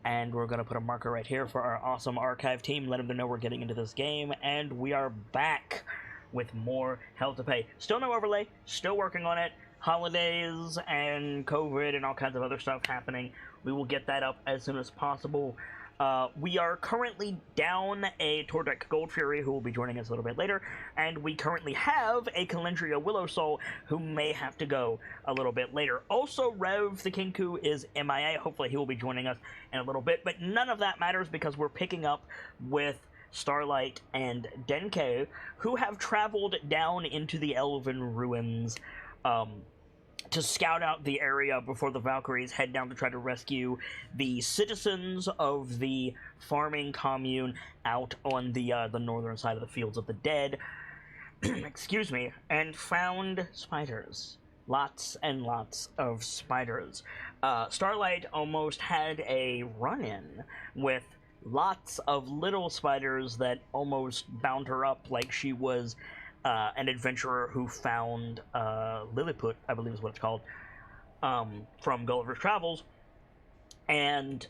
and we're going to put a marker right here for our awesome archive team, let them know we're getting into this game, and we are back with more Hell to Pay. Still no overlay, still working on it. Holidays and COVID and all kinds of other stuff happening. We will get that up as soon as possible. We are currently down a Tordek Gold Fury, who will be joining us a little bit later, and we currently have a Calendria Willow Soul, who may have to go a little bit later. Also, Rev the Kinku is MIA. Hopefully he will be joining us in a little bit, but none of that matters because we're picking up with Starlight and Denke, who have traveled down into the Elven Ruins to scout out the area before the Valkyries head down to try to rescue the citizens of the farming commune out on the northern side of the Fields of the Dead. Excuse me, and found spiders. Lots and lots of spiders. Starlight almost had a run-in with lots of little spiders that almost bound her up like she was an adventurer who found Lilliput, I believe is what it's called, from Gulliver's Travels, and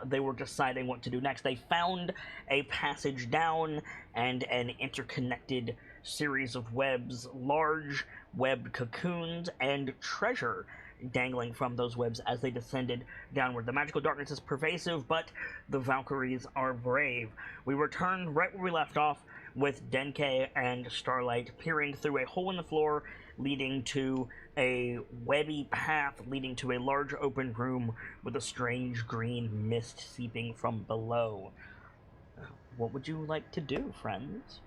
they were deciding what to do next. They found a passage down and an interconnected series of webs, large webbed cocoons, and treasure dangling from those webs as they descended downward. The magical darkness is pervasive, but the Valkyries are brave. We return right where we left off, with Denke and Starlight peering through a hole in the floor leading to a webby path leading to a large open room with a strange green mist seeping from below. What would you like to do, friends?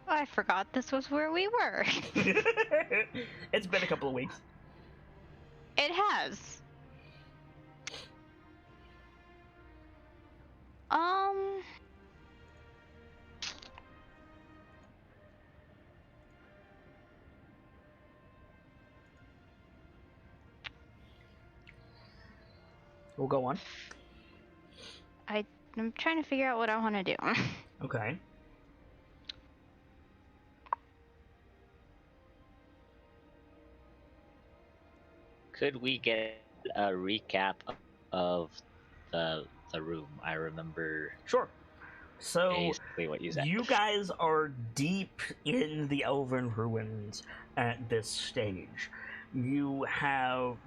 I forgot this was where we were. It's been a couple of weeks. It has. We'll go on. I'm trying to figure out what I want to do. Okay. Could we get a recap of the room? I remember. Sure. So, basically what you said. You guys are deep in the Elven Ruins at this stage. You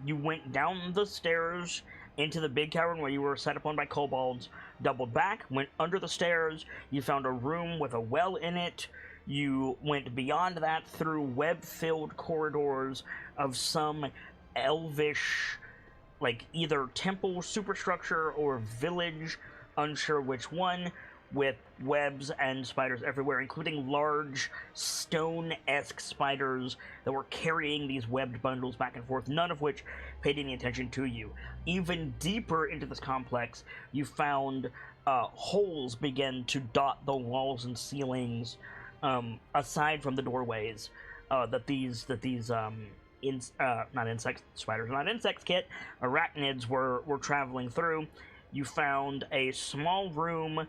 went down the stairs into the big cavern where you were set upon by kobolds, doubled back, went under the stairs, you found a room with a well in it, you went beyond that through web-filled corridors of some elvish, like, either temple superstructure or village, unsure which one, with webs and spiders everywhere, including large stone-esque spiders that were carrying these webbed bundles back and forth, none of which paid any attention to you. Even deeper into this complex, you found holes begin to dot the walls and ceilings, aside from the doorways, not insects, Kit, arachnids were traveling through. You found a small room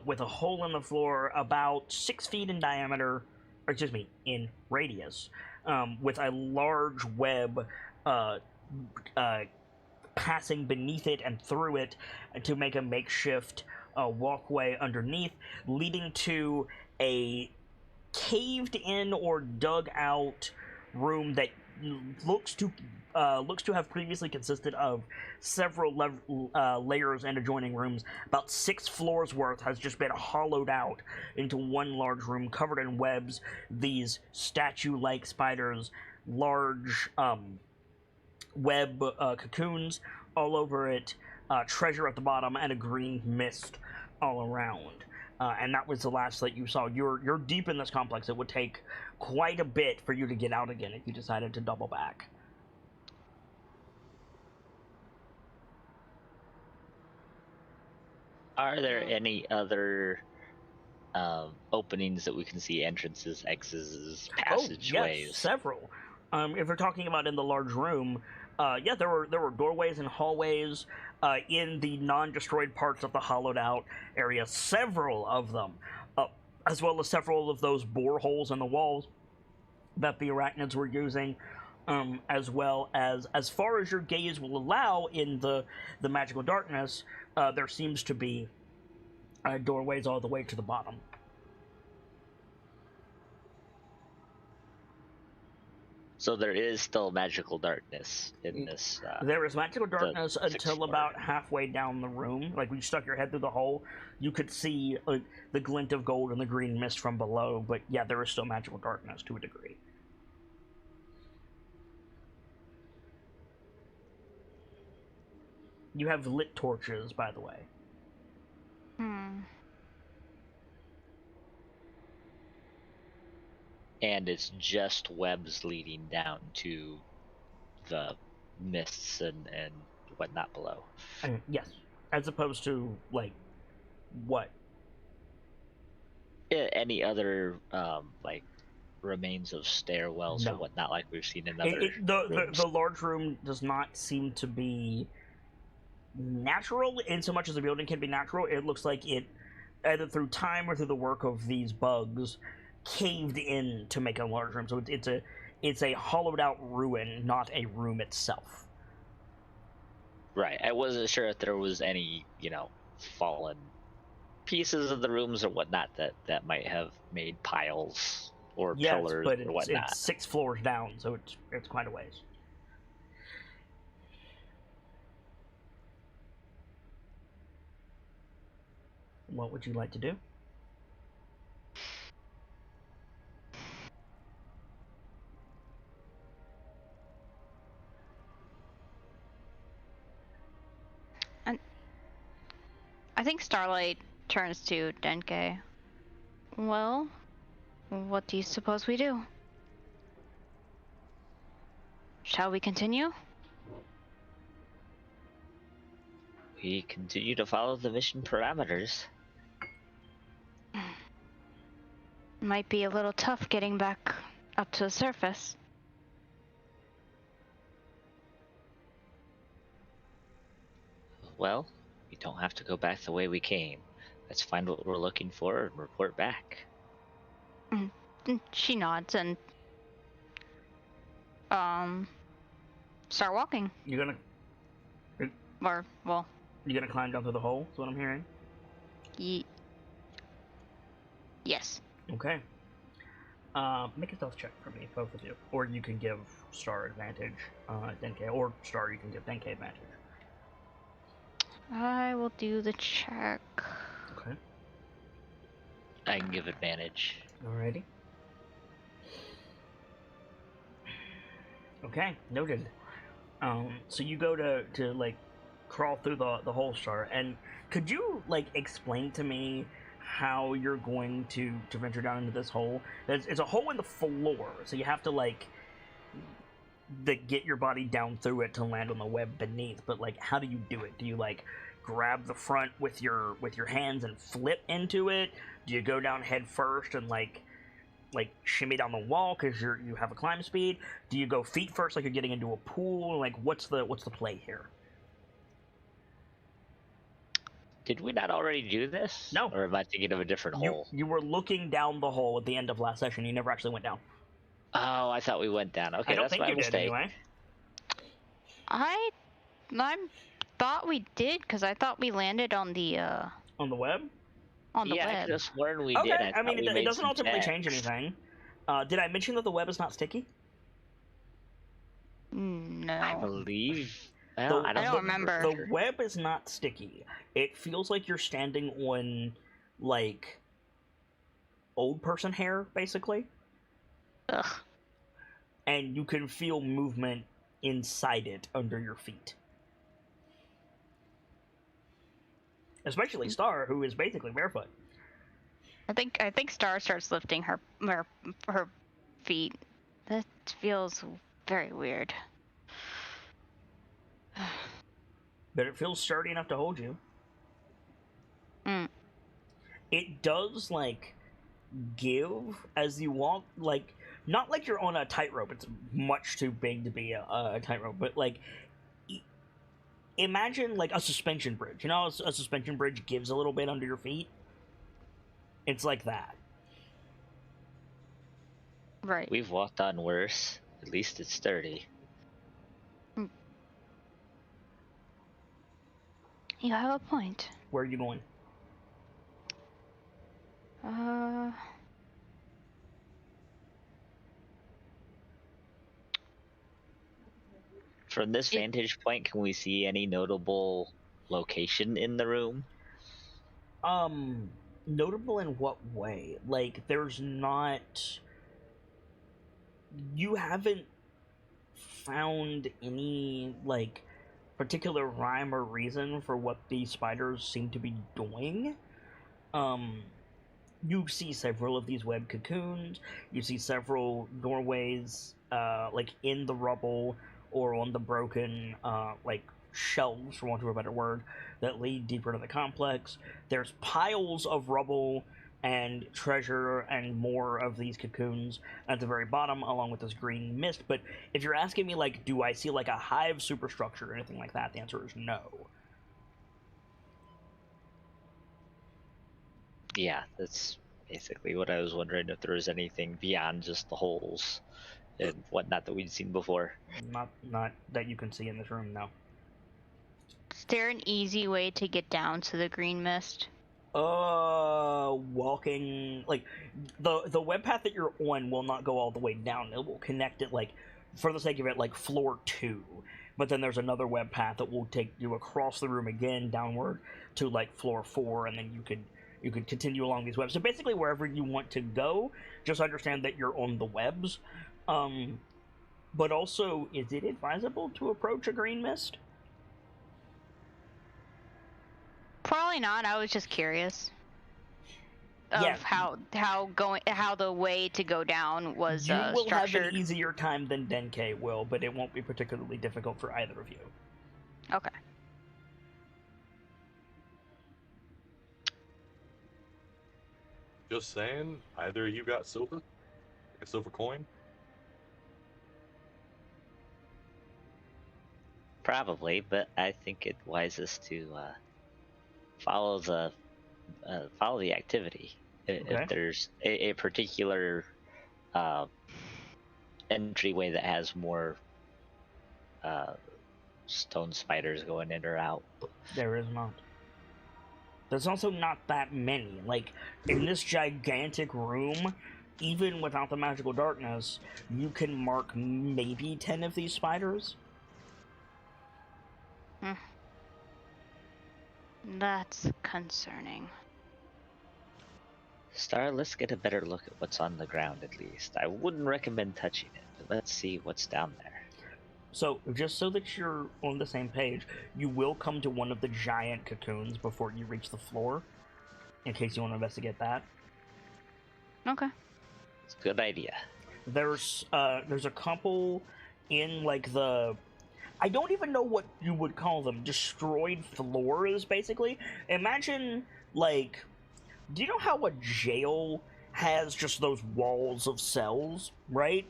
with a hole in the floor about 6 feet in diameter, or excuse me, in radius, with a large web passing beneath it and through it to make a makeshift walkway underneath, leading to a caved-in or dug-out room that looks to have previously consisted of several layers and adjoining rooms. About 6 floors worth has just been hollowed out into one large room covered in webs, these statue-like spiders, large web cocoons all over it, treasure at the bottom, and a green mist all around. And that was the last that you saw. You're deep in this complex. It would take quite a bit for you to get out again if you decided to double back. Are there any other openings that we can see? Entrances, exits, passageways? Yes, several. If we're talking about in the large room, there were doorways and hallways in the non-destroyed parts of the hollowed-out area. Several of them, as well as several of those boreholes in the walls that the arachnids were using. as well as far as your gaze will allow in the magical darkness, there seems to be doorways all the way to the bottom. So there is still magical darkness in this. There is magical darkness sixth until floor. about halfway down the room. Like, when you stuck your head through the hole, you could see the glint of gold and the green mist from below, but yeah, there is still magical darkness to a degree. You have lit torches, by the way. And it's just webs leading down to the mists and whatnot below. Yes, as opposed to, like, what? Any other like remains of stairwells or whatnot, like we've seen in other rooms. The large room does not seem to be natural in so much as the building can be natural. It looks like it, either through time or through the work of these bugs, caved in to make a large room. So it's a hollowed out ruin, not a room itself. Right. I wasn't sure if there was any, fallen pieces of the rooms or whatnot that might have made piles or pillars but or whatnot. it's 6 floors down, so it's quite a ways. What would you like to do? I think Starlight turns to Denke. Well, what do you suppose we do? Shall we continue? We continue to follow the mission parameters. Might be a little tough getting back up to the surface. Well, we don't have to go back the way we came. Let's find what we're looking for and report back. She nods and start walking. You're gonna climb down through the hole, is what I'm hearing? Yes. Okay. Make a stealth check for me, both of you. Or you can give Star advantage, Denke, or Star, you can give Denke advantage. I will do the check. Okay. I can give advantage. Alrighty. Okay, noted. So you go to like crawl through the hole, Star, and could you like explain to me how you're going to venture down into this hole? It's a hole in the floor, so you have to like get your body down through it to land on the web beneath. But like, how do you do it? Do you like grab the front with your hands and flip into it? Do you go down head first and like shimmy down the wall because you have a climb speed? Do you go feet first like you're getting into a pool? Like, what's the play here? Did we not already do this? No. Or am I thinking of a different hole? You were looking down the hole at the end of last session. You never actually went down. Oh, I thought we went down. Okay, I don't that's think my you mistake. did anyway. I thought we did, because I thought we landed on the On the web? On the I web. could have sworn we Okay, did. I mean, it doesn't some ultimately text. change anything. Did I mention that the web is not sticky? No. I believe. I don't remember. The web is not sticky. It feels like you're standing on, like, old person hair, basically. Ugh. And you can feel movement inside it under your feet. Especially Star, who is basically barefoot. I think Star starts lifting her feet. That feels very weird. But it feels sturdy enough to hold you. It does, like, give as you walk, like, not like you're on a tightrope. It's much too big to be a tightrope, but, like, imagine, like, a suspension bridge. You know, a suspension bridge gives a little bit under your feet? It's like that. Right. We've walked on worse. At least it's sturdy. You have a point. Where are you going? From this vantage point, can we see any notable location in the room? Notable in what way? Like, there's not... You haven't found any, like, particular rhyme or reason for what these spiders seem to be doing. You see several of these web cocoons. You see several doorways, like, in the rubble or on the broken, like, shelves, for want of a better word, that lead deeper to the complex. There's piles of rubble and treasure and more of these cocoons at the very bottom, along with this green mist. But if you're asking me, like, do I see, like, a hive superstructure or anything like that, the answer is no. Yeah, that's basically what I was wondering, if there was anything beyond just the holes and whatnot that we'd seen before. Not that you can see in this room, no. Is there an easy way to get down to the green mist? Walking, like, the web path that you're on will not go all the way down. It will connect it, like, for the sake of it, like, floor 2. But then there's another web path that will take you across the room again, downward, to, like, floor 4, and then you could continue along these webs. So basically, wherever you want to go, just understand that you're on the webs. But also, is it advisable to approach a green mist? Probably not. I was just curious of Yeah. how the way to go down was You will structured. have an easier time than Denke will, but it won't be particularly difficult for either of you. Okay. Just saying, either you got silver, a silver coin. Probably, but I think it wisest to follow the activity. Okay. If there's a particular entryway that has more stone spiders going in or out. There is not. There's also not that many. Like, in this gigantic room, even without the magical darkness, you can mark maybe 10 of these spiders. That's concerning. Star, let's get a better look at what's on the ground at least. I wouldn't recommend touching it, but let's see what's down there. So, just so that you're on the same page, you will come to one of the giant cocoons before you reach the floor, in case you want to investigate that. Okay. It's a good idea. There's a couple in, like, the... I don't even know what you would call them. Destroyed floors, basically. Imagine, like... Do you know how a jail has just those walls of cells, right?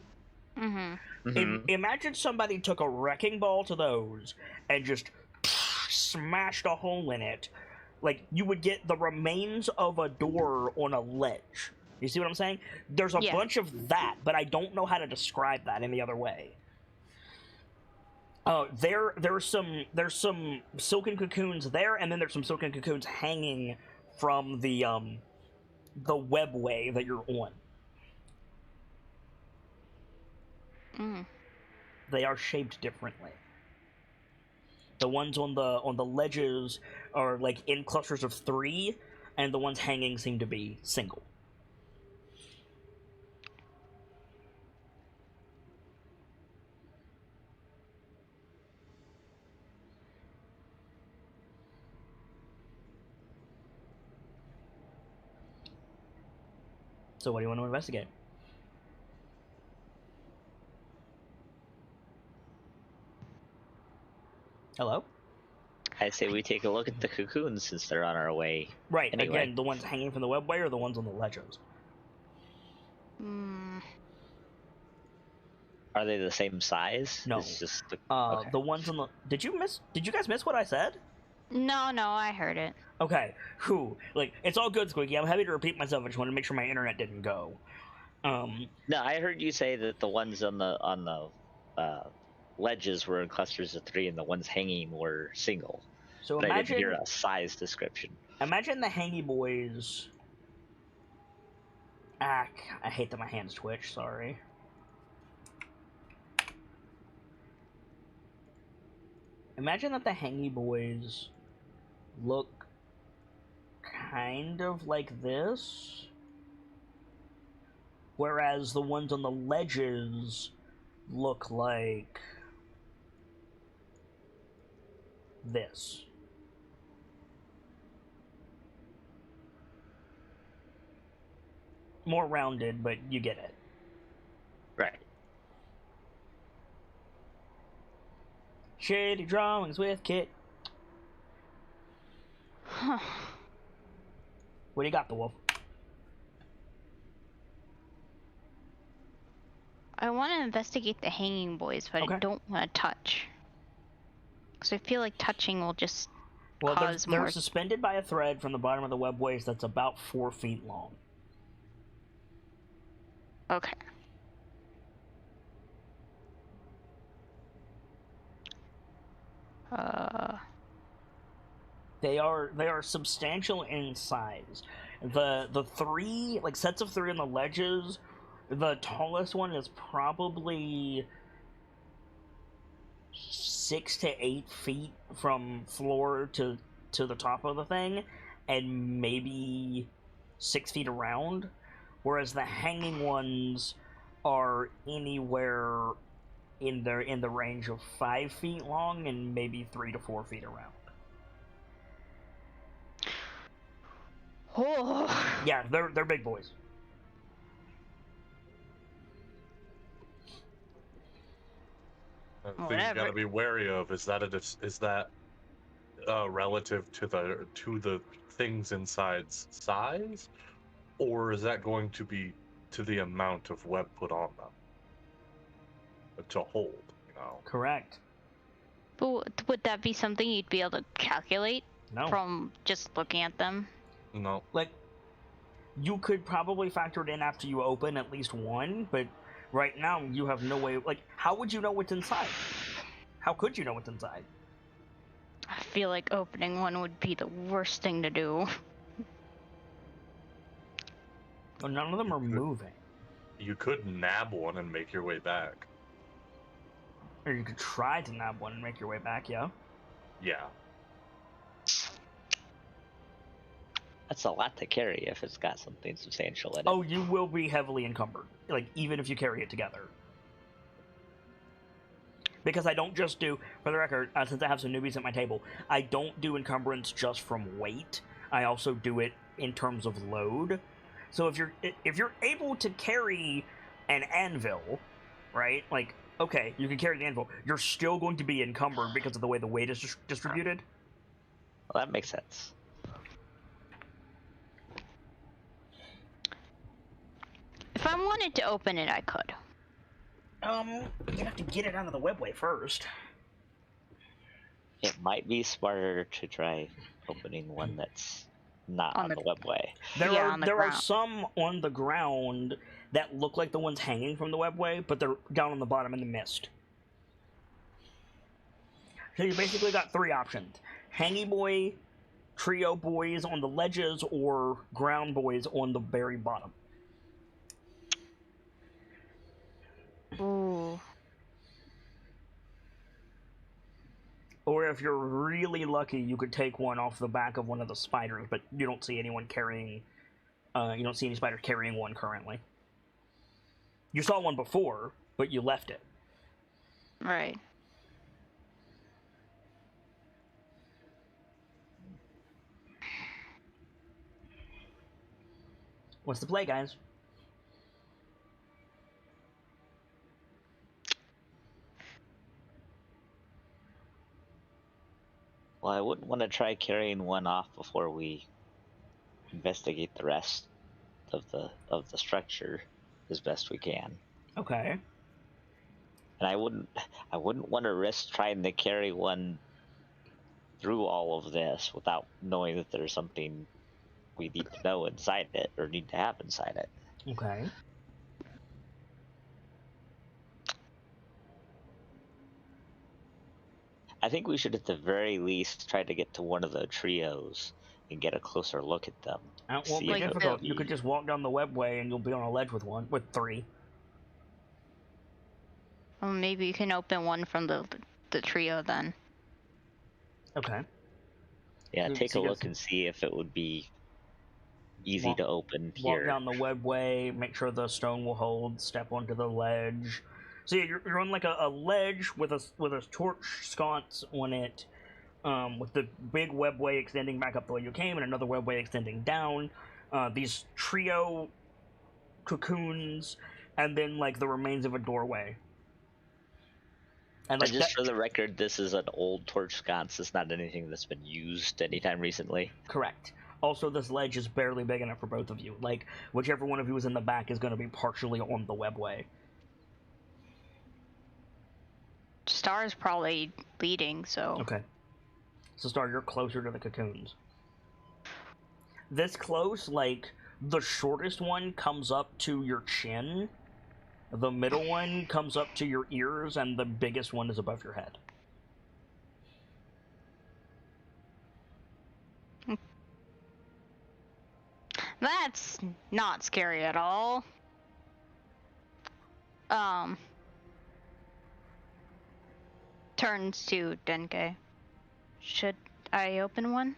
Mm-hmm. Imagine somebody took a wrecking ball to those and just smashed a hole in it. Like, you would get the remains of a door on a ledge. You see what I'm saying? There's a bunch of that, but I don't know how to describe that any other way. There's some silken cocoons there, and then there's some silken cocoons hanging from the webway that you're on. They are shaped differently. The ones on the ledges are, like, in clusters of 3, and the ones hanging seem to be single. So what do you want to investigate? Hello? I say we take a look at the cocoons since they're on our way. Right, anyway. Again, the ones hanging from the webway or the ones on the ledges? Are they the same size? No. It's just okay. The ones on the... Did you guys miss what I said? No, I heard it. Okay, like, it's all good, Squeaky. I'm happy to repeat myself. I just wanted to make sure my internet didn't go. No, I heard you say that the ones on the ledges were in clusters of 3, and the ones hanging were single. So But I didn't hear a size description. imagine the hangy boys. I hate that my hands twitch. Sorry. Imagine that the hangy boys look kind of like this, whereas the ones on the ledges look like this. More rounded, but you get it. Right. Shady drawings with Kit. Huh. What do you got, the wolf? I want to investigate the hanging boys, but Okay. I don't want to touch. Because I feel like touching will just Well, cause they're more... suspended by a thread from the bottom of the webways that's about 4 feet long. Okay. They are substantial in size. The 3 sets of 3 on the ledges. The tallest one is probably 6 to 8 feet from floor to the top of the thing, and maybe 6 feet around. Whereas the hanging ones are anywhere in the range of 5 feet long and maybe 3 to 4 feet around. Oh. Yeah, they're big boys. The thing you Whatever. gotta be wary of is that relative to the things inside's size, or is that going to be to the amount of web put on them to hold? Correct. But would that be something you'd be able to calculate No. from just looking at them? No. You could probably factor it in after you open at least one, but right now you have no way. How would you know what's inside? How could you know what's inside? I feel like opening one would be the worst thing to do. Well, none of them are moving. You could nab one and make your way back. Or you could try to nab one and make your way back, yeah? Yeah. That's a lot to carry if it's got something substantial in it. Oh, you will be heavily encumbered. Even if you carry it together. Because I don't just do, for the record, since I have some newbies at my table, I don't do encumbrance just from weight. I also do it in terms of load. So if you're able to carry an anvil, right? Okay, you can carry the anvil. You're still going to be encumbered because of the way the weight is distributed. Well, that makes sense. If I wanted to open it, I could. You have to get it out of the webway first. It might be smarter to try opening one that's not on the webway. There are some on the ground that look like the ones hanging from the webway, but they're down on the bottom in the mist. So you basically got 3 options: hangy boy, trio boys on the ledges, or ground boys on the very bottom. Ooh. Or if you're really lucky, you could take one off the back of one of the spiders, but you don't see anyone carrying... you don't see any spiders carrying one currently. You saw one before, but you left it. Right. What's the play, guys? Well, I wouldn't want to try carrying one off before we investigate the rest of the structure as best we can. Okay. And I wouldn't want to risk trying to carry one through all of this without knowing that there's something we need to know inside it or need to have inside it. Okay. I think we should at the very least try to get to one of the trios and get a closer look at them. It won't See be if it difficult. would You could be- just walk down the webway and you'll be on a ledge with three. Well, maybe you can open one from the trio then. Okay. Yeah, So- take so a you look guys and see if it would be easy walk- to open Walk here. down the webway, make sure the stone will hold, step onto the ledge. So yeah, you're on like a ledge with a torch sconce on it, with the big webway extending back up the way you came, and another webway extending down. These trio cocoons, and then like the remains of a doorway. And like And just that, for the record, this is an old torch sconce. It's not anything that's been used anytime recently. correct. Also, this ledge is barely big enough for both of you. Like, whichever one of you is in the back is going to be partially on the webway. Star's probably leading, so. Okay. So, Star, you're closer to the cocoons. This close, like, the shortest one comes up to your chin, the middle one comes up to your ears, and the biggest one is above your head. That's not scary at all. Turns to Denke. Should I open one?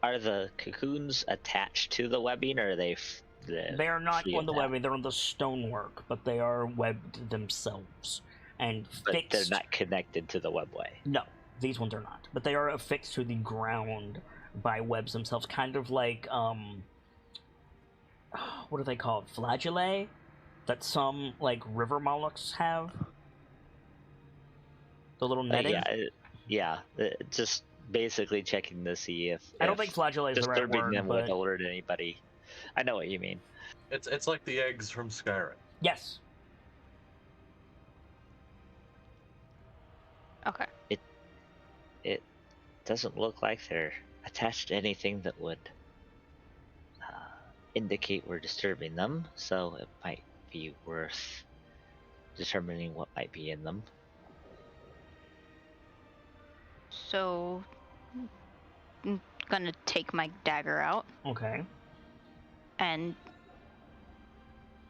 Are the cocoons attached to the webbing, or are they? They are not free on of the that? webbing, they're on the stonework, but they are webbed themselves. And But fixed. they're not connected to the webway. No, these ones are not. But they are affixed to the ground by webs themselves, kind of like, what are they called? Flagellae? That some, like, river mollusks have? The little netting? Just basically checking to see if I don't think flagellae is the right disturbing word, them but... would alert anybody. I know what you mean. It's like the eggs from Skyrim. Yes. Okay. It doesn't look like they're attached to anything that would indicate we're disturbing them, so it might be worth determining what might be in them. So, I'm gonna take my dagger out Okay. and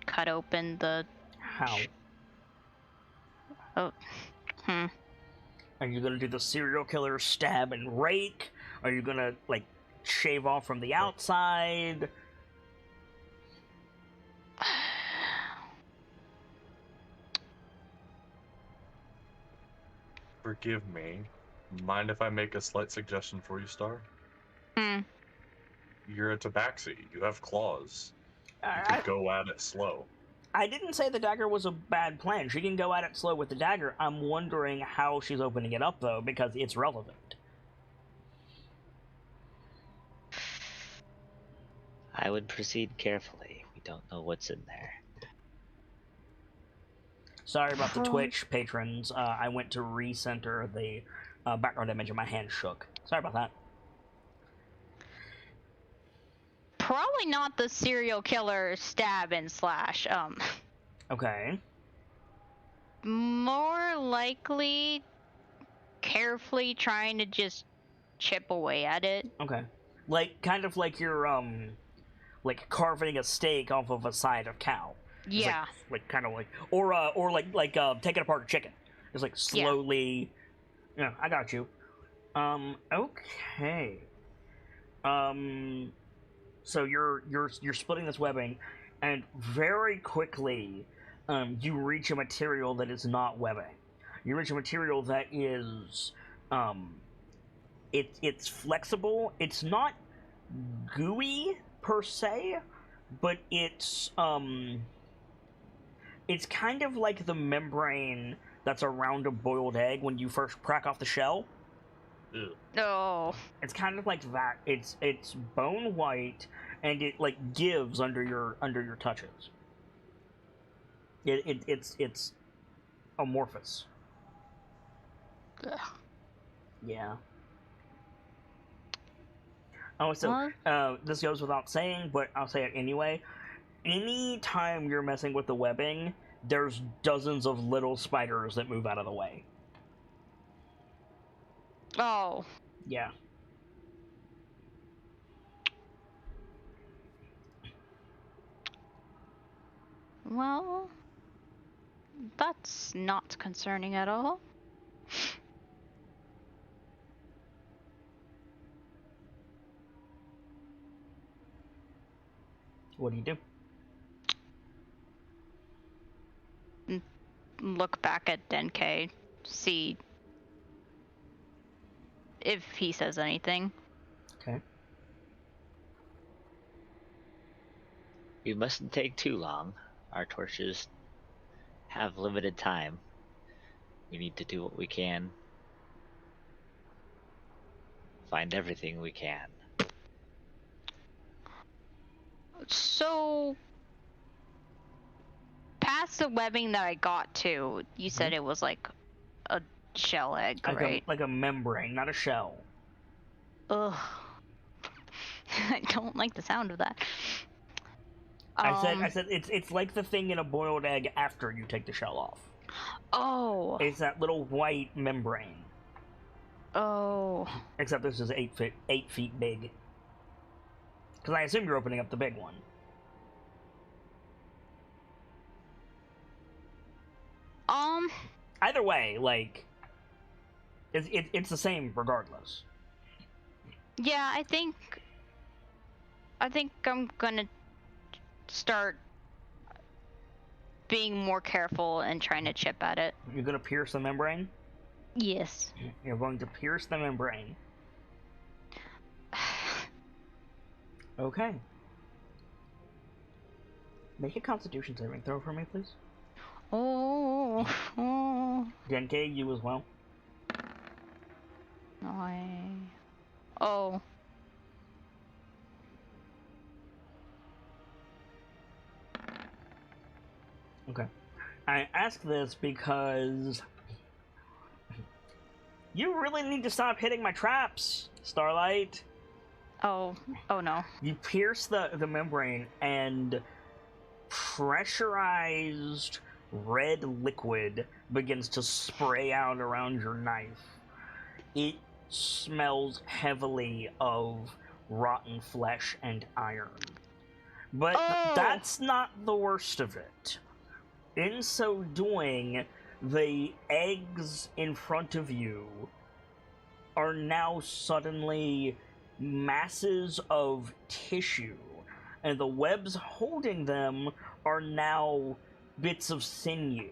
cut open the. How? Oh, Are you gonna do the serial killer stab and rake? Are you gonna, like, shave off from the outside? Forgive me. Mind if I make a slight suggestion for you, Star? You're a tabaxi. You have claws. You could go at it slow. I didn't say the dagger was a bad plan. She can go at it slow with the dagger. I'm wondering how she's opening it up, though, because it's relevant. I would proceed carefully. We don't know what's in there. Sorry about the Twitch patrons. I went to recenter the background image and my hand shook. Sorry about that. probably not the serial killer stab and slash. Okay. More likely, carefully trying to just chip away at it. Okay. Like, kind of like you're, like carving a steak off of a side of cow. Just Yeah. Like kind of like, or like taking apart a chicken. Just like slowly. Yeah, I got you. Okay. So you're splitting this webbing, and very quickly, you reach a material that is not webbing. You reach a material that is, it's flexible. It's not gooey per se, but it's kind of like the membrane that's around a boiled egg when you first crack off the shell. Ew. Oh. It's kind of like that. It's bone white, and it like gives under your touches. It's amorphous. Ugh. Yeah. Oh, so this goes without saying, but I'll say it anyway. Any time you're messing with the webbing, there's dozens of little spiders that move out of the way. Oh. Yeah. Well, that's not concerning at all. What do you do? Look back at Denke, see if he says anything. Okay. We mustn't take too long. Our torches have limited time. We need to do what we can. Find everything we can. So, past the webbing that I got to, you said it was like a shell egg, right? Like a membrane, not a shell. Ugh. I don't like the sound of that. I said it's like the thing in a boiled egg after you take the shell off. Oh. It's that little white membrane. Oh. Except this is 8 feet big. Because I assume you're opening up the big one. Either way, like, it's the same regardless. Yeah, I think I'm gonna start being more careful and trying to chip at it. You're gonna pierce the membrane? Yes. You're going to pierce the membrane. Okay. Make a Constitution saving throw for me, please. Oh. Denke, you as well. Oh. Okay. I ask this because you really need to stop hitting my traps, Starlight. Oh no. You pierce the membrane and pressurized red liquid begins to spray out around your knife. It smells heavily of rotten flesh and iron. But that's not the worst of it. In so doing, the eggs in front of you are now suddenly masses of tissue, and the webs holding them are now bits of sinew.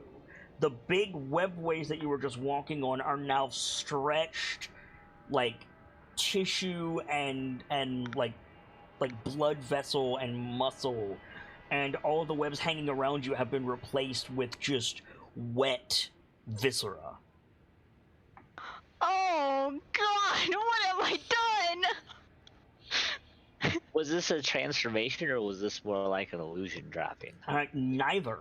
The big webways that you were just walking on are now stretched like tissue and like blood vessel and muscle, and all the webs hanging around you have been replaced with just wet viscera. Oh God, what have I done? Was this a transformation, or was this more like an illusion dropping? Neither.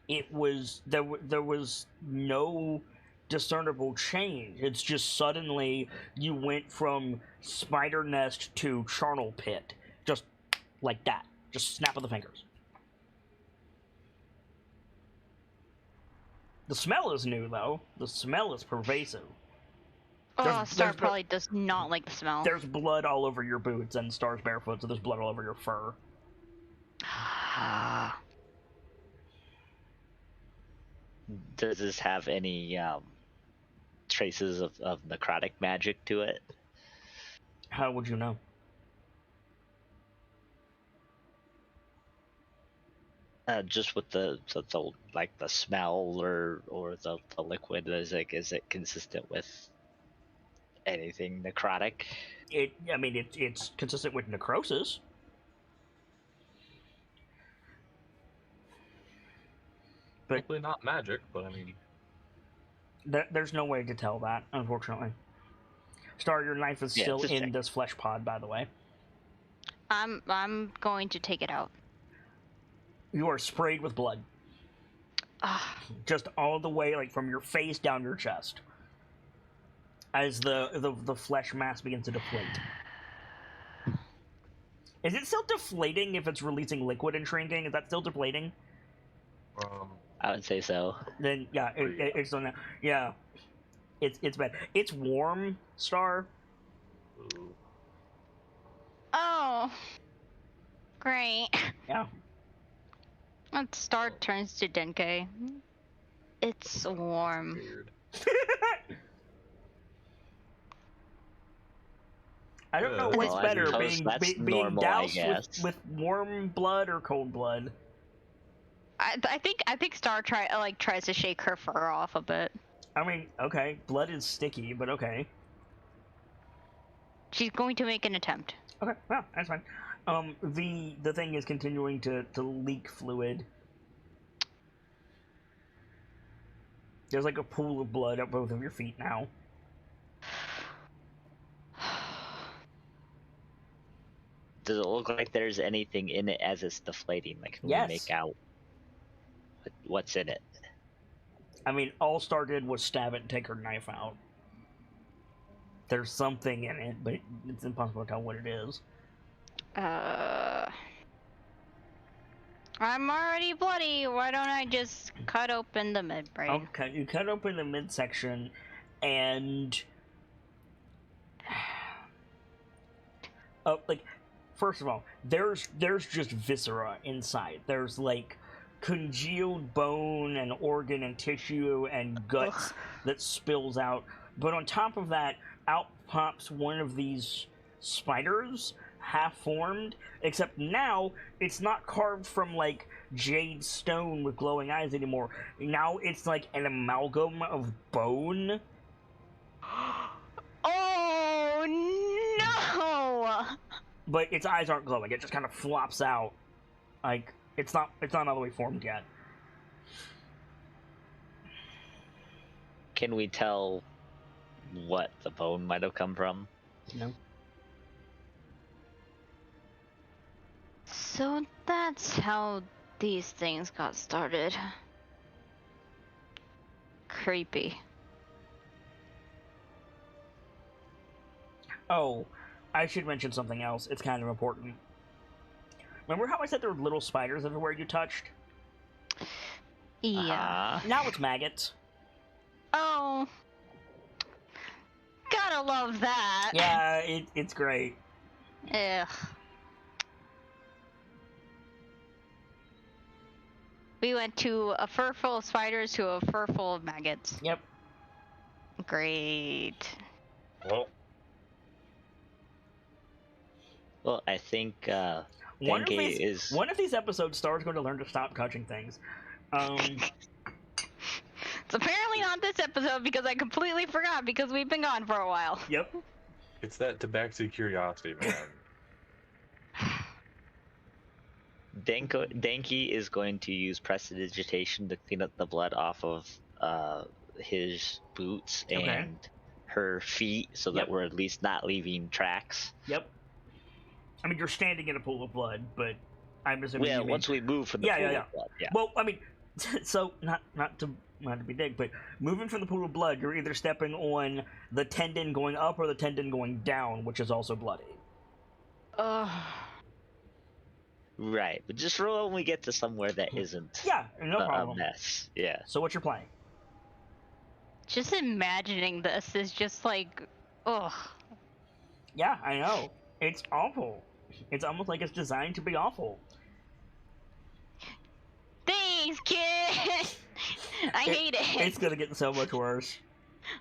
It was there was no discernible change. It's just suddenly you went from spider nest to charnel pit, just like that. Just snap of the fingers. The smell is new, though. The smell is pervasive. Star probably does not like the smell. There's blood all over your boots, and Star's barefoot, so there's blood all over your fur. Does this have any traces of necrotic magic to it? How would you know? Just with the like the smell or the liquid, is it consistent with anything necrotic? It's consistent with necrosis. But Technically not magic, but I mean... There's no way to tell that, unfortunately. Star, your knife is still in this flesh pod, by the way. I'm going to take it out. You are sprayed with blood. Just all the way, like, from your face down your chest. As the flesh mass begins to deflate. Is it still deflating if it's releasing liquid and shrinking? Is that still deflating? I would say so. Then yeah, it's on that. Yeah, it's bad. It's warm, Star. Ooh. Oh, great. Yeah. And Star turns to Denke. It's warm. Weird. I don't know what's Well, I better, suppose that's being normal, I doused guess. with warm blood or cold blood. I think Star tries to shake her fur off a bit. I mean, okay, blood is sticky, but okay. She's going to make an attempt. Okay, well, that's fine. The thing is continuing to leak fluid. There's like a pool of blood at both of your feet now. Does it look like there's anything in it as it's deflating? Like, can Yes. we make out what's in it? I mean, all Star did was stab it and take her knife out. There's something in it, but it's impossible to tell what it is. I'm already bloody. Why don't I just cut open the midbrain? Okay, you cut open the midsection, and like, first of all, there's just viscera inside. There's like congealed bone and organ and tissue and guts that spills out. But on top of that, out pops one of these spiders, half formed, except now it's not carved from like jade stone with glowing eyes anymore. Now it's like an amalgam of bone. Oh no! But its eyes aren't glowing. It just kind of flops out. Like it's not all the way formed yet. Can we tell what the bone might have come from? No. So that's how these things got started. Creepy. Oh, I should mention something else. It's kind of important. Remember how I said there were little spiders everywhere you touched? Yeah. Now it's maggots. Oh. Gotta love that. Yeah, it's great. Ugh. We went to a fur full of spiders to a fur full of maggots. Yep. Great. Well, I think One is of these episodes, Star's going to learn to stop touching things. It's apparently not this episode because I completely forgot because we've been gone for a while. Yep. It's that tabaxi curiosity, man. Denki is going to use prestidigitation to clean up the blood off of his boots Okay. and her feet, so that Yep. we're at least not leaving tracks. Yep. I mean, you're standing in a pool of blood, but I'm assuming. Yeah, you mean... once we move from the pool of blood, yeah. Well, I mean, so not to be big, but moving from the pool of blood, you're either stepping on the tendon going up or the tendon going down, which is also bloody. Ugh. Right, but just for when we get to somewhere that isn't Yeah, no a problem. mess. Yeah. So what's your plan? Just imagining this is just like, ugh. Yeah, I know. It's awful. It's almost like it's designed to be awful. Thanks, kid. I hate it. It's gonna get so much worse.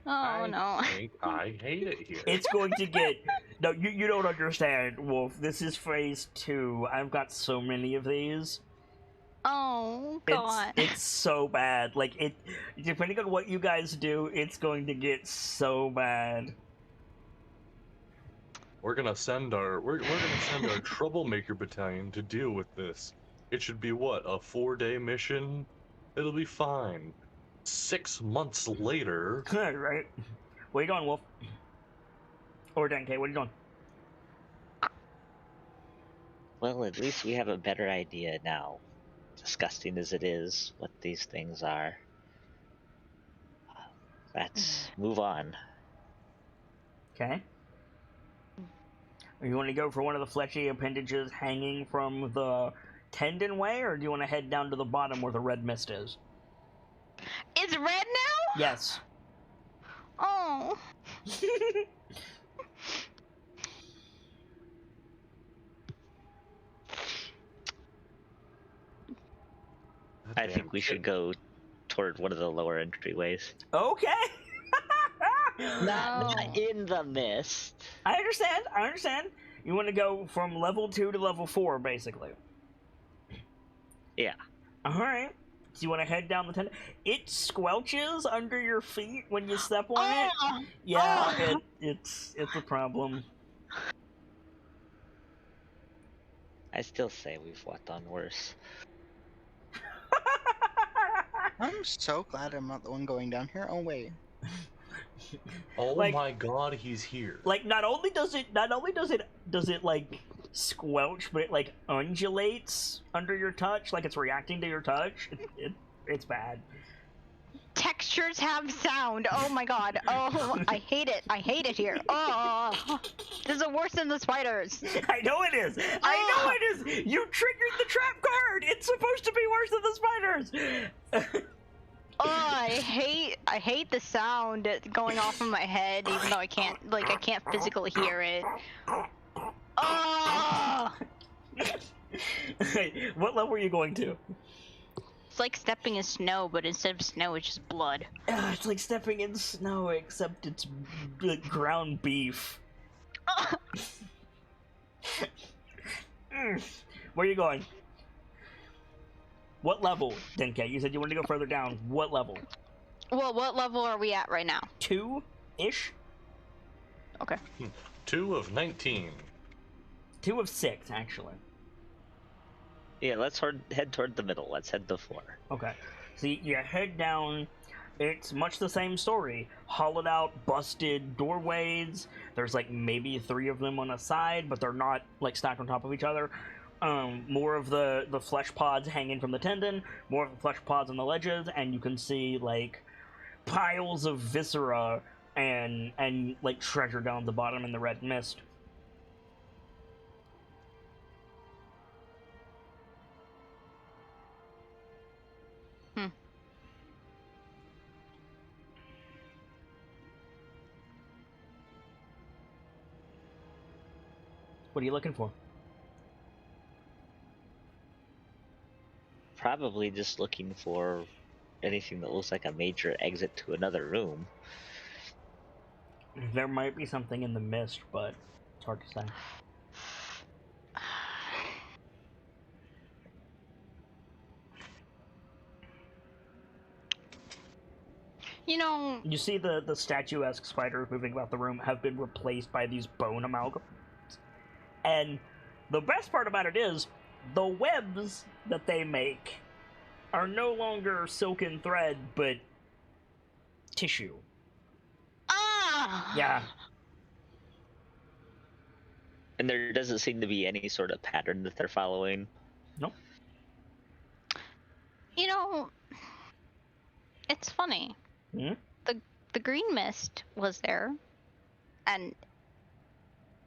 Oh no. I hate it here. It's going to get... No, you don't understand, Wolf. This is phase 2. I've got so many of these. Oh god. It's so bad. Like, depending on what you guys do, it's going to get so bad. We're gonna send our troublemaker battalion to deal with this. It should be what, a 4-day mission? It'll be fine. 6 months later. Right? Where you going, Wolf? Or Denke, what are you doing? Well, at least we have a better idea now, disgusting as it is, what these things are. Let's move on. Okay. You want to go for one of the fleshy appendages hanging from the tendon way, or do you want to head down to the bottom where the red mist is? It's red now? Yes. Oh. I think we should go toward one of the lower entryways. Okay. Not in the mist. I understand. You want to go from level 2 to level 4, basically. Yeah. Alright. So you want to head down the tunnel. It squelches under your feet when you step on it. Yeah, it's a problem. I still say we've walked on worse. I'm so glad I'm not the one going down here. Oh wait. Oh Like- my god, he's here. Like, not only does it like squelch, but it like undulates under your touch, like it's reacting to your touch. It's bad. Textures have sound. Oh my god. Oh, I hate it. I hate it here. Oh, this is worse than the spiders. I know it is. I know it is. You triggered the trap card. It's supposed to be worse than the spiders. Oh, I hate the sound going off in my head, even though I can't physically hear it. Oh! What level are you going to? It's like stepping in snow, but instead of snow, it's just blood. It's like stepping in snow, except it's ground beef. Where are you going? What level, Denke? You said you wanted to go further down. What level? Well, what level are we at right now? 2-ish? Okay. 2 of 19. 2 of 6, actually. Yeah, let's head toward the middle. Let's head to 4. Okay. So you head down. It's much the same story. Hollowed out, busted doorways. There's like maybe 3 of them on a side, but they're not like stacked on top of each other. More of the flesh pods hanging from the tendon, more of the flesh pods on the ledges, and you can see like piles of viscera and like treasure down at the bottom in the red mist. What are you looking for? Probably just looking for anything that looks like a major exit to another room. There might be something in the mist, but it's hard to say. You know, You see the statuesque spiders moving about the room have been replaced by these bone amalgams. And the best part about it is, the webs that they make are no longer silken thread, but tissue. Yeah. And there doesn't seem to be any sort of pattern that they're following. Nope. You know, it's funny. Hmm? The green mist was there, and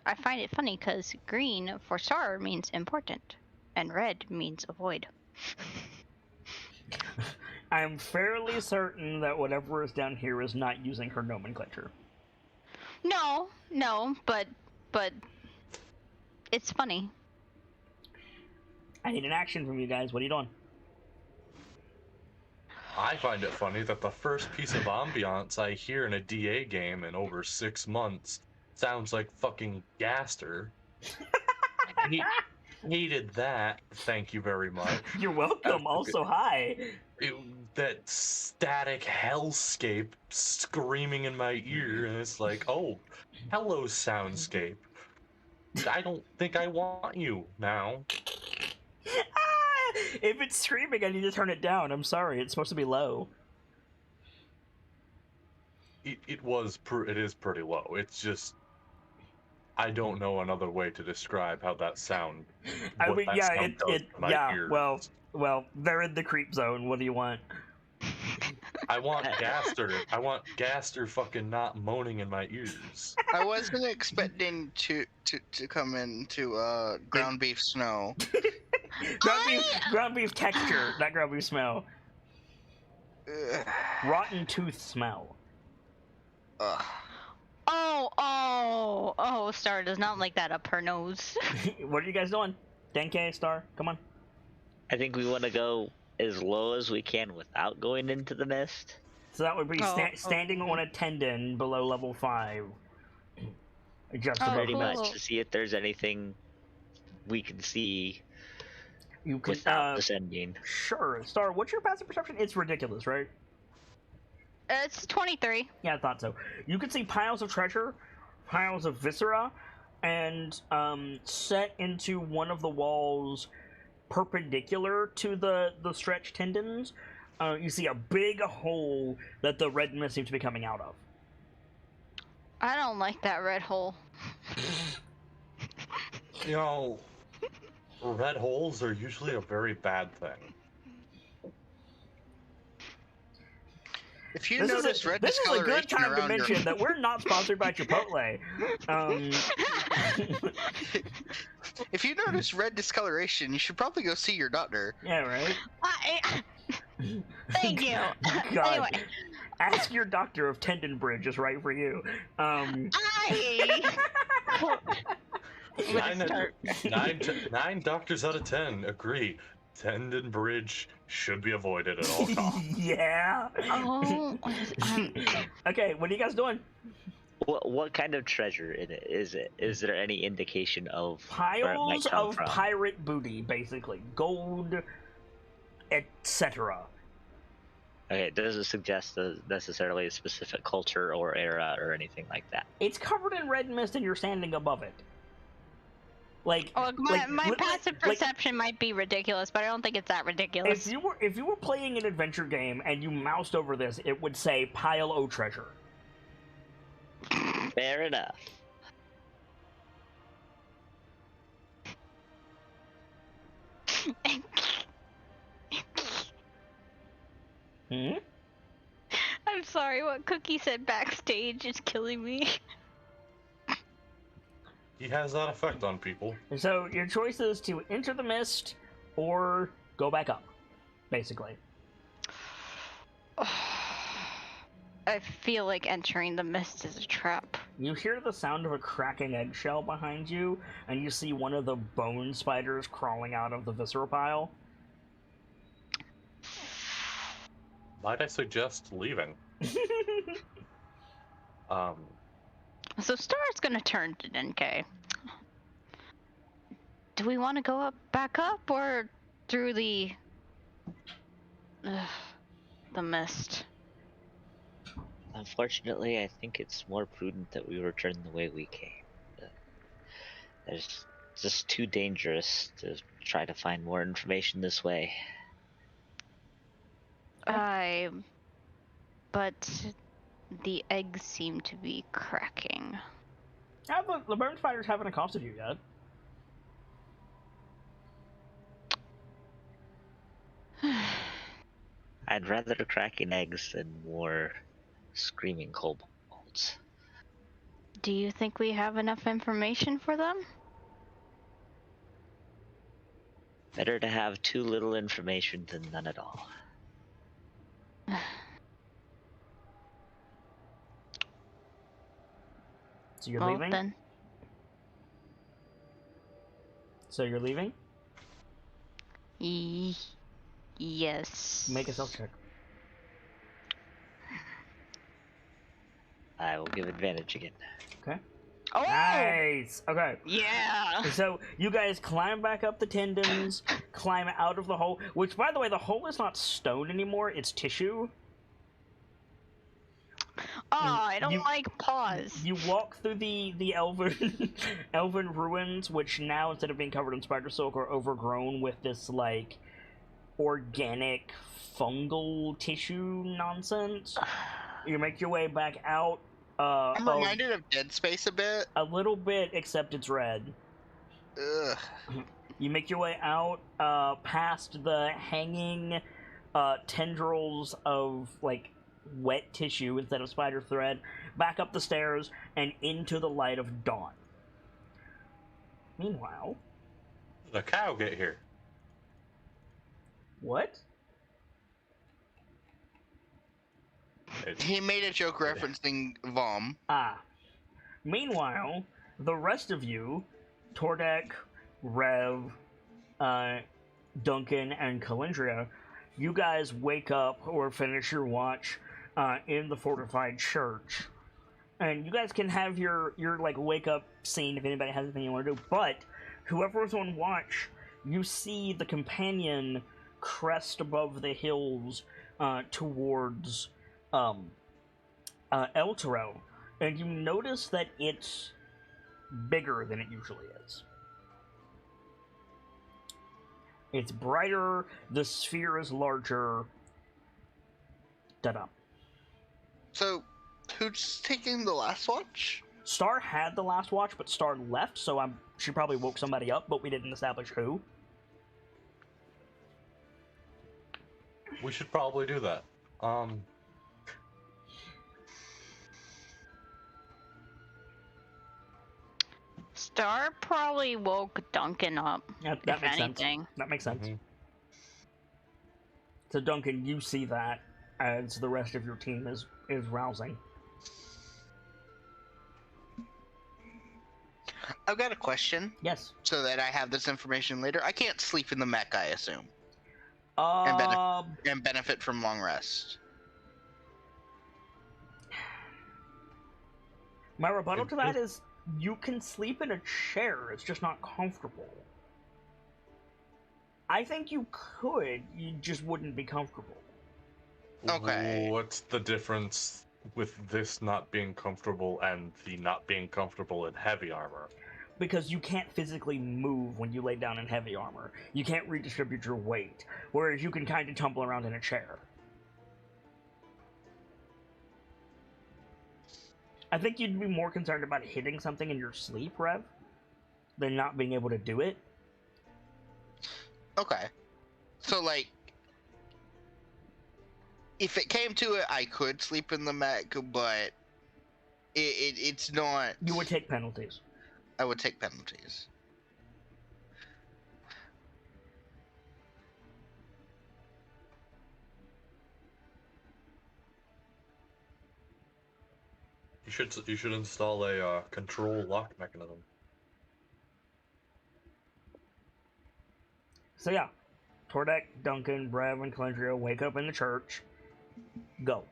I find it funny because green for star means important, and red means avoid. I'm fairly certain that whatever is down here is not using her nomenclature. No, but it's funny. I need an action from you guys. What are you doing? I find it funny that the first piece of ambiance I hear in a DA game in over 6 months sounds like fucking Gaster. Hated that. Thank you very much. You're welcome. Also, hi. That static hellscape screaming in my ear, and it's like, oh, hello, soundscape. I don't think I want you now. If it's screaming, I need to turn it down. I'm sorry. It's supposed to be low. It is pretty low. It's just, I don't know another way to describe how that sound. I mean, yeah, Ears. Well, they're in the creep zone. What do you want? I want Gaster fucking not moaning in my ears. I wasn't expecting to come into ground beef snow. Ground beef texture, not ground beef smell. Ugh. Rotten tooth smell. Ugh. Oh, Star does not like that up her nose. What are you guys doing? 10K, Star? Come on. I think we want to go as low as we can without going into the mist. So that would be Oh, standing on a tendon below level 5. Just Oh, above Pretty the much mist. to see if there's anything we can see You can, without descending. Sure. Star, what's your passive perception? It's ridiculous, right? It's 23. Yeah, I thought so. You can see piles of treasure, piles of viscera, and set into one of the walls perpendicular to the stretched tendons, you see a big hole that the red mist seems to be coming out of. I don't like that red hole. You know, red holes are usually a very bad thing. If you This notice red is a good discoloration time to around mention that we're not sponsored by Chipotle. If you notice red discoloration, you should probably go see your doctor. Yeah, right? Thank you. God. Anyway. Ask your doctor if tendon bridge is right for you. I... Nine doctors out of 10 agree tendon bridge should be avoided at all costs. Yeah. Oh, Okay, what are you guys doing? What kind of treasure is it? Is there any indication of where it might Piles come of from? pirate booty, basically. Gold, etc. Okay, it doesn't suggest necessarily a specific culture or era or anything like that. It's covered in red mist and you're standing above it. Like, oh, my passive perception might be ridiculous, but I don't think it's that ridiculous. if you were playing an adventure game and you moused over this, it would say pile o treasure. Fair enough. Hmm? I'm sorry, what Cookie said backstage is killing me. He has that effect on people. So your choice is to enter the mist or go back up, basically. I feel like entering the mist is a trap. You hear the sound of a cracking eggshell behind you, and you see one of the bone spiders crawling out of the viscera pile. Might I suggest leaving? So Star's gonna turn to NK. Do we want to go back up, or through the mist? Unfortunately, I think it's more prudent that we return the way we came. It's just too dangerous to try to find more information this way. But the eggs seem to be cracking. The bone spiders haven't accosted you yet. I'd rather cracking eggs than more screaming kobolds. Do you think we have enough information for them? Better to have too little information than none at all. So you're Well, leaving? then. So you're leaving? Yes. Make a self check. I will give advantage again. Okay. Oh! Nice! Okay. Yeah! So you guys climb back up the tendons, climb out of the hole, which, by the way, the hole is not stone anymore, it's tissue. Oh, I don't like paws. You walk through the elven elven ruins, which now, instead of being covered in spider silk, are overgrown with this, like, organic fungal tissue nonsense. You make your way back out. I'm reminded of Dead Space a bit. A little bit, except it's red. Ugh. You make your way out, past the hanging tendrils of, like, wet tissue instead of spider thread, back up the stairs, and into the light of dawn. Meanwhile... The cow get here. What? He made a joke referencing Vom. Meanwhile, the rest of you, Tordek, Rev, Duncan, and Calendria, you guys wake up or finish your watch in the fortified church. And you guys can have your like wake up scene if anybody has anything you want to do. But whoever's on watch, you see the companion crest above the hills towards El Toro, and you notice that it's bigger than it usually is. It's brighter, the sphere is larger. Da-da. So, who's taking the last watch? Star had the last watch, but Star left, so she probably woke somebody up, but we didn't establish who. We should probably do that. Star probably woke Duncan up, That if makes anything. sense. That makes sense. Mhm. So Duncan, you see that as the rest of your team is rousing. I've got a question, Yes. so that I have this information later. I can't sleep in the mech, I assume, Uh, and benefit from long rest. my rebuttal to that is you can sleep in a chair, it's just not comfortable. I think you could, you just wouldn't be comfortable. Okay. What's the difference with this not being comfortable and the not being comfortable in heavy armor? Because you can't physically move when you lay down in heavy armor. You can't redistribute your weight, whereas you can kind of tumble around in a chair. I think you'd be more concerned about hitting something in your sleep, Rev, than not being able to do it. Okay. So, like, if it came to it, I could sleep in the mech, but it's not. You would take penalties. I would take penalties. You should install a control lock mechanism. So yeah, Tordek, Duncan, Brev, and Calendria wake up in the church. Go.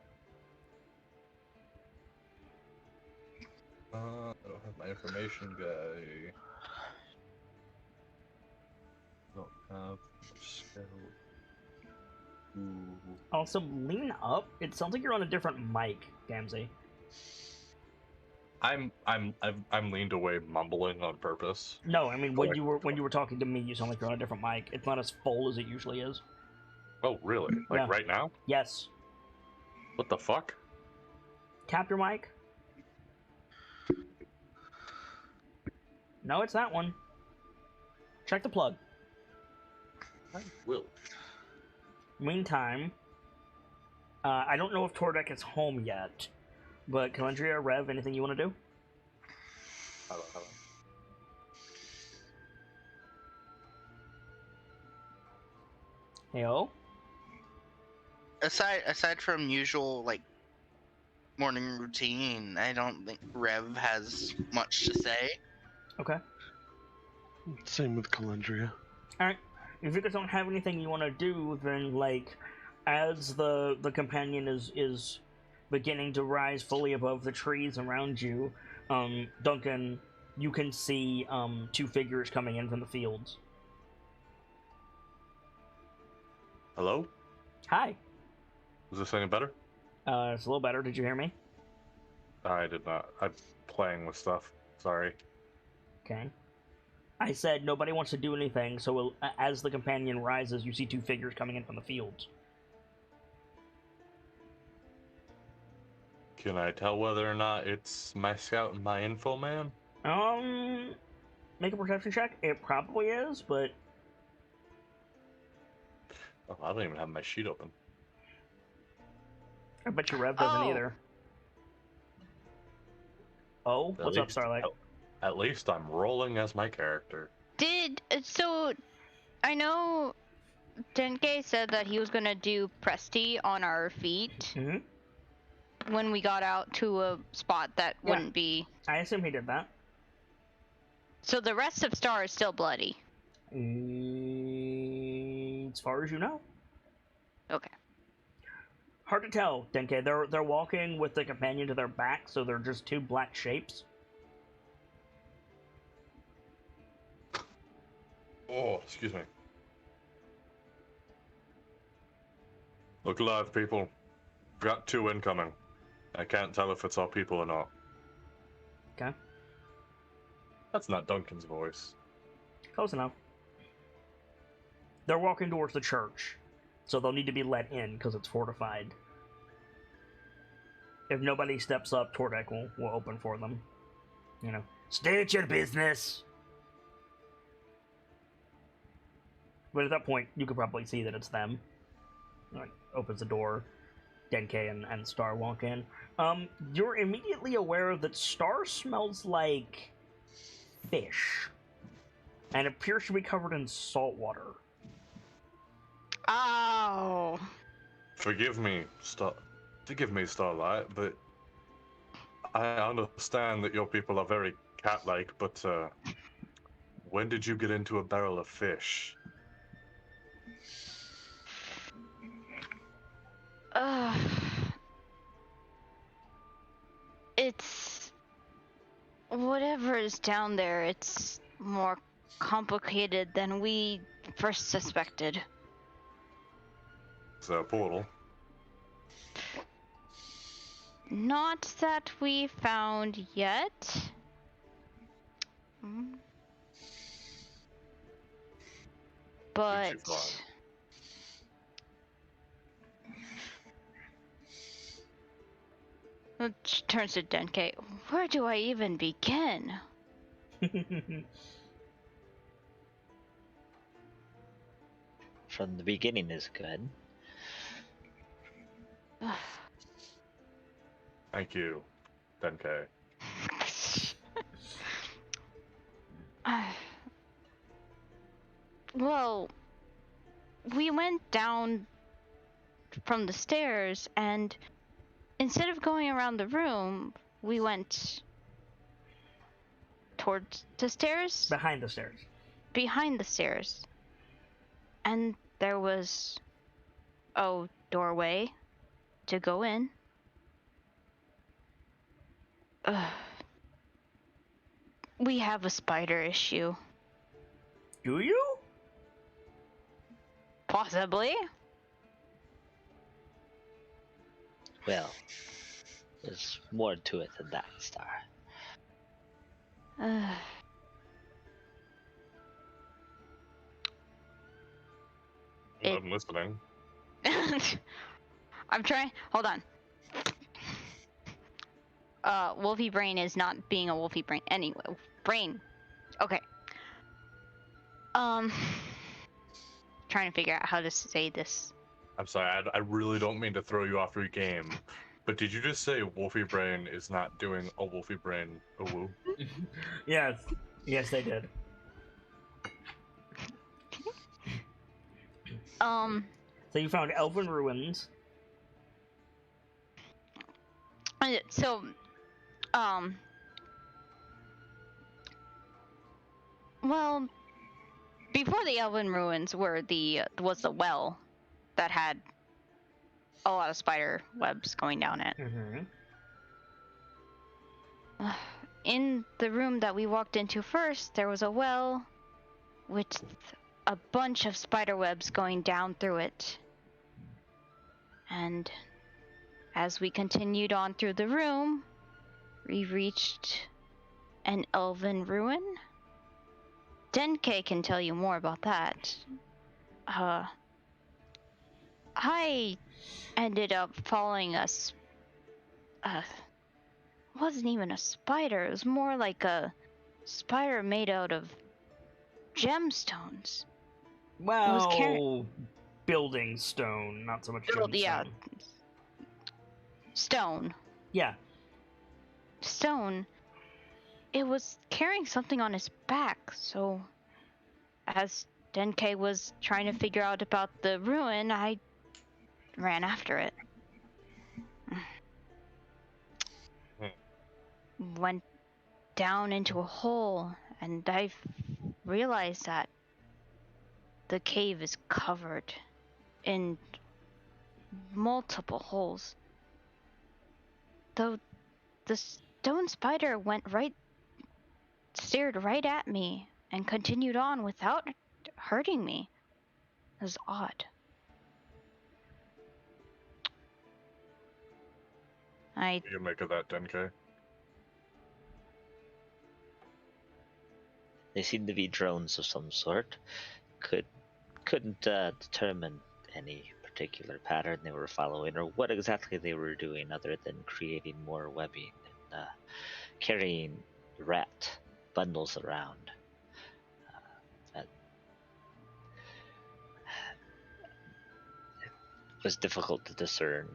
I don't have my information guy. Don't have skill. Ooh. Also, lean up. It sounds like you're on a different mic, Gamzee. I'm leaned away, mumbling on purpose. No, I mean when you were talking to me, you sound like you're on a different mic. It's not as full as it usually is. Oh, really? Like Yeah. right now? Yes. What the fuck? Tap your mic. No, it's that one. Check the plug. I will. Meantime, I don't know if Tordek is home yet, but Calendria, Rev, anything you want to do? Hold on. Heyo. Aside from usual, like, morning routine, I don't think Rev has much to say. Okay. Same with Calendria. Alright. If you guys don't have anything you want to do, then, like, as the companion is beginning to rise fully above the trees around you, Duncan, you can see two figures coming in from the fields. Hello? Hi. Is this any better? It's a little better. Did you hear me? I did not. I'm playing with stuff. Sorry. Okay. I said nobody wants to do anything, so as the companion rises, you see two figures coming in from the fields. Can I tell whether or not it's my scout and my info man? Make a perception check. It probably is, but Oh, I don't even have my sheet open. I bet your Rev doesn't Oh. either. Oh, At what's up, least- Starlight? At least I'm rolling as my character. So I know Denke said that he was gonna do Presti on our feet. Mm-hmm. when we got out to a spot that Yeah. wouldn't be. I assume he did that. So the rest of Star is still bloody. As far as you know. Okay. Hard to tell, Denke. They're walking with the companion to their back, so they're just two black shapes. Oh, excuse me. Look alive, people. Got 2 incoming. I can't tell if it's our people or not. Okay. That's not Duncan's voice. Close enough. They're walking towards the church, so they'll need to be let in because it's fortified. If nobody steps up, Tordek will open for them. You know, stay at your business. But at that point, you could probably see that it's them. Like, opens the door. Denke and Star walk in. You're immediately aware that Star smells like fish, and appears to be covered in salt water. Oh. Forgive me, Starlight, but I understand that your people are very cat-like, but when did you get into a barrel of fish? It's whatever is down there. It's more complicated than we first suspected. Is there a portal? Not that we found yet. Hmm. But Did you find? She turns to Denke. Where do I even begin? From the beginning is good. Thank you, Denke. Well, we went down from the stairs, and instead of going around the room, we went towards the stairs? Behind the stairs. Behind the stairs. And there was a doorway to go in. We have a spider issue. Do you? Possibly. Well, there's more to it than that, Star. I'm listening. I'm trying. Hold on. Wolfie brain is not being a wolfie brain. Anyway, brain. Okay. Trying to figure out how to say this. I'm sorry, I really don't mean to throw you off your game, but did you just say Wolfie Brain is not doing a Wolfie Brain woo? Yes. Yes, they did. So you found elven ruins. So, well, before the elven ruins was the well that had a lot of spider webs going down it. Mm-hmm. In the room that we walked into first, there was a well with a bunch of spider webs going down through it. And as we continued on through the room, we reached an elven ruin. Denke can tell you more about that. I ended up following wasn't even a spider. It was more like a spider made out of gemstones. Well, building stone, not so much gemstone. Yeah. Stone. Yeah. Stone. It was carrying something on his back, so as Denke was trying to figure out about the ruin, I ran after it. went down into a hole, and I realized that the cave is covered in multiple holes. Though the stone spider stared right at me and continued on without hurting me. It was odd. What do you make of that, Denke? They seem to be drones of some sort. Couldn't determine any particular pattern they were following or what exactly they were doing other than creating more webbing and carrying rat bundles around. It was difficult to discern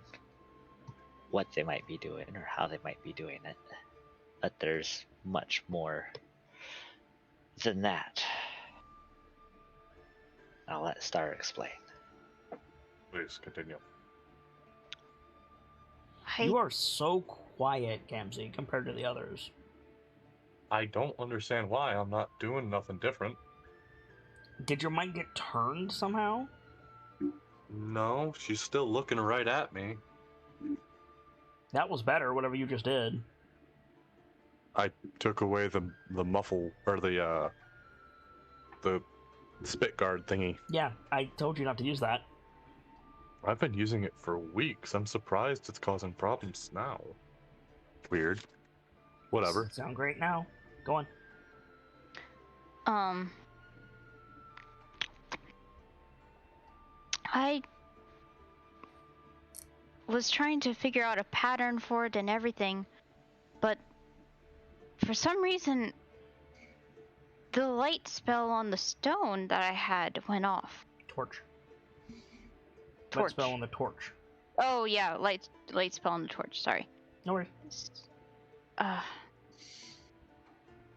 what they might be doing or how they might be doing it, but there's much more than that. I'll let Star explain. Please continue. You are so quiet, Gamzee, compared to the others. I don't understand why. I'm not doing nothing different. Did your mic get turned somehow? No, she's still looking right at me. That was better, whatever you just did. I took away the muffle or the spit guard thingy. Yeah, I told you not to use that. I've been using it for weeks. I'm surprised it's causing problems now. Weird. Whatever. Sound great now. Go on. I was trying to figure out a pattern for it and everything, but for some reason, the light spell on the stone that I had went off. Torch. Torch. Light spell on the torch. Oh yeah, light spell on the torch. Sorry. No worries.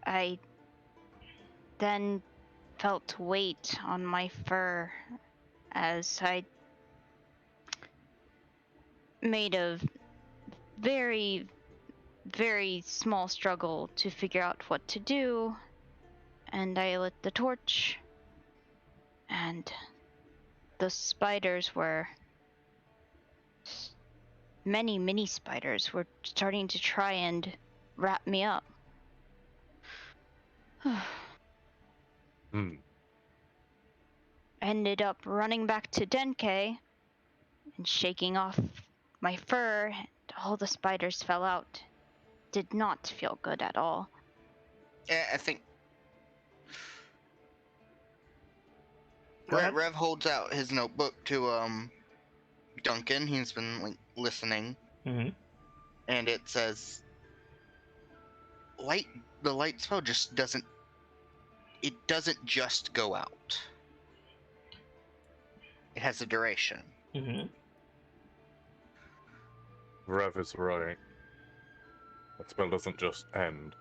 I then felt weight on my fur as I made a very, very small struggle to figure out what to do, and I lit the torch, and the spiders were many spiders were starting to try and wrap me up. Ended up running back to Denke and shaking off my fur, and all the spiders fell out. Did not feel good at all. Yeah, I think Go ahead. Rev holds out his notebook to Duncan. He's been listening, Mm-hmm. and it says, the light spell just doesn't. It doesn't just go out. It has a duration. Mm-hmm. Rev is right. That spell doesn't just end.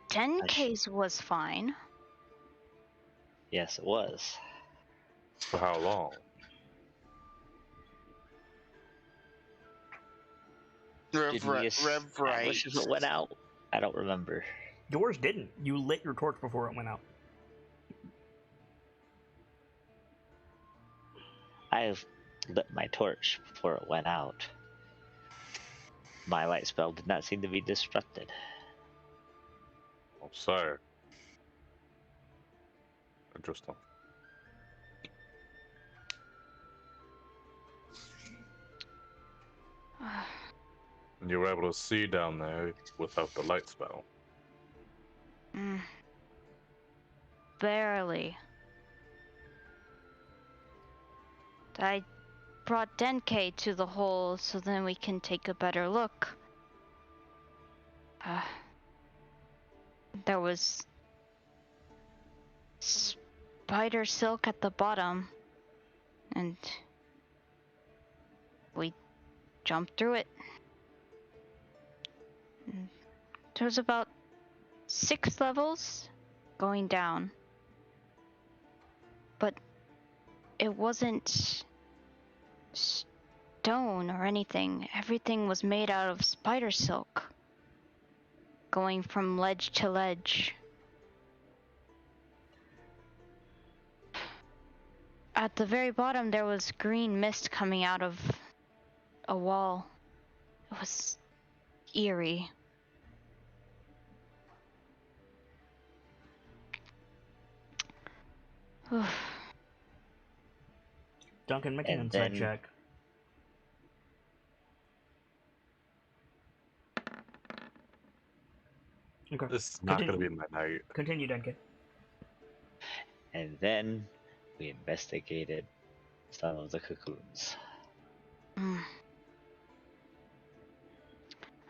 Denke's was fine. Yes, it was. For how long? Did we Rev establish writes. if it went out? I don't remember. Yours didn't. You lit your torch before it went out. I lit my torch before it went out. My light spell did not seem to be disrupted. Oh, sorry. Interesting. And you were able to see down there without the light spell. Barely. I brought Denke to the hole so then we can take a better look. There was spider silk at the bottom, and we jumped through it. There was about 6 levels going down, but it wasn't stone or anything. Everything was made out of spider silk. going from ledge to ledge. At the very bottom, there was green mist coming out of a wall. It was eerie. Duncan, make an And insight then- check. Okay. This is not going to Continue. be my night. Continue, Duncan. And then we investigated some of the cocoons. Mm.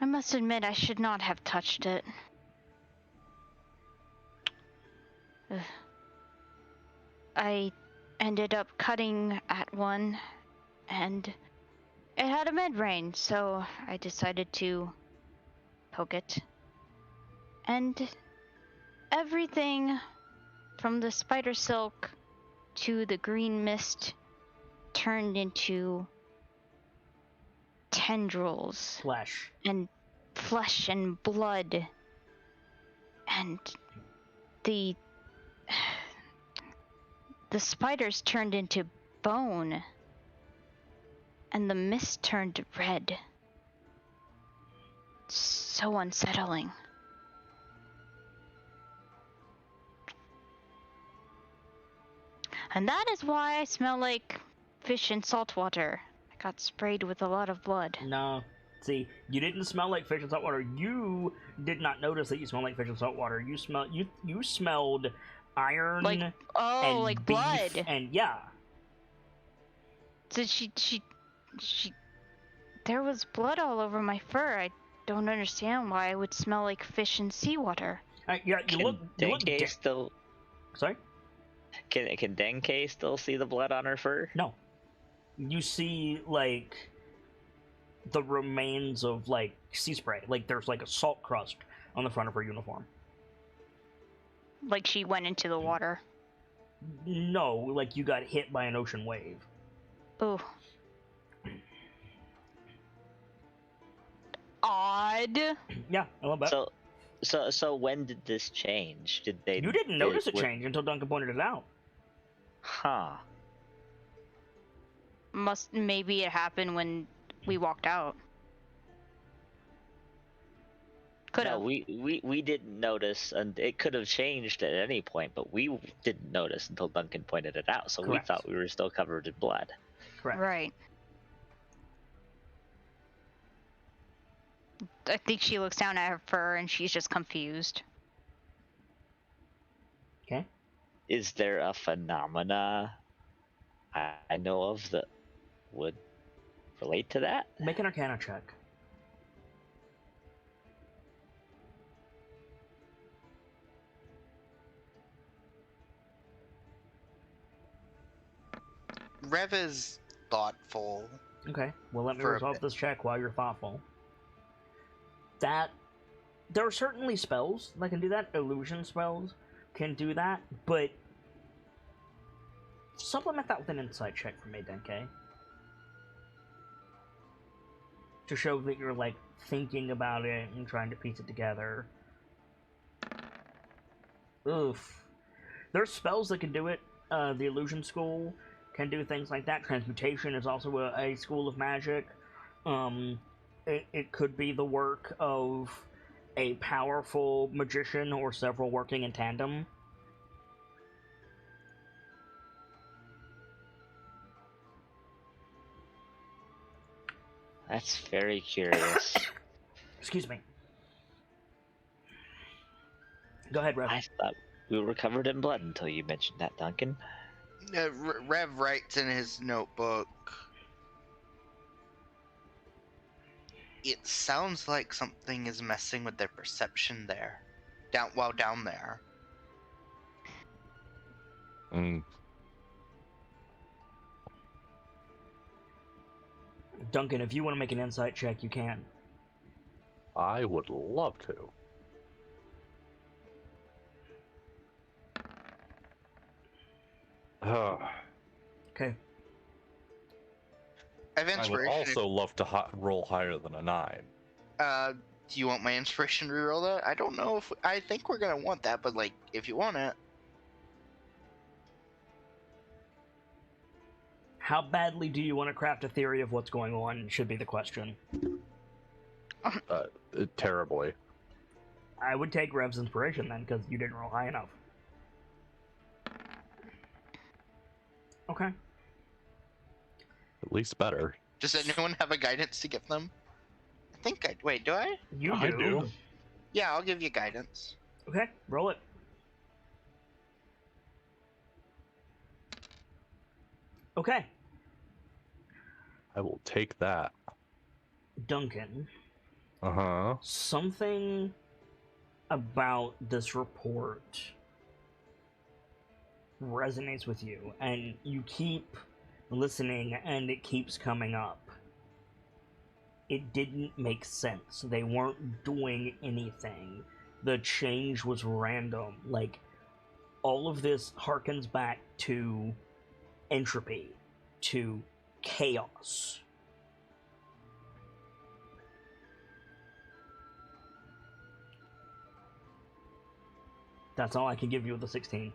I must admit, I should not have touched it. Ugh. I ended up cutting at one, and it had a mid-range, so I decided to poke it. And everything from the spider silk to the green mist turned into tendrils Flesh. and flesh and blood, and the spiders turned into bone, and the mist turned red. So unsettling. And that is why I smell like fish in salt water. I got sprayed with a lot of blood. No. See, you didn't smell like fish and salt water. You did not notice that you smelled like fish and salt water. You smelled iron Like, oh, and like beef blood. and yeah. So she, there was blood all over my fur. I don't understand why I would smell like fish in seawater. Yeah, you look Denke still Sorry? can Denke still see the blood on her fur? No. You see, like, the remains of, like, sea spray. Like, there's, like, a salt crust on the front of her uniform. Like she went into the water. No, like, you got hit by an ocean wave. Ooh. Odd. Yeah, a little bit. So when did this change? Did they? You didn't notice it change until Duncan pointed it out. Huh. Maybe it happened when we walked out. Could have. No, we didn't notice, and it could have changed at any point, but we didn't notice until Duncan pointed it out. So Correct. we thought we were still covered in blood. Correct. Right. I think she looks down at her fur and she's just confused. Okay. Is there a phenomena I know of that would relate to that? Make an Arcana check. Rev is thoughtful. Okay. Well, let me For a resolve bit. this check while you're thoughtful. There are certainly spells that can do that. Illusion spells can do that, but supplement that with an insight check for me, Denke. To show that you're, like, thinking about it and trying to piece it together. Oof. There's spells that can do it. The Illusion School can do things like that. Transmutation is also a school of magic. It could be the work of a powerful magician or several working in tandem. That's very curious. Excuse me. Go ahead, Rev. I thought we were covered in blood until you mentioned that, Duncan. Rev writes in his notebook. It sounds like something is messing with their perception there. Down there. Mm. Duncan, if you want to make an insight check, you can. I would love to. Okay. I have I would inspiration. also love to roll higher than a 9. Do you want my inspiration to reroll that? I don't know if I think we're gonna want that, but like, if you want it, How badly do you want to craft a theory of what's going on? Should be the question. Terribly. I would take Rev's inspiration then, because you didn't roll high enough. Okay. At least better. does anyone have a guidance to give them? I think I wait. Do I? You I do. Yeah, I'll give you guidance. Okay, roll it. Okay, I will take that. Duncan. Uh-huh. Something about this report resonates with you, and you keep listening, and it keeps coming up. It didn't make sense. They weren't doing anything. The change was random. Like, all of this harkens back to entropy, to chaos. That's all I can give you with the 16.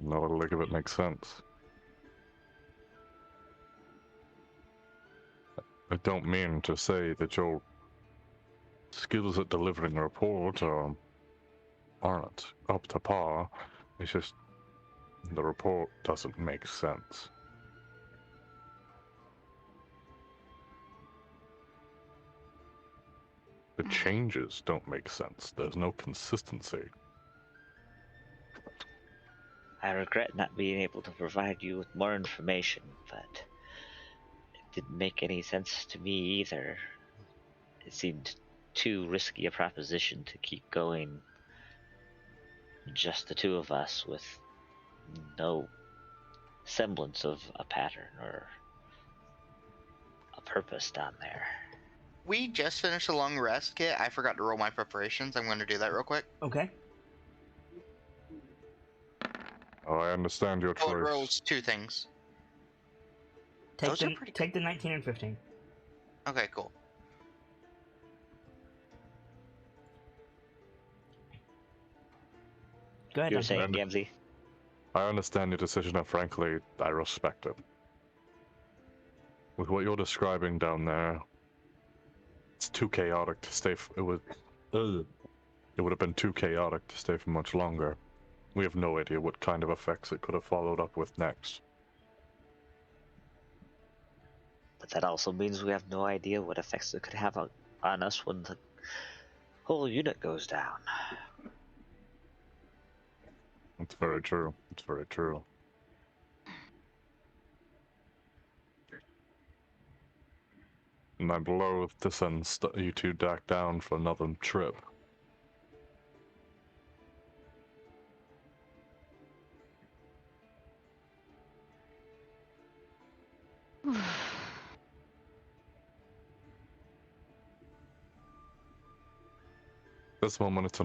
No, the look of it makes sense. I don't mean to say that your skills at delivering a report aren't up to par. It's just the report doesn't make sense. The changes don't make sense. There's no consistency. I regret not being able to provide you with more information, but it didn't make any sense to me either. It seemed too risky a proposition to keep going, just the two of us, with no semblance of a pattern or a purpose down there. We just finished a long rest, Kit. I forgot to roll my preparations. I'm going to do that real quick. Okay. Oh, I understand your Oh, it choice. rolls two things. Take Those are pretty take the 19 and 15. Okay, cool. Go ahead, You were Duncan. saying, Gamzee? I understand your decision, and frankly, I respect it. With what you're describing down there, it's too chaotic to stay. It would have been too chaotic to stay for much longer. We have no idea what kind of effects it could have followed up with next. But that also means we have no idea what effects it could have on us when the whole unit goes down. It's very true. It's very true. And I'm loath to send you two back down for another trip. This moment, it's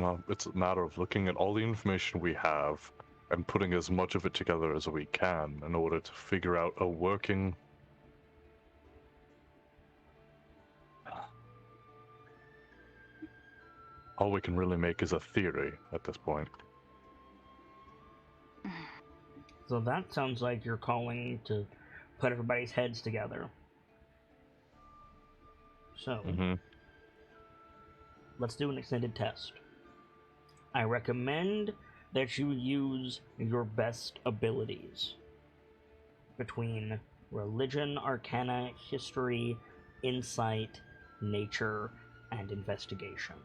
a matter of looking at all the information we have and putting as much of it together as we can in order to figure out a working... All we can really make is a theory at this point. So that sounds like you're calling to put everybody's heads together. So, let's do an extended test. I recommend that you use your best abilities between religion, arcana, history, insight, nature, and investigation.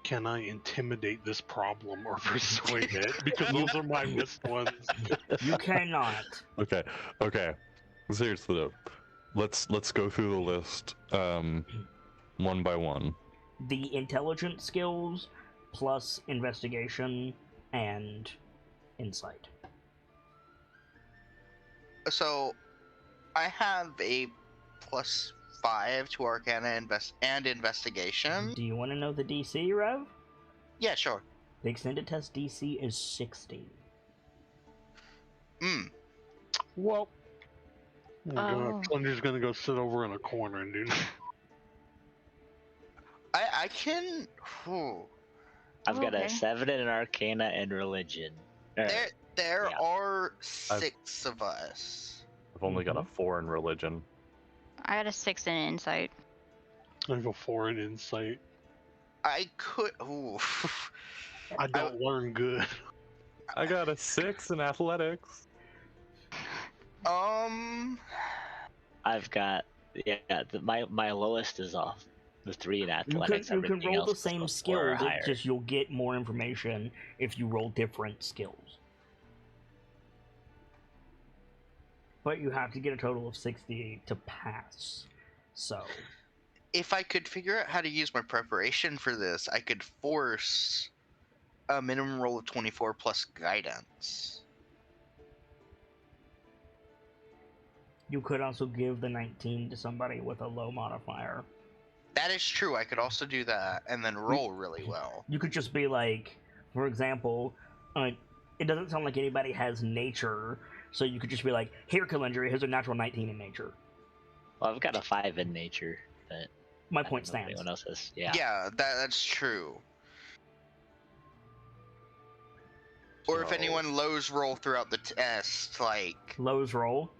Can I intimidate this problem or persuade it? Because those are my missed ones. You cannot. Okay. Seriously though, let's go through the list one by one. The intelligence skills plus investigation and insight. So, I have a +5 to Arcana and Investigation. Do you want to know the DC, Rev? Yeah, sure. The extended test DC is 60. Well, Oh my Oh. god, Plunder's gonna go sit over in a corner and do nothing. I can. Whew. I've got a Okay. 7 in Arcana and Religion. There yeah. are 6 of us. I've only got a 4 in religion. I got a 6 in insight. I go 4 in insight. I could. Ooh. I don't learn good. I got a 6 in athletics. I've got my lowest is off the 3 in You athletics. can Everything roll else the is same a 4 or skills, higher. it's just you'll get more information if you roll different skills. But you have to get a total of 60 to pass. So, If I could figure out how to use my preparation for this, I could force a minimum roll of 24 plus guidance. you could also give the 19 to somebody with a low modifier. That is true. I could also do that and then roll really well. You could just be like, for example, it doesn't sound like anybody has nature, so you could just be like, here, Kalendria, here's a natural 19 in nature. Well, I've got a 5 in nature, but My I don't point know if stands. anyone else has. Yeah. Yeah, that's true. Or if So- anyone lows roll throughout the test, like Lowe's roll.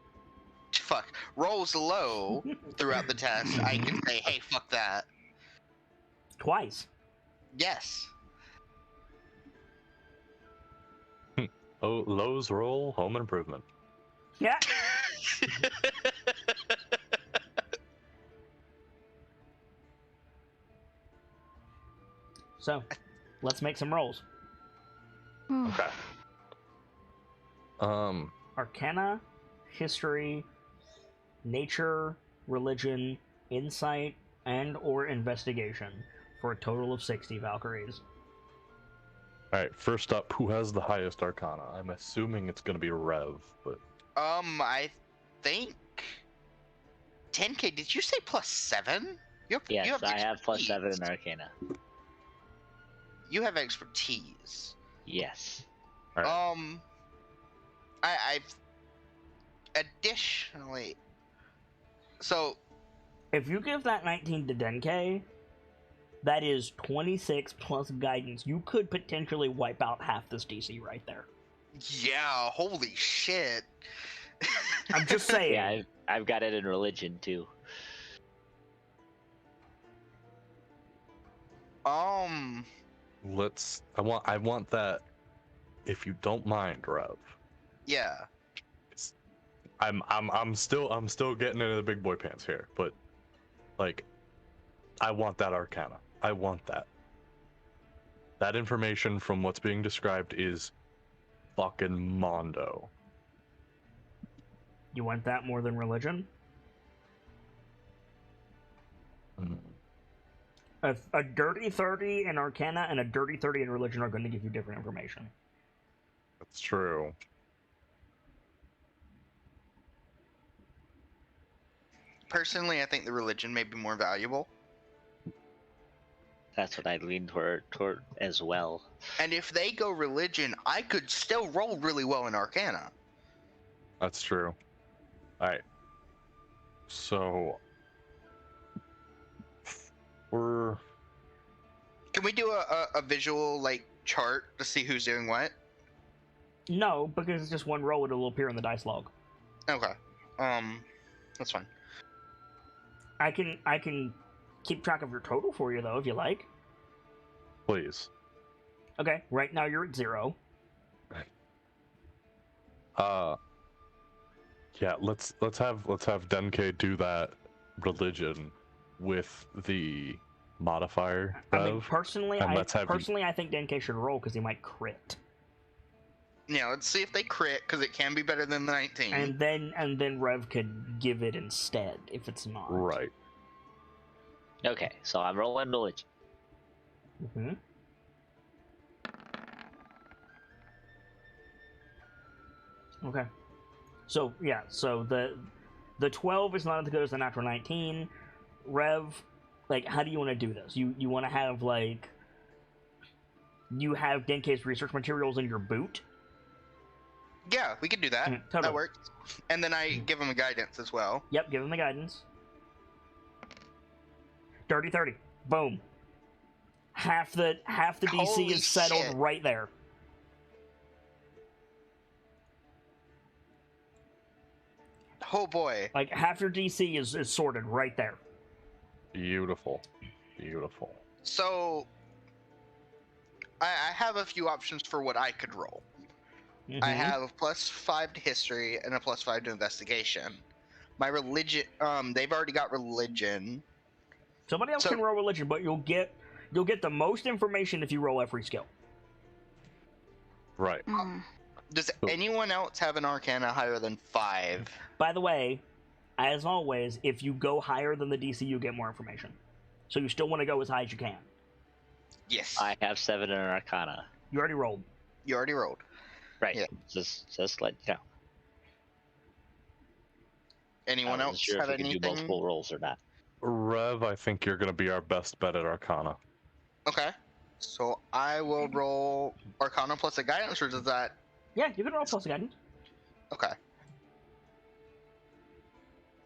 rolls low throughout the test, I can say, hey, fuck that. Twice. Yes. Oh, Lowe's roll, home improvement. Yeah. So, let's make some rolls. Okay. Arcana, history, nature, religion, insight, and or investigation for a total of 60 Valkyries. Alright, first up, who has the highest Arcana? I'm assuming it's gonna be Rev, but I think 10K. Did you say +7? Yes, I have +7 expertise. in Arcana. You have expertise. Yes. Alright. I've additionally. So If you give that 19 to Denke, that is 26 plus guidance. You could potentially wipe out half this DC right there. yeah, holy shit. I'm just saying. Yeah, I've got it in Religion too. I want that, if you don't mind, Rev. Yeah. I'm still getting into the big boy pants here, but like, I want that Arcana. I want that. That information from what's being described is fucking mondo. You want that more than religion? Mm. A dirty 30 in Arcana and a dirty 30 in religion are going to give you different information. That's true. Personally, I think the religion may be more valuable. That's what I lean toward as well. And if they go religion, I could still roll really well in Arcana. That's true. Alright. So we're Can we do a visual like chart to see who's doing what? No, because it's just one roll, it'll appear in the dice log. Okay. That's fine. I can keep track of your total for you though, if you like. please. Okay, right now you're at 0. Yeah, let's have Denke do that religion with the modifier. I mean, Rev, personally, and I let's have you- think Denke should roll because he might crit, Yeah, let's see if they crit because it can be better than the 19. and then Rev could give it instead if it's not. Right. Okay, so I'm rolling Religion. hmm Okay. So yeah, so the 12 is not as good as the natural 19. Rev, like, how do you want to do this? You want to have like you have Denke's research materials in your boot? Yeah, we could do that. Totally. That works. And then I give him a guidance as well. Yep, give him the guidance. Dirty 30. Boom. Half the DC Holy is settled shit. right there. Oh boy. Like half your DC is sorted right there. Beautiful. Beautiful. So I have a few options for what I could roll. I Mhm. have a +5 to history and a +5 to investigation. My religion, they've already got religion. Somebody else So- can roll religion, but you'll get the most information if you roll every skill. Right. Mm. Does Oh. anyone else have an arcana higher than 5? By the way, as always, if you go higher than the DC, you get more information. So you still want to go as high as you can. Yes. I have 7 in Arcana. You already rolled. You already rolled. Right. Yeah. Just let you know. Anyone I else wasn't sure have if we could do anything? multiple rolls or not. Rev, I think you're going to be our best bet at Arcana. Okay. So I will roll arcana plus a guidance, or does that... Yeah, you can roll plus a guidance. Okay.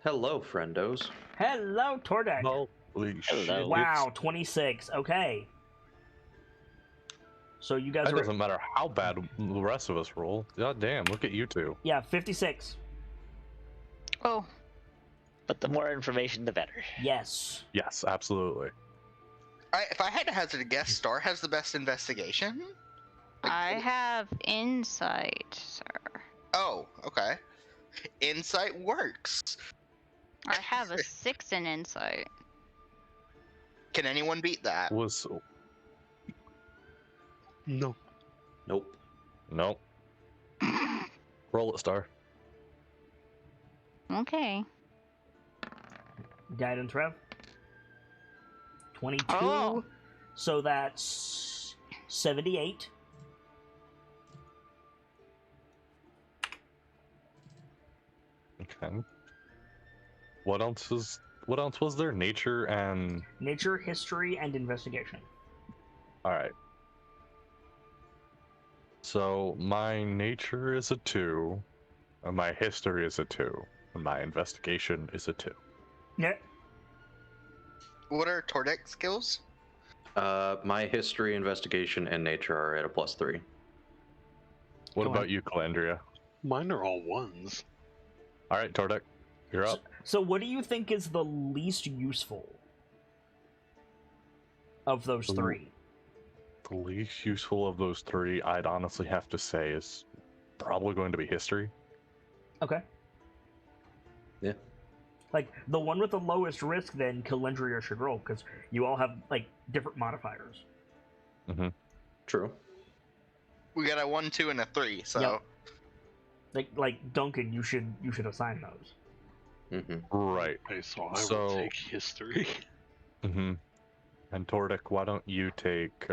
Hello, friendos. Hello, Tordek. Holy shit. Hello. Wow, 26. Okay. So you guys That are doesn't matter how bad the rest of us roll. God damn, look at you two. yeah, 56. Oh, But the more information, the better. Yes. Yes, absolutely. If I had to hazard a guess, Star has the best investigation? I have insight, sir. Oh, okay. Insight works. I have a 6 in insight. Can anyone beat that? Was No. Nope. nope. Roll it, Star. Okay. Guidance rev. 22. Oh. So that's 78. Okay. What else was there? Nature and Nature, history, and investigation. alright. So my nature is a 2, and my history is a 2, and my investigation is a 2. Yeah. What are Tordek skills? My history, investigation, and nature are at a +3. What Go about on. you, Calandria? Mine are all ones. Alright, Tordek, you're up. So what do you think is the least useful of those Ooh. three? The least useful of those 3, I'd honestly have to say, is probably going to be history. Okay. Yeah. Like, the one with the lowest risk, then, Calendria should roll, because you all have, like, different modifiers. True. We got a 1, 2, and a 3, so... Yep. Like Duncan, you should assign those. Mm-hmm. Right. Okay, so I So- will take history. Mm-hmm. And Tordek, why don't you take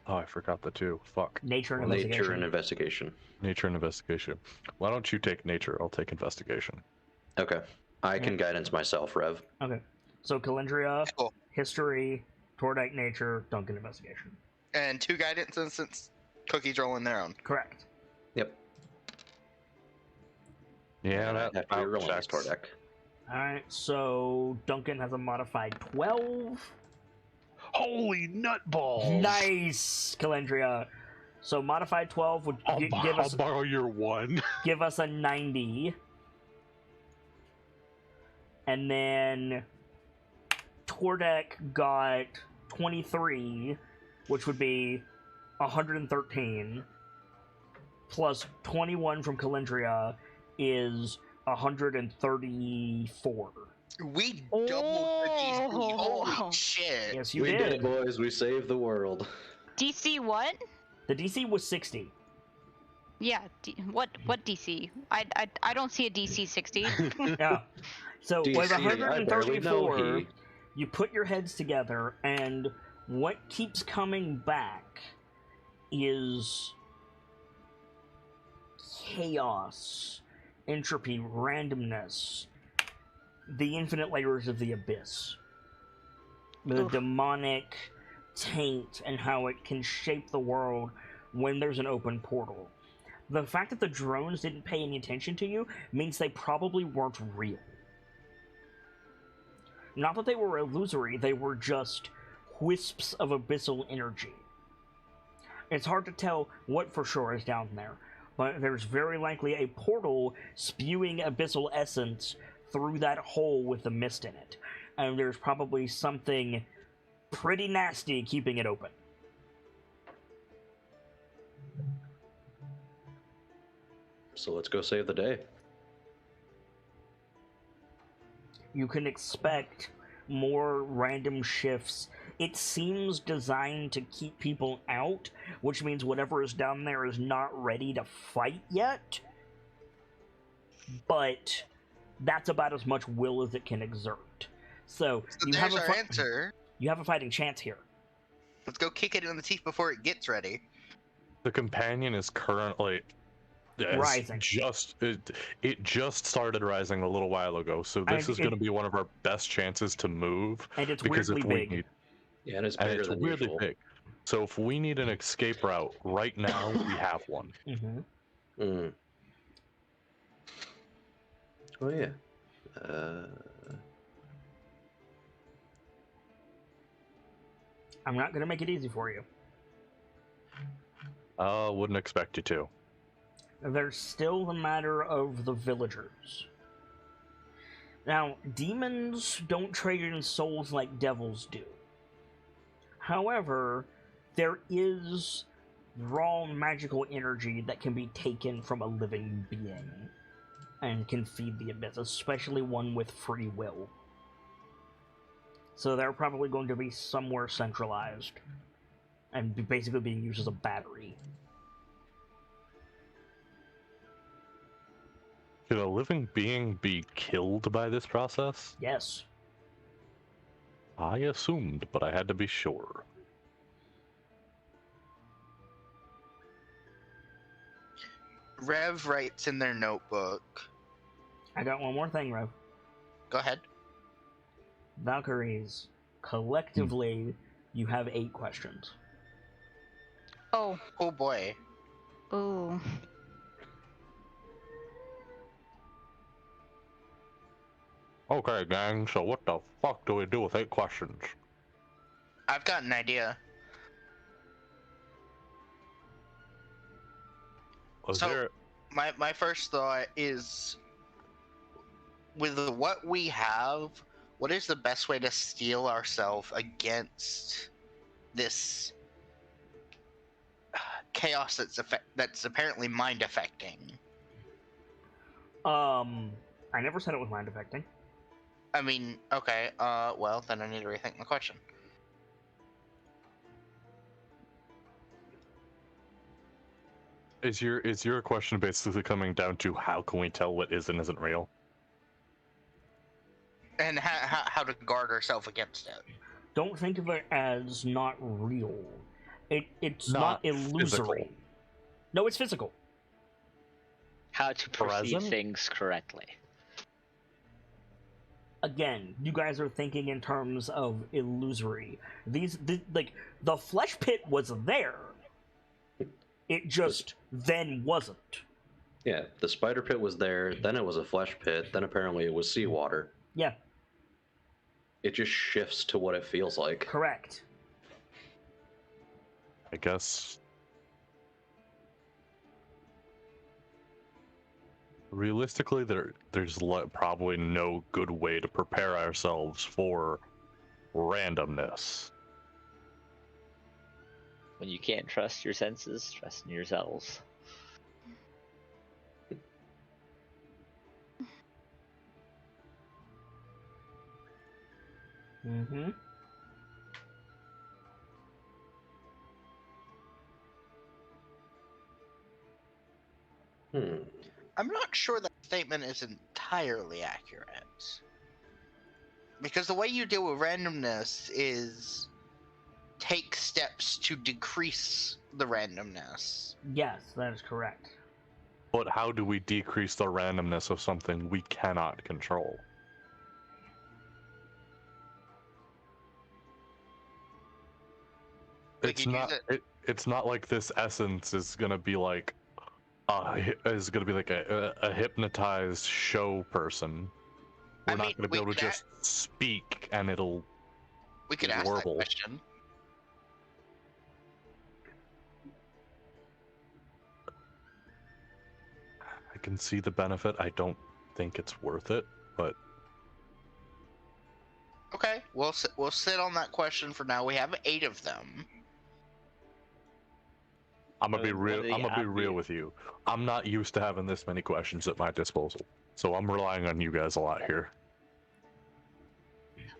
Oh, I forgot the 2. Fuck. Nature and investigation. Nature and investigation. Nature and investigation. Why don't you take nature? I'll take investigation. Okay. I can Yeah. guidance myself, Rev. Okay. So Calendria, Cool. history, Tordek, nature, Duncan, investigation. And 2 guidance since Cookie's rolling their own. Correct. Yep. Yeah, And that I'd have to be rolling this checks. Tordek. Alright, so Duncan has a modified 12. Holy nutballs! Nice, Calendria. So modified 12 would I'll, give I'll us borrow your 1. give us a 90. And then Tordek got 23, which would be 113, plus 21 from Calendria is 134. We doubled the DC. Oh. Holy shit. Yes, you we did did. it, boys. We saved the world. DC what? The DC was 60. Yeah, what DC? I don't see a DC 60. Yeah. So with DC, I barely know 134, he. you put your heads together, and what keeps coming back is chaos, entropy, randomness, the infinite layers of the abyss, the Oof. demonic taint and how it can shape the world when there's an open portal. The fact that the drones didn't pay any attention to you means they probably weren't real. Not that they were illusory, they were just wisps of abyssal energy. It's hard to tell what for sure is down there, but there's very likely a portal spewing abyssal essence through that hole with the mist in it. And there's probably something pretty nasty keeping it open. So let's go save the day. You can expect more random shifts. It seems designed to keep people out, which means whatever is down there is not ready to fight yet. But that's about as much will as it can exert. So you have there's our answer. You have a fighting chance here. Let's go kick it in the teeth before it gets ready. The companion is currently rising. It just started rising a little while ago, so this is going to be one of our best chances to move. And it's because weirdly big. Yeah, and it's bigger than weirdly usual. big. So if we need an escape route right now, we have one. Mm-hmm. Mm. Oh yeah. I'm not going to make it easy for you. Wouldn't expect you to. There's still the matter of the villagers. Now, demons don't trade in souls like devils do. However, there is raw magical energy that can be taken from a living being and can feed the abyss, especially one with free will. So they're probably going to be somewhere centralized and basically being used as a battery. Should a living being be killed by this process? Yes. I assumed, but I had to be sure. Rev writes in their notebook. I got one more thing, Rev. Go ahead. Valkyries, collectively, you have 8 questions. Oh. Oh boy. Ooh. Okay, gang, so what the fuck do we do with 8 questions? I've got an idea. My first thought is, with what we have, what is the best way to steel ourselves against this chaos that's apparently mind affecting? I never said it was mind affecting. I mean, okay, well, then I need to rethink my question. Is your question basically coming down to how can we tell what is and isn't real? And how to guard ourselves against it. Don't think of it as not real. It's Not not illusory. physical. No, it's physical. How to perceive Present? things correctly. Again, you guys are thinking in terms of illusory. Like, the flesh pit was there. It just then wasn't. Yeah, the spider pit was there, then it was a flesh pit, then apparently it was seawater. Yeah, It just shifts to what it feels like. correct. I guess. Realistically, there's probably no good way to prepare ourselves for randomness. When you can't trust your senses, trust in yourselves. Mm-hmm. I'm not sure that statement is entirely accurate. Because the way you deal with randomness is take steps to decrease the randomness. Yes, that is correct. But how do we decrease the randomness of something we cannot control? it's could not. use it. It's not like this essence is gonna be like a hypnotized show person. We're not gonna be able to just speak and it'll We could ask that warble. question. I can see the benefit. I don't think it's worth it, but Okay, we'll sit on that question for now. We have 8 of them. I'm gonna be I mean, real. one of the I'm gonna be real obvious- with you. I'm not used to having this many questions at my disposal, so I'm relying on you guys a lot here.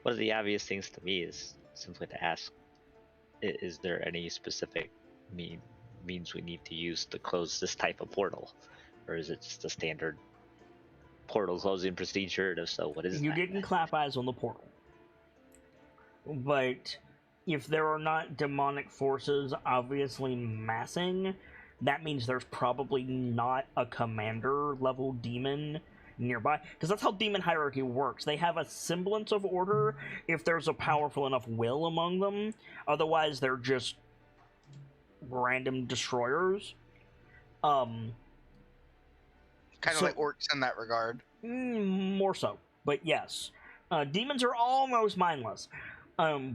One of the obvious things to me is simply to ask: is there any specific means we need to use to close this type of portal, or is it just a standard portal closing procedure? And if so, what is You that? didn't clap eyes on the portal. But if there are not demonic forces obviously massing, that means there's probably not a commander level demon nearby. Because that's how demon hierarchy works. They have a semblance of order if there's a powerful enough will among them. Otherwise, they're just random destroyers. Kind of So- like orcs in that regard. More so, but yes, demons are almost mindless. So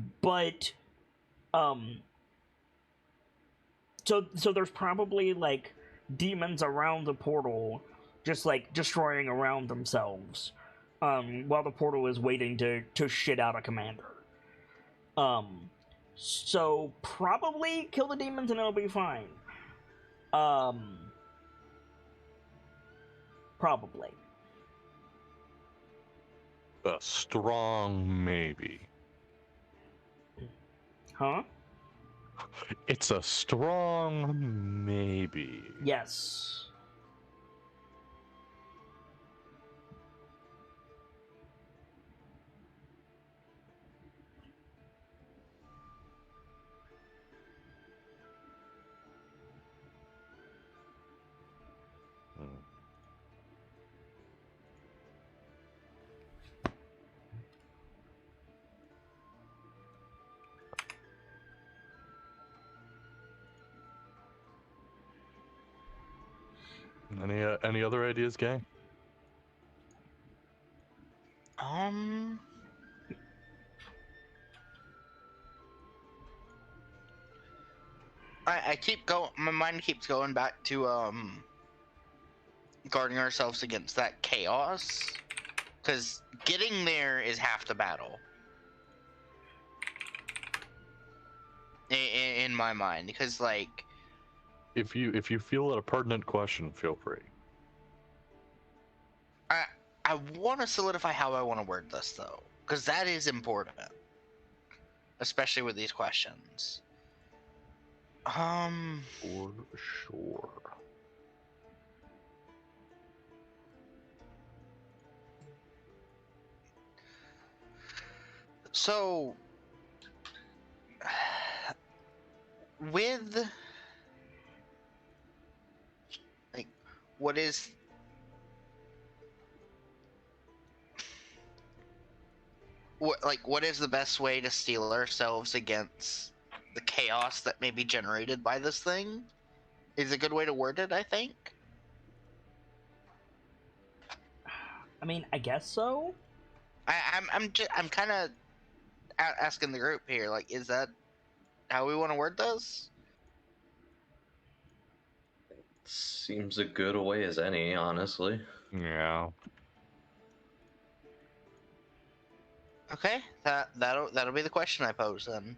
there's probably like demons around the portal, just like destroying around themselves, while the portal is waiting to shit out a commander. So probably kill the demons and it'll be fine. Probably. A strong maybe. Huh? It's a strong maybe. Yes. Hmm. Any other ideas, gang? I keep going. My mind keeps going back to guarding ourselves against that chaos, because getting there is half the battle. In my mind, because like, If you feel it a pertinent question, feel free. I want to solidify how I want to word this though, because that is important, especially with these questions. For sure. So, with like, what is what is the best way to steel ourselves against the chaos that may be generated by this thing? Is a good way to word it, I think. I mean, I guess so. I'm kind of asking the group here, like, is that how we want to word this? Seems a good way as any, honestly. Yeah. Okay, that'll be the question I pose then.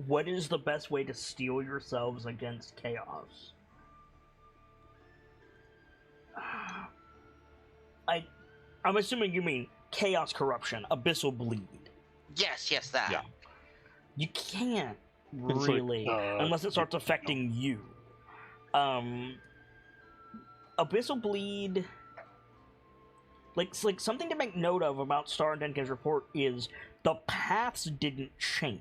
What is the best way to steel yourselves against chaos? I'm assuming you mean chaos corruption, abyssal bleed. Yes, that. Yeah. You can't It's like, really, unless it starts affecting you. Abyssal bleed, like something to make note of about Star and Denka's report is the paths didn't change.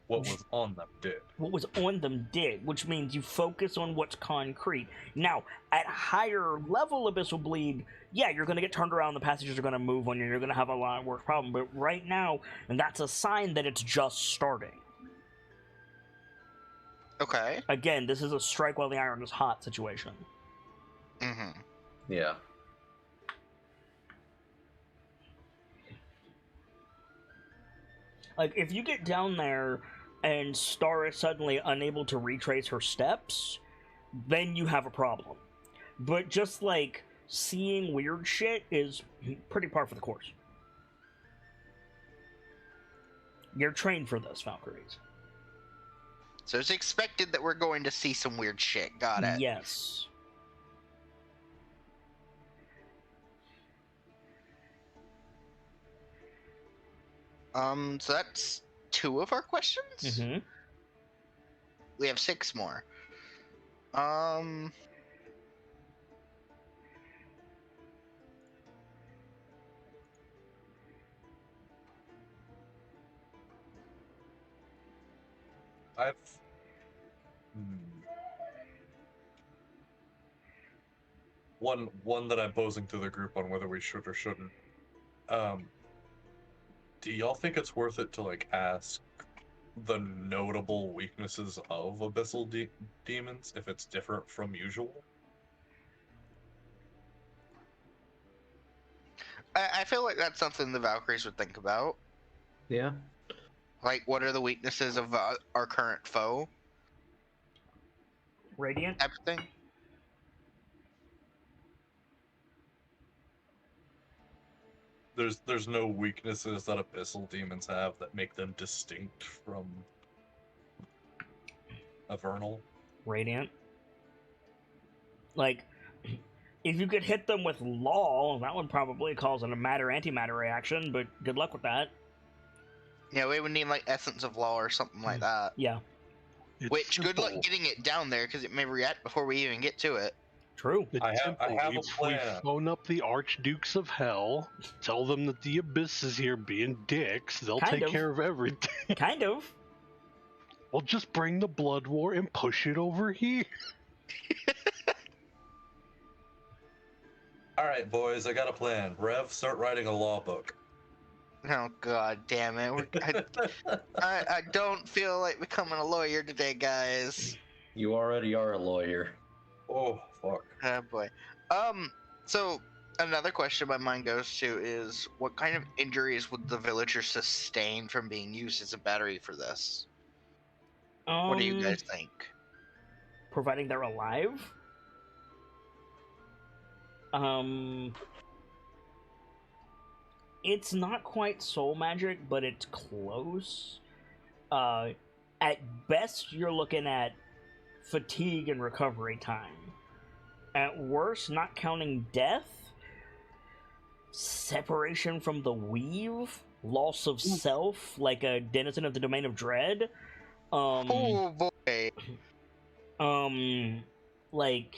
what was on them did. What was on them did, which means you focus on what's concrete. Now, at higher level Abyssal Bleed, yeah, you're going to get turned around, the passages are going to move on you, you're going to have a lot worse problem, but right now, and that's a sign that it's just starting. Okay. Again, this is a strike while the iron is hot situation. Mm-hmm. Yeah. Like, if you get down there and Star is suddenly unable to retrace her steps, then you have a problem. But just, like, seeing weird shit is pretty par for the course. You're trained for this, Valkyries. So it's expected that we're going to see some weird shit. Got it. Yes. So that's 2 of our questions? Mm-hmm. We have 6 more. I've one that I'm posing to the group on whether we should or shouldn't. Do y'all think it's worth it to like ask the notable weaknesses of abyssal demons if it's different from usual? I feel like that's something the Valkyries would think about. Yeah. Like, what are the weaknesses of our current foe? Radiant? Type of thing. There's no weaknesses that abyssal demons have that make them distinct from a vernal. Radiant? Like, if you could hit them with law, that would probably cause a matter-antimatter reaction, but good luck with that. Yeah, we would need like Essence of Law or something like that. Yeah. It's Which, good luck simple. getting it down there, because it may react before we even get to it. True. It's I have simple. a plan. We phone up the Archdukes of Hell, tell them that the Abyss is here being dicks. They'll Kind take of. care of everything. Kind of. We'll just bring the Blood War and push it over here. All right, boys, I got a plan. Rev, start writing a law book. Oh, god damn it. I don't feel like becoming a lawyer today, guys. You already are a lawyer. Oh, fuck. Oh, boy. So, another question my mind goes to is, what kind of injuries would the villagers sustain from being used as a battery for this? What do you guys think? Providing they're alive? It's not quite soul magic, but it's close. At best, you're looking at fatigue and recovery time. At worst, not counting death, separation from the weave, loss of self, like a denizen of the domain of dread. Oh boy. Like,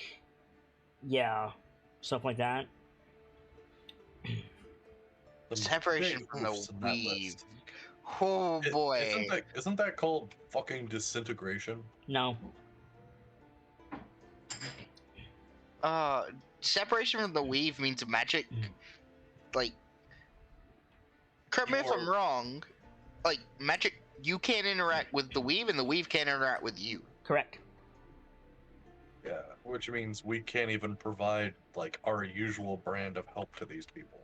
yeah, stuff like that. Separation big from the oofs in that weave. list. Oh boy. Isn't that called fucking disintegration? No. Separation from the weave means magic. Like, correct me if I'm wrong. Like, magic, you can't interact with the weave, and the weave can't interact with you. Correct. Yeah, which means we can't even provide like our usual brand of help to these people.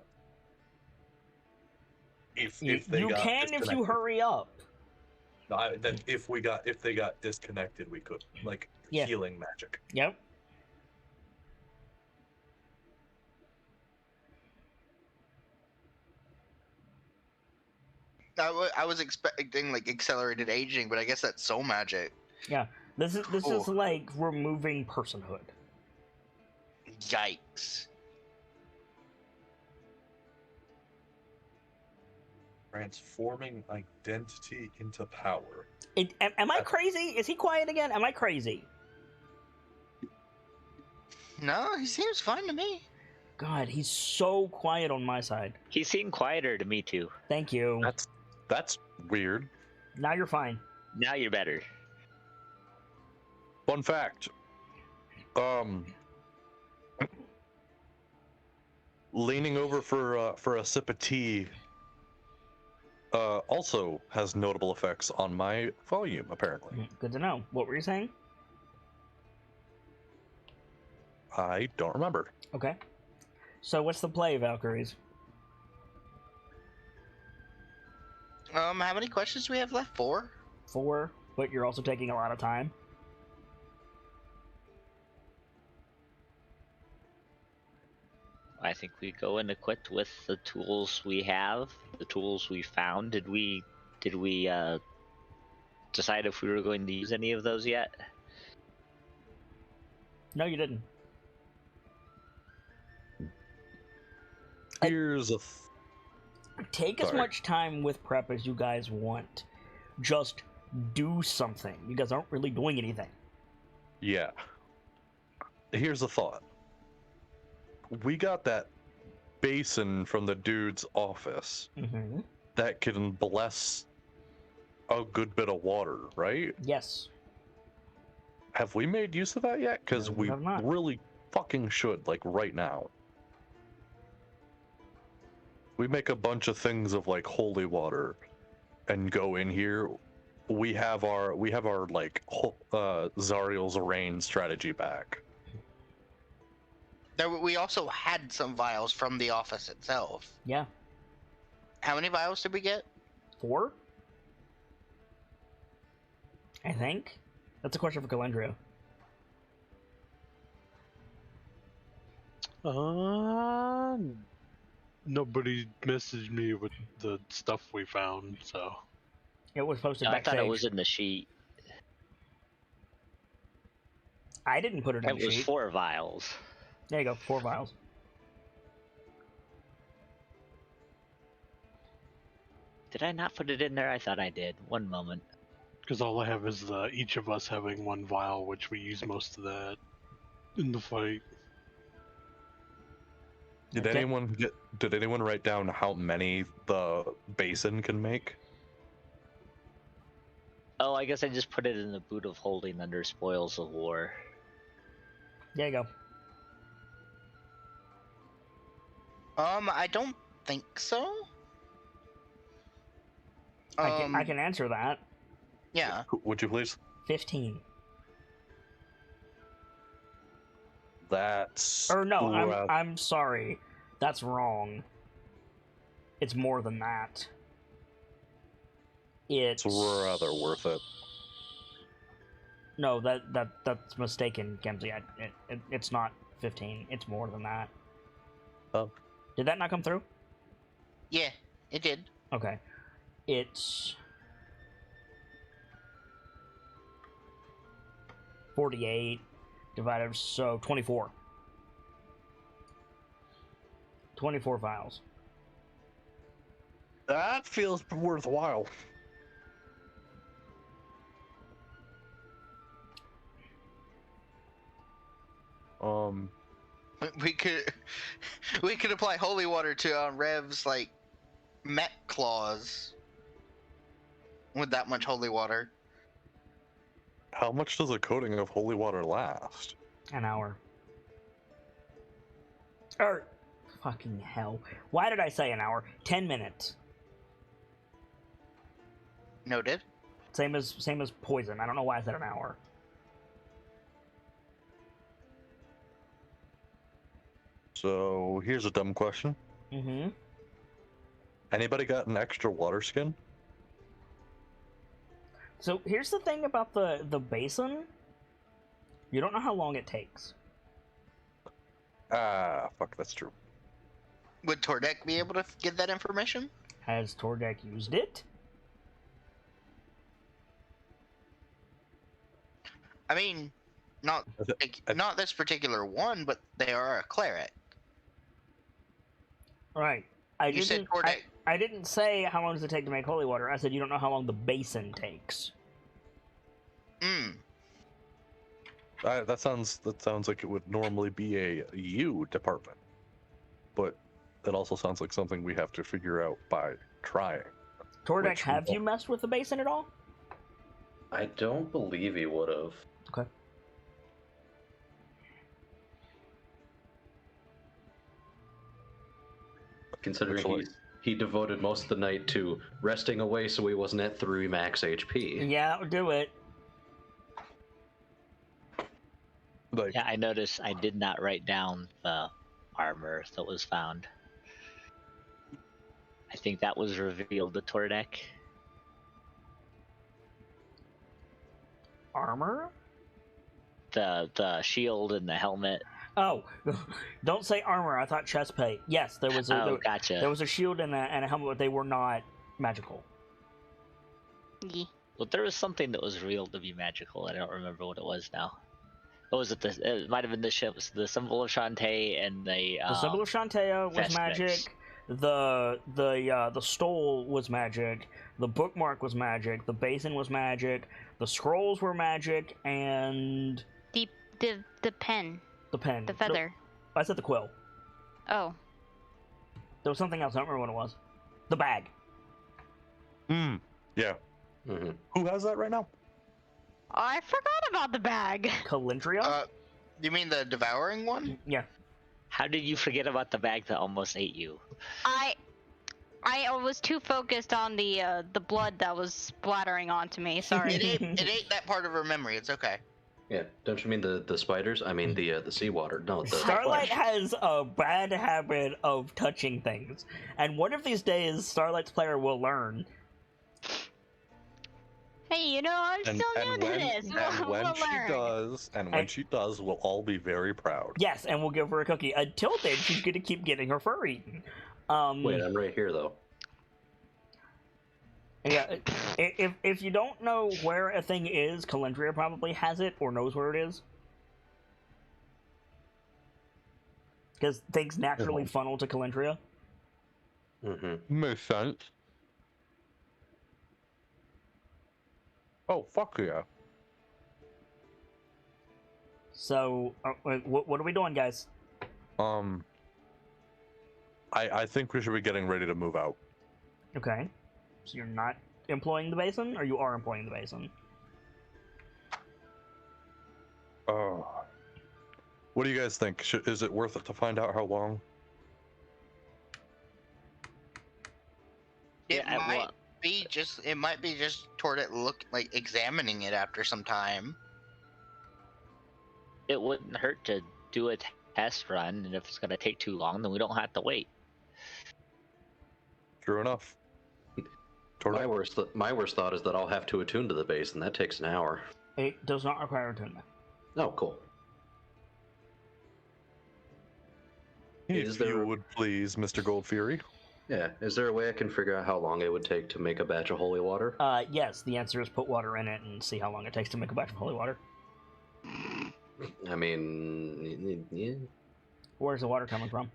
If they You got can if you disconnected. hurry up. No, then if they got disconnected, we could like Yeah. healing magic. Yep. I was expecting like accelerated aging, but I guess that's soul magic. Yeah. This is Cool. like removing personhood. Yikes. Transforming identity into power. Am I crazy? Is he quiet again? Am I crazy? No, he seems fine to me. God, he's so quiet on my side. He seemed quieter to me too. Thank you. That's weird. Now you're fine. Now you're better. Fun fact. Leaning over for a sip of tea also has notable effects on my volume, apparently. Good to know. What were you saying? I don't remember. Okay. So what's the play, Valkyries? How many questions do we have left? 4? 4, but you're also taking a lot of time. I think we go in equipped with the tools we have, the tools we found. Did we decide if we were going to use any of those yet? No, you didn't. Here's a Take as Sorry. much time with prep as you guys want. Just do something. You guys aren't really doing anything. yeah. Here's a thought. We got that basin from the dude's office Mm-hmm. that can bless a good bit of water, right? Yes. Have we made use of that yet? Because No, we we have not. really fucking should, like right now. We make a bunch of things of like holy water and go in here. We have our like Zariel's rain strategy back. We also had some vials from the office itself. Yeah. How many vials did we get? 4? I think. That's a question for Calendria. Nobody messaged me with the stuff we found, so. It was posted I backstage. thought it was in the sheet. I didn't put it in It the was sheet. 4 vials. There you go, 4 vials. Did I not put it in there? I thought I did. One moment. Because all I have is each of us having 1 vial, which we use most of that in the fight. Did Okay. anyone write down how many the basin can make? Oh, I guess I just put it in the boot of holding under spoils of war. There you go. I don't think so. I can answer that. Yeah. Would you please? 15. That's Or no, ra- I'm sorry. That's wrong. It's more than that. It's rather worth it. No, that's mistaken, Kemsey. It's not 15. It's more than that. Oh. Did that not come through? Yeah, it did. Okay. It's 48 divided, so 24. 24 files. That feels worthwhile. We could apply holy water to Rev's like mech claws with that much holy water. How much does a coating of holy water last? An hour. Or, fucking hell. Why did I say an hour? 10 minutes. Noted. Same as poison. I don't know why I said an hour. So here's a dumb question. Mm-hmm. Anybody got an extra water skin? So here's the thing about the basin. You don't know how long it takes. Ah, fuck, that's true. Would Tordek be able to get that information? Has Tordek used it? I mean, not not this particular one, but they are a cleric. Right. You said Tordek. I didn't say how long does it take to make holy water. I said you don't know how long the basin takes. That sounds like it would normally be a you department, but it also sounds like something we have to figure out by trying. Tordek, Which we have you won't. messed with the basin at all? I don't believe he would have. Okay. Considering Actually- he devoted most of the night to resting away so he wasn't at 3 max HP. Yeah, do it. Like, Yeah, I noticed I did not write down the armor that was found. I think that was revealed to Tordek. Armor? The shield and the helmet. Oh, don't say armor. I thought chest plate. Yes, there was a Oh, gotcha. there was a shield and a helmet, but they were not magical. Ye. Well, there was something that was revealed to be magical. I don't remember what it was now. What was it? It might have been the ships, the symbol of Shantae and the. The symbol of Shantae was Vest magic. mix. The stole was magic. The bookmark was magic. The basin was magic. The scrolls were magic, and The pen, the pen. the feather. No, I said the quill. Oh, There was something else. I don't remember what it was. The bag. yeah. Mm-hmm. Who has that right now? I forgot about the bag. Calendria. You mean the devouring one? Yeah. How did you forget about the bag that almost ate you? I was too focused on the blood that was splattering onto me. Sorry. It ate that part of her memory. It's okay. Yeah, don't you mean the spiders? I mean the seawater. No, the Starlight flesh. has a bad habit of touching things, and one of these days, Starlight's player will learn. Hey, you know, I'm And, still new and to when, this. and when We'll she learn. does, we'll all be very proud. Yes, and we'll give her a cookie. Until then, she's gonna keep getting her fur eaten. Wait, I'm right here though. Yeah, if you don't know where a thing is, Calendria probably has it or knows where it is. Because things naturally funnel to Calendria. Mm-hmm. Makes sense. Oh, fuck yeah. So, what are we doing, guys? I think we should be getting ready to move out. Okay. So you're not employing the basin, or you are employing the basin? What do you guys think? Is it worth it to find out how long? It Yeah, might be just toward it examining it after some time. It wouldn't hurt to do a test run, and if it's going to take too long, then we don't have to wait. True enough. My worst thought is that I'll have to attune to the base, and that takes an hour. It does not require attunement. Oh, cool. If you would please, Mr. Goldfury. Yeah, is there a way I can figure out how long it would take to make a batch of holy water? Yes, the answer is put water in it and see how long it takes to make a batch of holy water. I mean, yeah. Where's the water coming from?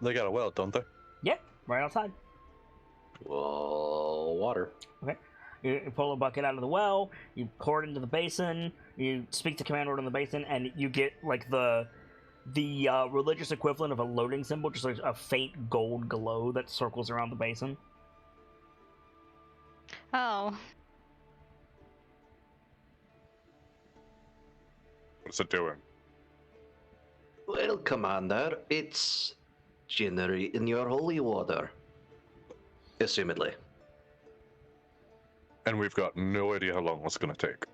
They got a well, don't they? Yeah, right outside. Well, water. Okay. You pull a bucket out of the well, you pour it into the basin, you speak the command word in the basin, and you get like the religious equivalent of a loading symbol, just like a faint gold glow that circles around the basin. Oh, What's it doing? Well, Commander, it's generating your holy water. Assumedly. And we've got no idea how long it's going to take.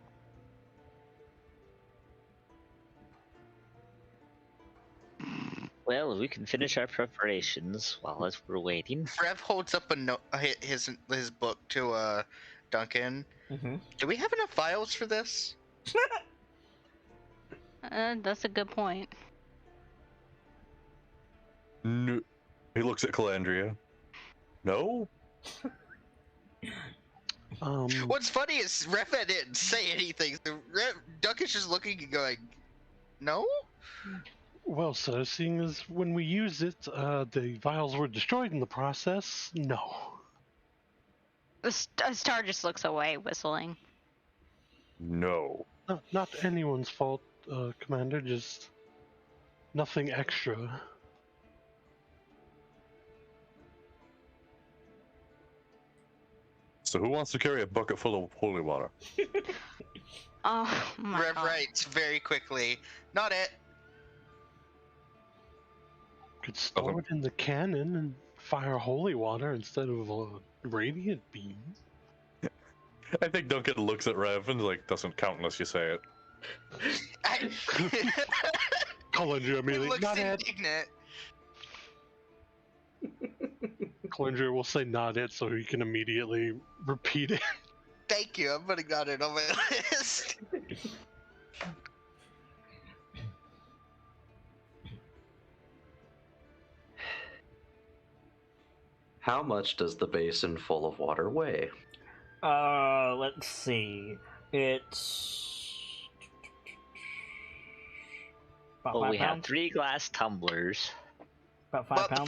Well, we can finish our preparations while as we're waiting. Rev holds up his book to Duncan. Mm-hmm. Do we have enough files for this? that's a good point. No. He looks at Calandria. No? What's funny is Rev didn't say anything. So Duncan's just looking and going, "No." Well, sir, seeing as when we used it, the vials were destroyed in the process, no. Star just looks away, whistling. No. Not anyone's fault, Commander, just nothing extra. So who wants to carry a bucket full of holy water? Oh my Rev god. writes very quickly. Not it. Could store it in the cannon and fire holy water instead of a radiant beam. I think Duncan looks at Rev and like doesn't count unless you say it. Kalendra He immediately, looks not it. indignant. Kalendra will say not it so he can immediately repeat it. Thank you. I'm putting that in on my list. How much does the basin full of water weigh? Let's see. It's about Well, 5 we have pounds. 3 glass tumblers. About 5 But pounds.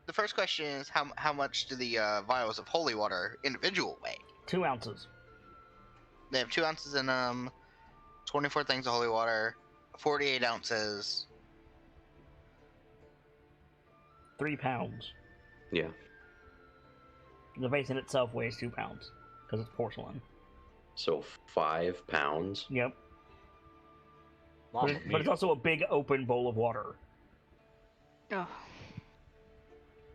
the first question is how much do the vials of holy water individual weigh? 2 ounces. They have 2 ounces in them. 24 things of holy water. 48 ounces. 3 pounds. Yeah. The basin itself weighs 2 pounds because it's porcelain. So 5 pounds. Yep. Mamma But it's mia. also a big open bowl of water. Oh.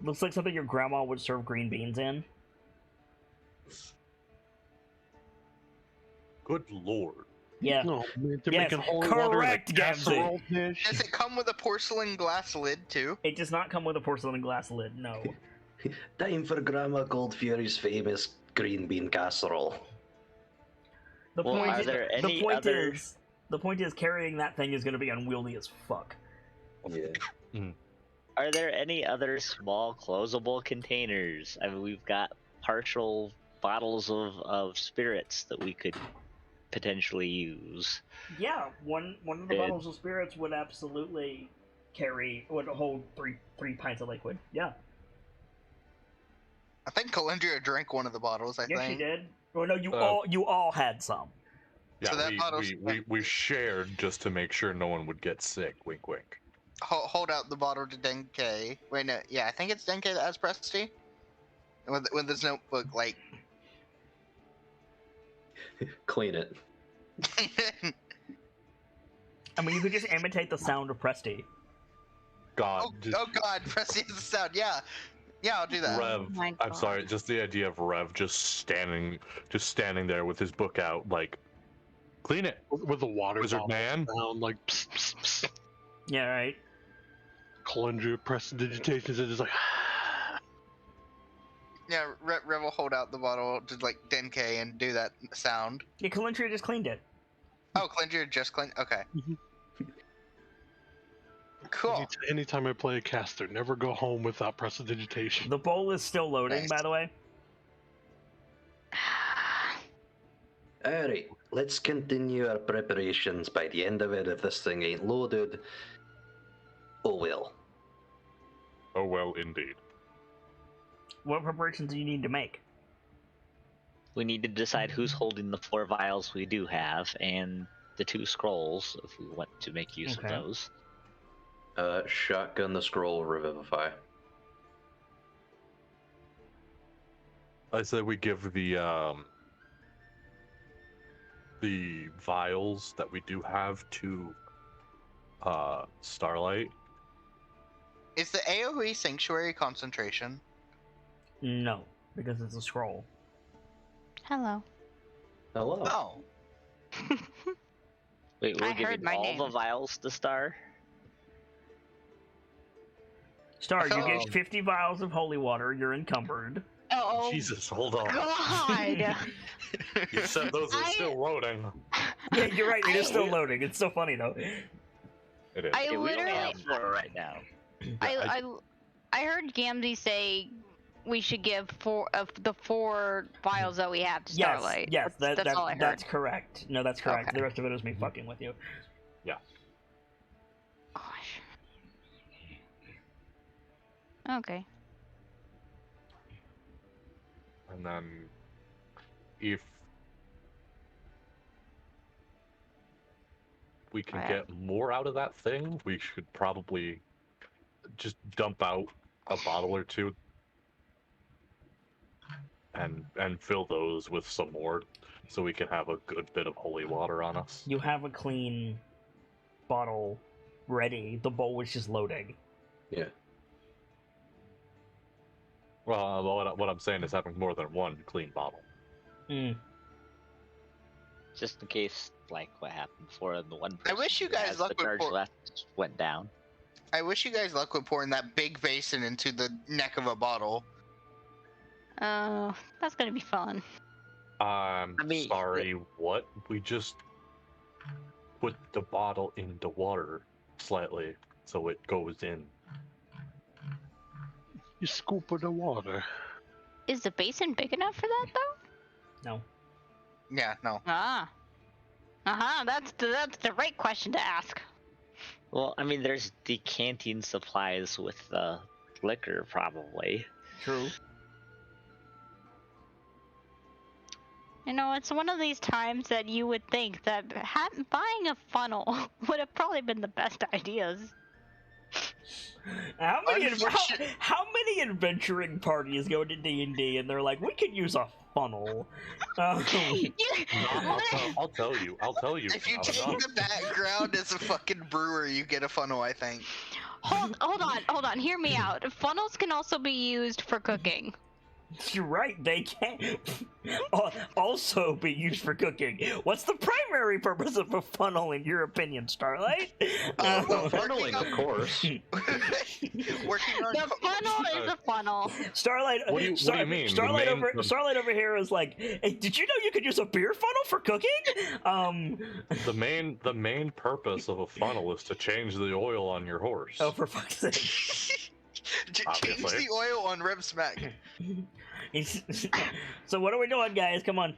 Looks like something your grandma would serve green beans in. Good lord. Yeah. No, man, they're Yes, making holy water in a correct, Gamzee. casserole dish. Does it come with a porcelain glass lid too? It does not come with a porcelain glass lid, no. Time for Grandma Gold Fury's famous green bean casserole. The Well, point are is, there the any point other- is the point is carrying that thing is going to be unwieldy as fuck. Yeah. Are there any other small closable containers? I mean, we've got partial bottles of spirits that we could potentially use. Yeah, one of the Good. bottles of spirits would absolutely would hold three pints of liquid. Yeah. I think Calendria drank one of the bottles. I Yes, think. she did. Well, no, you Uh, all had some. Yeah, So that bottle's- we shared just to make sure no one would get sick. Wink, wink. Hold out the bottle to Denke. Wait, no, yeah, I think it's Denke that has Presty. With this notebook, like. Clean it. I mean, you could just imitate the sound of Presty. God, oh God, Presty has the sound. Yeah, I'll do that. Rev. my I'm God. sorry, just the idea of Rev just standing there with his book out, like, clean it, With the water wizard bottle man. sound, like psst, psst, psst. Yeah, right. Kalendra prestidigitations it is like Yeah, Rev will hold out the bottle to like Denke and do that sound. Yeah, Calentria just cleaned it. Oh, Calendria just cleaned. Okay. Mhm. Cool. anytime I play a caster, never go home without prestidigitation. The bowl is still loading, Nice. by the way. Alright, let's continue our preparations. By the end of it, if this thing ain't loaded, oh well. Oh well, indeed. What preparations do you need to make? We need to decide who's holding the 4 vials we do have and the 2 scrolls if we want to make use Okay. of those. Shotgun the scroll revivify. I say we give the vials that we do have to Starlight. Is the AoE Sanctuary concentration? No, because it's a scroll. Hello. Hello. Oh. Wait, we're I heard giving my all name. the vials to Star? Star, you Oh. get 50 vials of holy water. You're encumbered. Oh Jesus, hold on. God. You said those are still loading. Yeah, you're right. It is still loading. It's so funny though. It is. I Okay, we only literally, have 4 right now. I heard Gamzee say we should give 4 of the 4 vials that we have to Yes, Starlight. yes, that's all I heard. that's correct. No, that's correct. Okay. The rest of it is me fucking with you. Gosh. Okay. And then, if we can Right. get more out of that thing, we should probably just dump out a bottle or two. and fill those with some more, so we can have a good bit of holy water on us. You have a clean bottle ready. The bowl was just loading. Yeah. Well, what I'm saying is having more than one clean bottle. Mm. Just in case, like what happened before, the one I person wish you who guys has luck the with charge por- left went down. I wish you guys luck with pouring that big basin into the neck of a bottle. Oh, that's gonna be fun. I mean, Sorry, what? We just put the bottle in the water slightly so it goes in. You scoop of the water. Is the basin big enough for that though? No. Yeah, no. Ah. That's the right question to ask. Well, I mean, there's decanting supplies with the liquor, probably. True. You know, it's one of these times that you would think that buying a funnel would have probably been the best ideas. How many Unfortunate- how many adventuring parties go to D&D and they're like, we could use a funnel? No, I'll tell you. If you not take enough. the background as a fucking brewer, you get a funnel, I think. Hold on, hear me out. Funnels can also be used for cooking. You're right, they can also be used for cooking. What's the primary purpose of a funnel, in your opinion, Starlight? Well, Funneling, of course. Working on The funnel is a funnel. Starlight, What do you mean? Starlight, The main- Starlight over here is like, hey, did you know you could use a beer funnel for cooking? The main purpose of a funnel is to change the oil on your horse. Oh, for fuck's sake. Change Obviously. the oil on Reb Smack. So what are we doing, guys? Come on.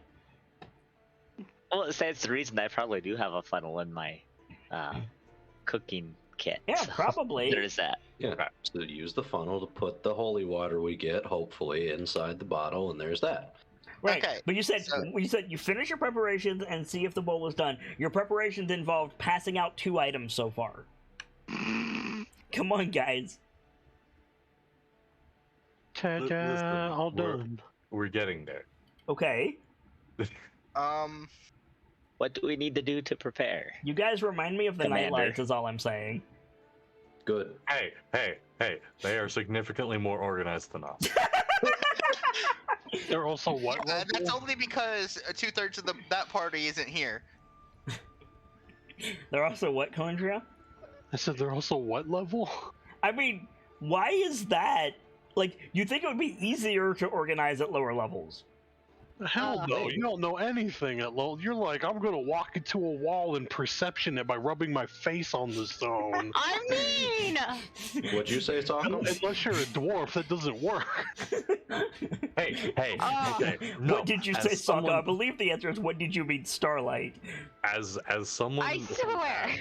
Well, that's the reason I probably do have a funnel in my cooking kit. Yeah, so probably. There's that. Yeah. So use the funnel to put the holy water we get, hopefully, inside the bottle, and there's that. Right, Okay, but you said so- you finish your preparations and see if the bowl was done. Your preparations involved passing out 2 items so far. Come on, guys. Ta-da, all we're- done. We're getting there. Okay, What do we need to do to prepare? you guys remind me of the Commander. nightlights. Is all I'm saying. Good. Hey, they are significantly more organized than us. They're also what? that's level? only because 2/3 of that party isn't here. They're also what, Condria? I said they're also what level? I mean, why is that? Like, you think it would be easier to organize at lower levels? Hell no, you don't know anything at low. You're like, I'm gonna walk into a wall and perception it by rubbing my face on the stone. I mean, What'd you say, Taco? Unless you're a dwarf, that doesn't work. Hey, okay. What did you say, Sokka? I someone- believe the answer is what did you mean, Starlight? As someone I swear.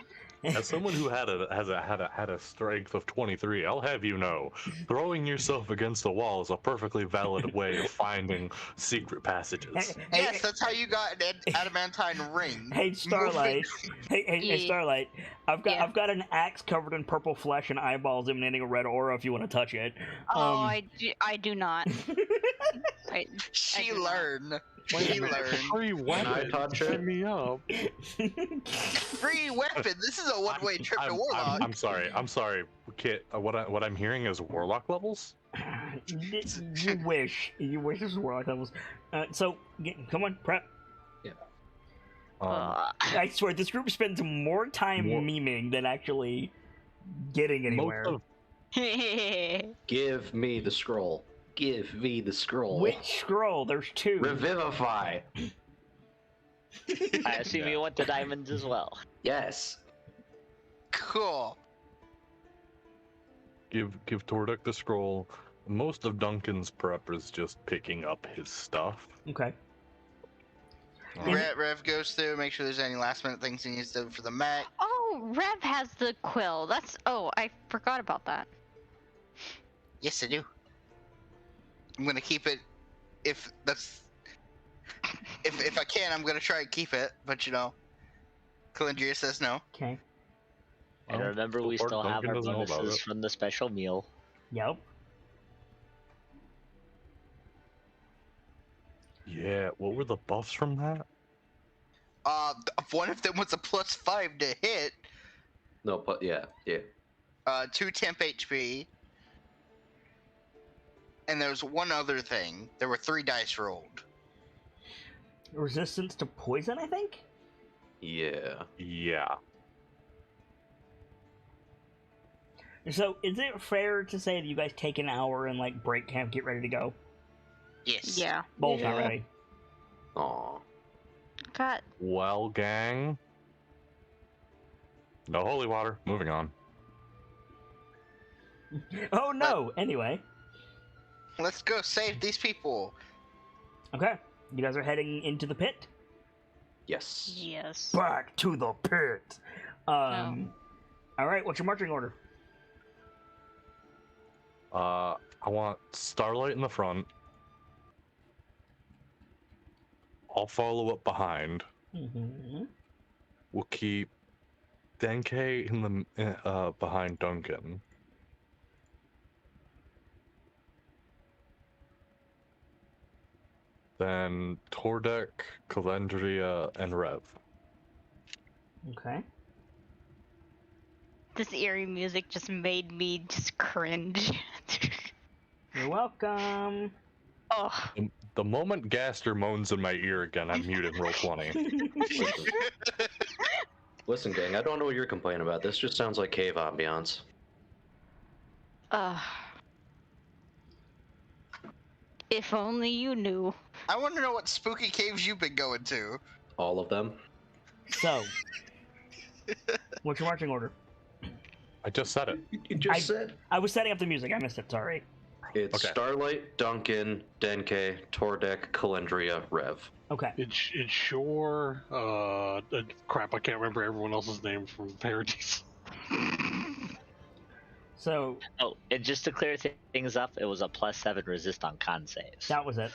As someone who had a strength of 23, I'll have you know, throwing yourself against the wall is a perfectly valid way of finding secret passages. Yes, that's how you got an adamantine ring. Hey, Starlight. Hey, Yeah. Starlight. I've Yeah. got an axe covered in purple flesh and eyeballs emanating a red aura. If you want to touch it. Oh, I do not. She do not. learned. Wait She a minute, learned. free weapon. touch it? Sign me up. Free weapon. This is a one-way trip to Warlock. I'm sorry, kid. What I'm hearing is warlock levels. You wish it was warlock levels. Come on, prep. I swear, this group spends more time More- memeing than actually getting anywhere. Most of, Give me the scroll. Give me the scroll. Which scroll? There's 2. Revivify. I assume you want the diamonds as well. Yes. Cool. give Tordek the scroll. Most of Duncan's prep is just picking up his stuff. Okay. Rev goes through, make sure there's any last-minute things he needs to do for the mech. Oh, Rev has the quill. I forgot about that. Yes, I do. I'm gonna keep it. If I can, I'm gonna try and keep it. But Calendria says no. Okay. And Well, remember, so we far still have Duncan our doesn't know about bonuses it. from the special meal. Yep. Yeah, what were the buffs from that? One of them was a +5 to hit. No, but yeah. 2 temp HP. And there was one other thing. There were 3 dice rolled. Resistance to poison, I think? Yeah. Yeah. So, is it fair to say that you guys take an hour and, like, break camp, get ready to go? Yes. Yeah. Bull's not Yeah. ready. Aw. Got Well, gang. No holy water. Moving on. Oh, no! Anyway. Let's go save these people. Okay. You guys are heading into the pit? Yes. yes. Back to the pit! Alright, what's your marching order? I want Starlight in the front. I'll follow up behind. Mm-hmm. We'll keep Denke in the behind Duncan. Then Tordek, Calendria, and Rev. Okay. This eerie music just made me just cringe. You're welcome. Oh. The moment Gaster moans in my ear again, I'm muting roll 20. Listen, gang, I don't know what you're complaining about. This just sounds like cave ambiance. If only you knew. I want to know what spooky caves you've been going to. All of them. So, what's your marching order? I just said it. You just said? I was setting up the music. I missed it. Sorry. It's Okay. Starlight, Duncan, Denke, Tordek, Calendria, Rev. Okay. It's sure. Crap, I can't remember everyone else's name from Parodies. So, Oh, and just to clear things up, it was a +7 resist on con saves. that was it.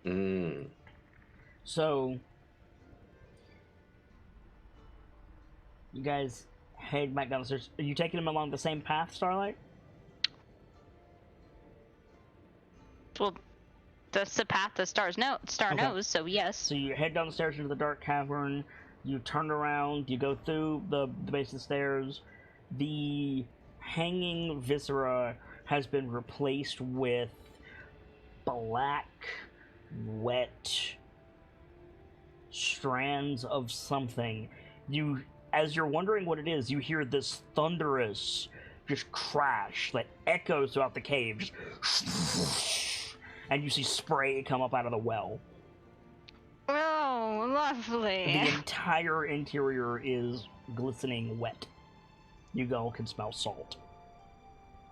Mmm. So, you guys head back down the stairs. Are you taking them along the same path, Starlight? Well, that's the path the Star Okay. knows, so yes. So you head down the stairs into the dark cavern. You turn around. You go through the base of the stairs. The hanging viscera has been replaced with black, wet strands of something. As you're wondering what it is, you hear this thunderous just crash that echoes throughout the cave. Just and you see spray come up out of the well. Oh, lovely. The entire interior is glistening wet. You all can smell salt.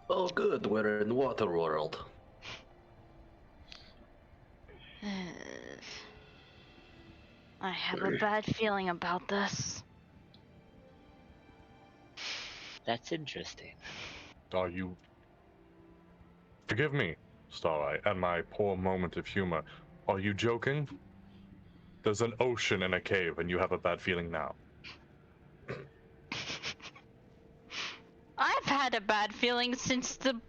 Oh, good. We're in Waterworld. I have a bad feeling about this. That's interesting. Are you... Forgive me, Starlight, and my poor moment of humor. Are you joking? There's an ocean in a cave, and you have a bad feeling now. I've had a bad feeling since the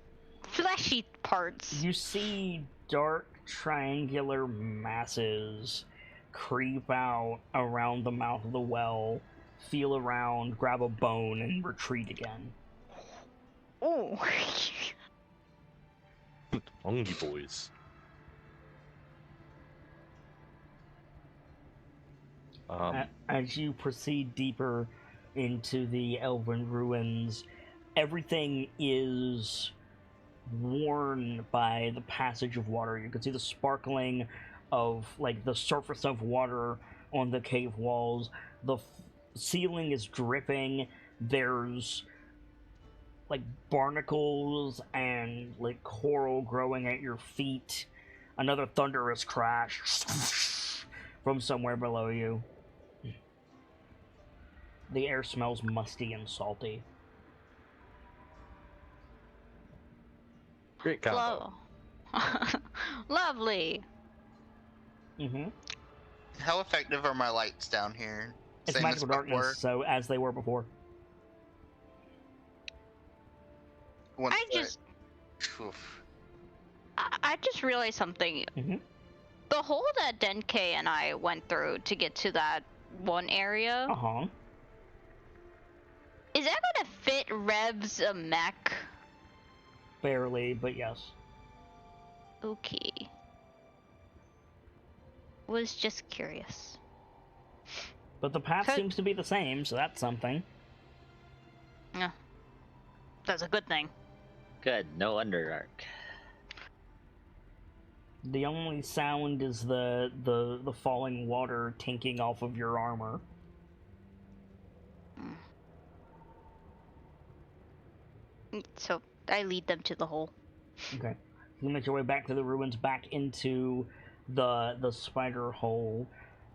fleshy parts. You see dark triangular masses creep out around the mouth of the well, feel around, grab a bone, and retreat again. Oh. Hungry boys. As you proceed deeper into the elven ruins, everything is worn by the passage of water. You can see the sparkling of like the surface of water on the cave walls. The ceiling is dripping. There's like barnacles and like coral growing at your feet. Another thunderous crash from somewhere below you. The air smells musty and salty. Great combo. Lovely. Mm-hmm. How effective are my lights down here? It's Same magical as darkness, before? so as they were before. Once I the- just Oof. I just realized something. Mhm. The hole that Denke and I went through to get to that one area, Uh-huh. is that gonna fit Rev's mech? Barely, but yes. Okay. Was just curious. But the path Could- seems to be the same, so that's something. Yeah. That's a good thing. Good, no Underdark. The only sound is the falling water tinking off of your armor. So I lead them to the hole. Okay. You make your way back to the ruins, back into the spider hole.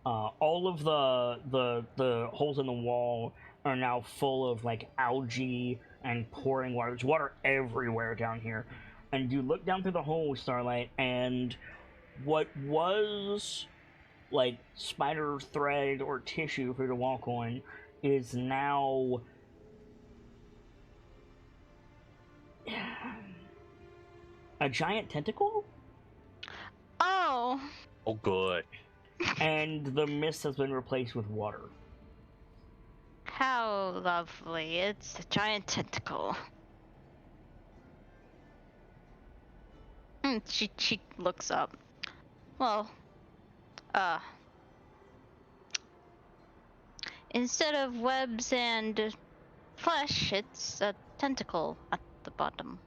All of the holes in the wall are now full of like algae and pouring water. There's water everywhere down here. And you look down through the hole, Starlight, and what was like spider thread or tissue for you to walk on is now a giant tentacle? Oh! Oh, good. And the mist has been replaced with water. How lovely. It's a giant tentacle. She looks up. Well, instead of webs and flesh, it's a tentacle at the bottom.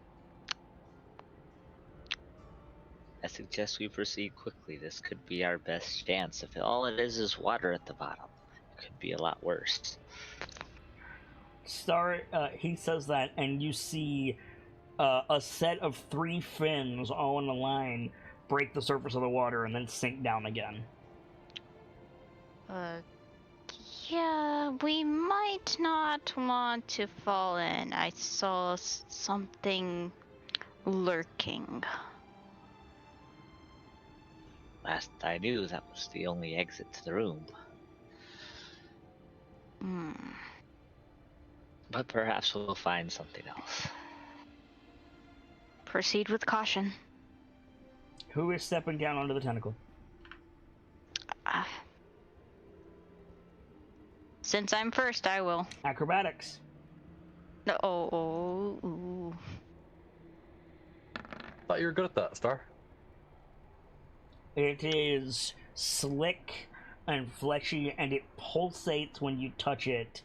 I suggest we proceed quickly. This could be our best chance. If all it is water at the bottom, it could be a lot worse. He says that, and you see a set of 3 fins all in a line break the surface of the water and then sink down again. Yeah, we might not want to fall in. I saw something lurking. Last I knew, that was the only exit to the room. But perhaps we'll find something else. Proceed with caution. Who is stepping down onto the tentacle? Since I'm first, I will. Acrobatics. Ooh. Thought you were good at that, Star. It is slick and fleshy, and it pulsates when you touch it.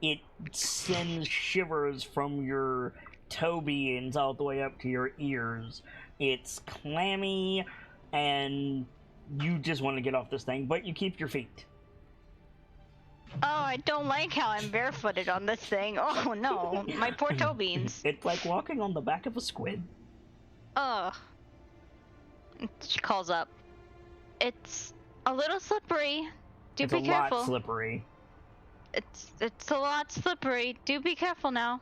It sends shivers from your toe beans all the way up to your ears. It's clammy, and you just want to get off this thing, but you keep your feet. Oh, I don't like how I'm barefooted on this thing. Oh no, my poor toe beans. It's like walking on the back of a squid. Ugh. She calls up. It's a little slippery. Do be careful. It's a lot slippery. It's a lot slippery. Do be careful now.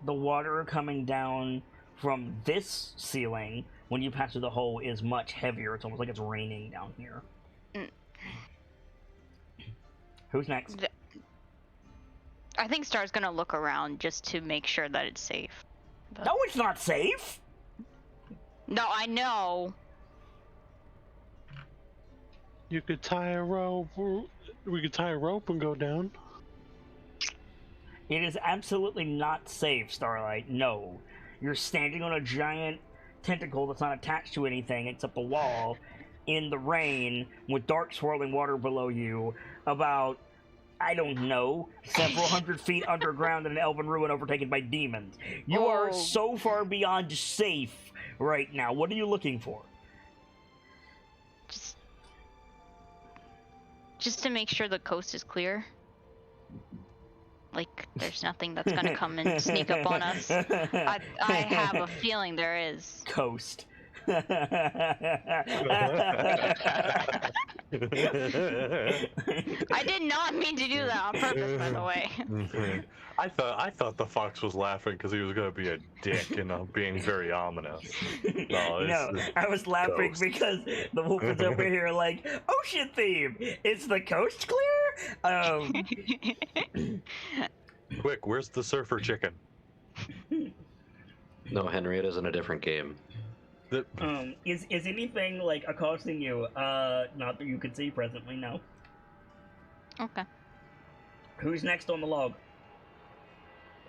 The water coming down from this ceiling when you pass through the hole is much heavier. It's almost like it's raining down here. Who's next? I think Star's gonna look around just to make sure that it's safe. But... No, it's not safe! No, I know. You could tie a rope. We could tie a rope and go down. It is absolutely not safe, Starlight. No. You're standing on a giant tentacle that's not attached to anything except a wall in the rain with dark swirling water below you about, I don't know, several hundred feet underground in an elven ruin overtaken by demons. You are so far beyond safe right now. What are you looking for? Just to make sure the coast is clear. Like, there's nothing that's gonna come and sneak up on us. I have a feeling there is. Coast. I did not mean to do that on purpose, by the way. I thought the fox was laughing because he was gonna be a dick and being very ominous. No, I was laughing coast. because the wolf is over here like, ocean theme. Is the coast clear? Quick, where's the surfer chicken? No, Henry, it is in a different game. Is anything like accosting you? Not that you can see presently. No. Okay. Who's next on the log?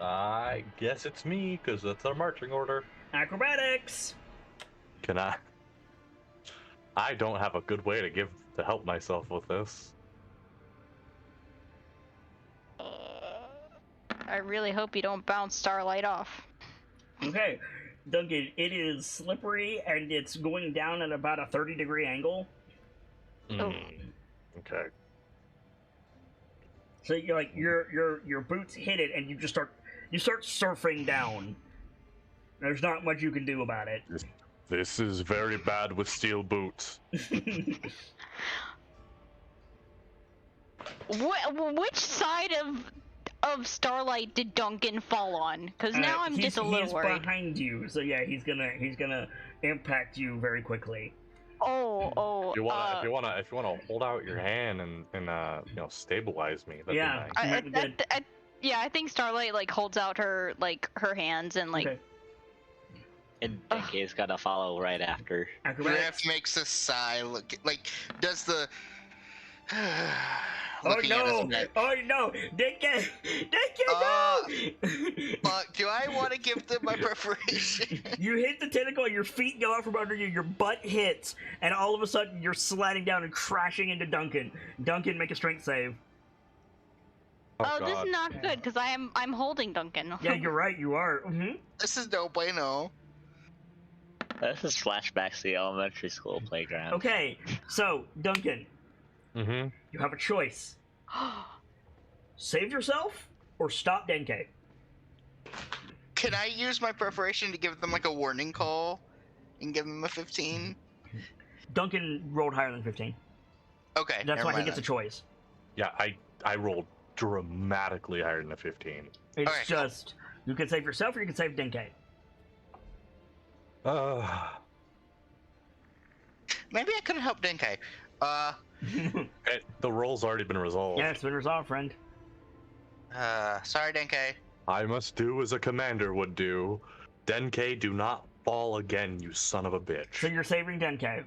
I guess it's me, because that's our marching order. Acrobatics. Can I? I don't have a good way to help myself with this. I really hope you don't bounce Starlight off. Okay, Duncan. It is slippery and it's going down at about a 30-degree angle. Oh. Okay. So you're like your boots hit it and you start surfing down. There's not much you can do about it. This is very bad with steel boots. Which side of Starlight did Duncan fall on? Because now I'm just a little worried. He's behind you, so yeah, he's gonna impact you very quickly. Oh. If you wanna hold out your hand and stabilize me, that'd Yeah. be nice. I think Starlight like holds out her hands and like. Okay. And Denke's gotta follow right after. Griff makes a sigh. Look, like does the. Oh no! Oh no! Denke, no! Fuck! Do I want to give them my preparation? You hit the tentacle, your feet go out from under you, your butt hits, and all of a sudden you're sliding down and crashing into Duncan. Duncan, make a strength save. Oh, this is not good because I'm holding Duncan. Yeah, you're right. You are. Mm-hmm. This is no bueno. This is flashbacks to the elementary school playground. Okay, so Duncan, Mm-hmm. you have a choice: save yourself or stop Denke. Can I use my preparation to give them like a warning call and give them a 15? Duncan rolled higher than 15. Okay, That's why he gets then. a choice. Yeah, I rolled dramatically higher than a 15. It's Okay, just you can save yourself or you can save Denke. Maybe I could have helped Denke. The roll's already been resolved. Yeah, it's been resolved, friend. Sorry, Denke. I must do as a commander would do. Denke, do not fall again, you son of a bitch. So you're saving Denke.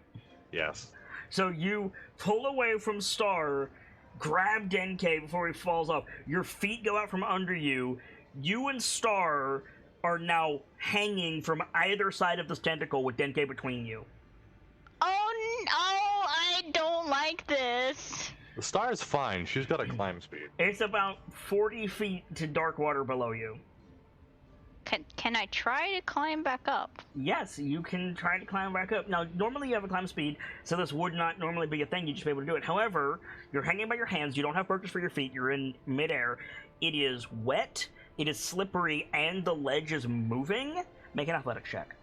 Yes. So you pull away from Star, grab Denke before he falls off. Your feet go out from under you. You and Star are now hanging from either side of this tentacle with Denke between you. Oh no! I don't like this. The star's fine. She's got a climb speed. It's about 40 feet to dark water below you. Can I try to climb back up? Yes, you can try to climb back up. Now, normally you have a climb speed, so this would not normally be a thing. You'd just be able to do it. However, you're hanging by your hands. You don't have purchase for your feet. You're in midair. It is wet. It is slippery, and the ledge is moving. Make an athletics check.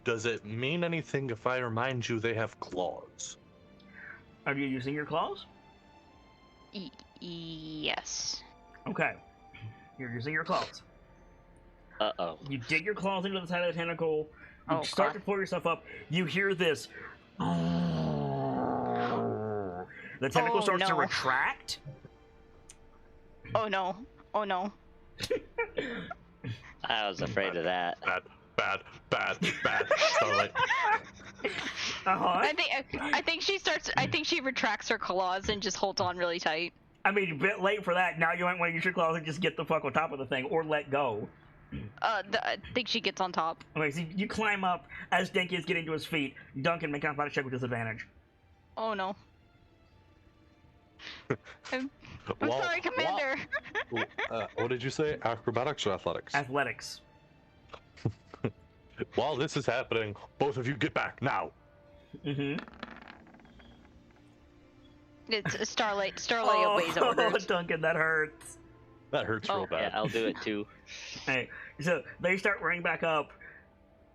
Does it mean anything if I remind you they have claws? Are you using your claws? Yes. Okay. You're using your claws. Uh-oh. You dig your claws into the side of the tentacle. You Oh, start God. to pull yourself up. You hear this. The tentacle Oh, starts to no. retract. Oh no. Oh no. I was afraid of that. Bad. Starlight. Uh-huh. I think she retracts her claws and just holds on really tight. I mean, a bit late for that. Now you might want to use your claws and just get the fuck on top of the thing, or let go. I think she gets on top. Okay, so you climb up as Denke is getting to his feet. Duncan, make an athletics check with disadvantage. Oh no. I'm sorry, Commander. What did you say? Acrobatics or athletics? Athletics. While this is happening, both of you get back now. Mm-hmm. It's Starlight. Starlight obeys orders. Duncan, that hurts. That hurts real Yeah, bad. I'll do it too. Hey, so they start running back up,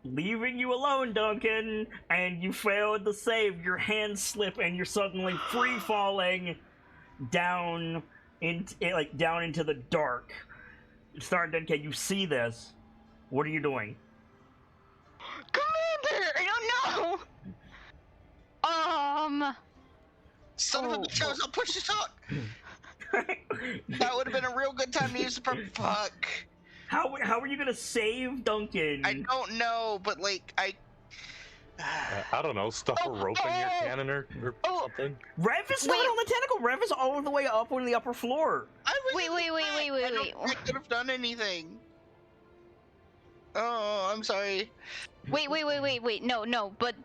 leaving you alone, Duncan, and you failed the save. Your hands slip, and you're suddenly free falling down into the dark. Star and Denke, you see this. What are you doing? Commander, I don't know. Son of a bitch, I was on push to talk. That would have been a real good time to use the fuck. How are you gonna save Duncan? I don't know, but like I don't know, stuff a rope in your cannon or something. Rev is not on the tentacle. Rev is all the way up on the upper floor. Wait. I don't think I could have done anything. Oh, I'm sorry. Wait. No, but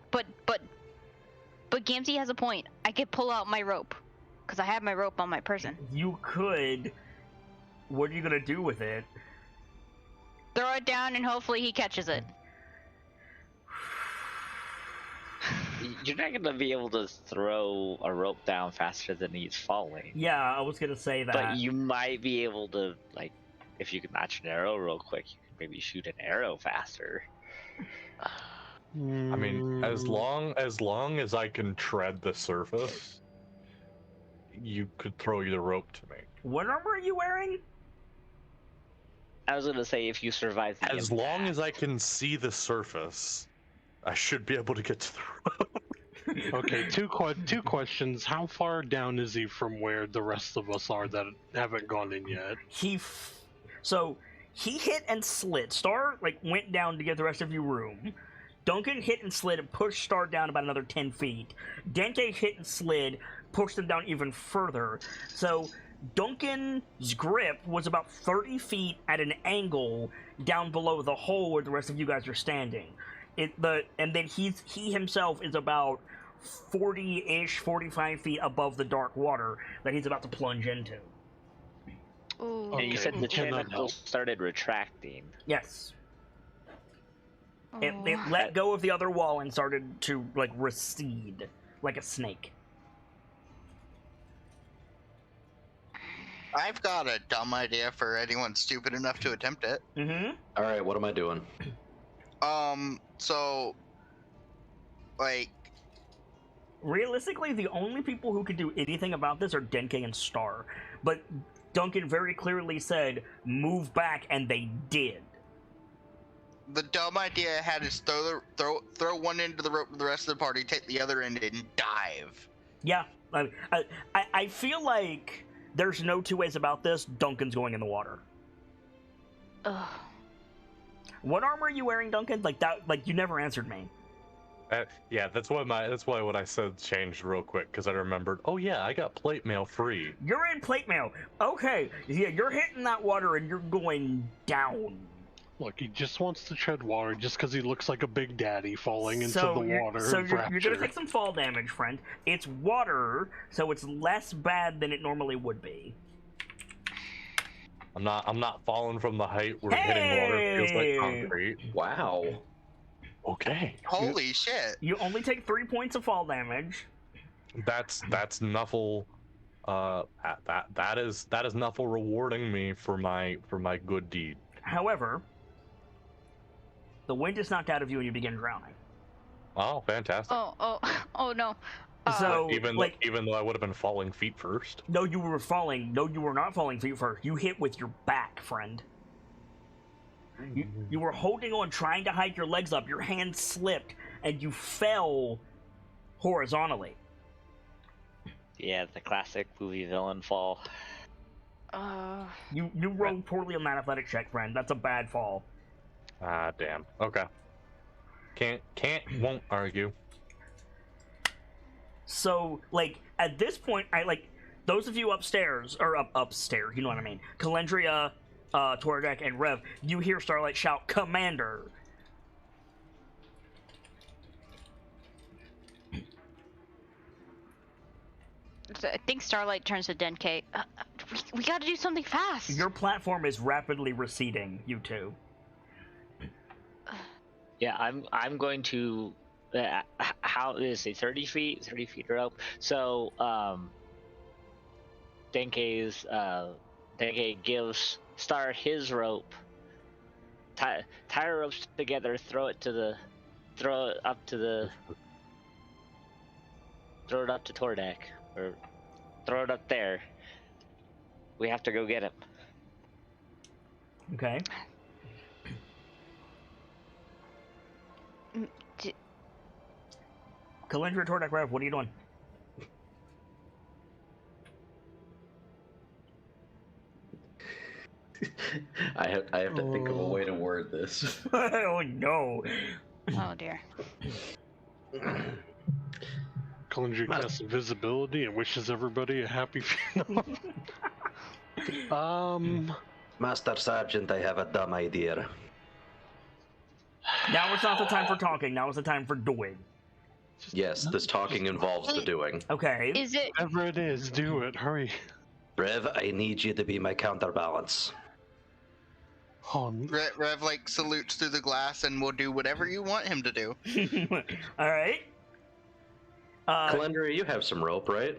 Gamzee has a point. I could pull out my rope, because I have my rope on my person. You could. What are you gonna do with it? Throw it down and hopefully he catches it. You're not gonna be able to throw a rope down faster than he's falling. Yeah, I was gonna say that. But you might be able to, like, if you can notch an arrow real quick, you can maybe shoot an arrow faster. I mean, as long as I can tread the surface, you could throw the rope to me. What armor are you wearing? I was gonna say if you survive the As impact. long as I can see the surface, I should be able to get to the rope. Okay, two questions. How far down is he from where the rest of us are that haven't gone in yet? So he hit and slid. Star went down to give the rest of you room. Duncan hit and slid and pushed Star down about another 10 feet. Dente hit and slid, pushed him down even further. So Duncan's grip was about 30 feet at an angle down below the hole where the rest of you guys are standing. And then he himself is about 40-ish, 45 feet above the dark water that he's about to plunge into. Ooh. And you said the Can I tentacle started retracting. Yes. Oh. It let go of the other wall and started to recede like a snake. I've got a dumb idea for anyone stupid enough to attempt it. Mm-hmm. All right, what am I doing? So, Realistically, the only people who could do anything about this are Denke and Star. But Duncan very clearly said, move back, and they did. the dumb idea I had is throw one end of the rope to the rest of the party, take the other end and dive. Yeah, I feel like there's no two ways about this. Duncan's going in the water. Ugh. What armor are you wearing, Duncan? You never answered me. Yeah, that's why what I said changed real quick, because I remembered. Oh yeah, I got plate mail free. You're in plate mail. Okay, yeah, you're hitting that water and you're going down. Look, he just wants to tread water just because he looks like a big daddy falling into the water. So you're gonna take some fall damage, friend. It's water, so it's less bad than it normally would be. I'm not falling from the height where hitting water feels like concrete. Wow. Okay. Holy shit. You only take 3 points of fall damage. That's Nuffle. That is Nuffle rewarding me for my good deed. However, the wind is knocked out of you and you begin drowning. Oh, fantastic! Oh no. So even though I would have been falling feet first. No, you were falling. No, you were not falling feet first. You hit with your back, friend. You were holding on, trying to hike your legs up. Your hand slipped, and you fell horizontally. Yeah, the classic movie villain fall. You rolled poorly on that athletic check, friend. That's a bad fall. Ah, damn. Okay. Won't argue. So, at this point, those of you upstairs, or upstairs, you know what I mean. Calendria, Tordek, and Rev, you hear Starlight shout, "Commander!" So I think Starlight turns to Denke. We gotta do something fast. Your platform is rapidly receding, you two. Yeah, I'm going to. How is it? 30 feet? 30 feet or up. So, Denke gives Star his rope. Tie ropes together. Throw it up to Tordek, or throw it up there. We have to go get him. Okay. Calendria, Tordek, Rev, what are you doing? I have to think of a way to word this. Oh no. Oh dear. Conjure casts invisibility and wishes everybody a happy funeral. Master Sergeant, I have a dumb idea. Now it's not the time for talking. Now it's the time for doing. Yes, this talking involves the doing. Okay. Is it? Whatever it is, do it. Hurry. Rev, I need you to be my counterbalance. Rev like salutes through the glass and will do whatever you want him to do. All right. Calendar, you have some rope, right?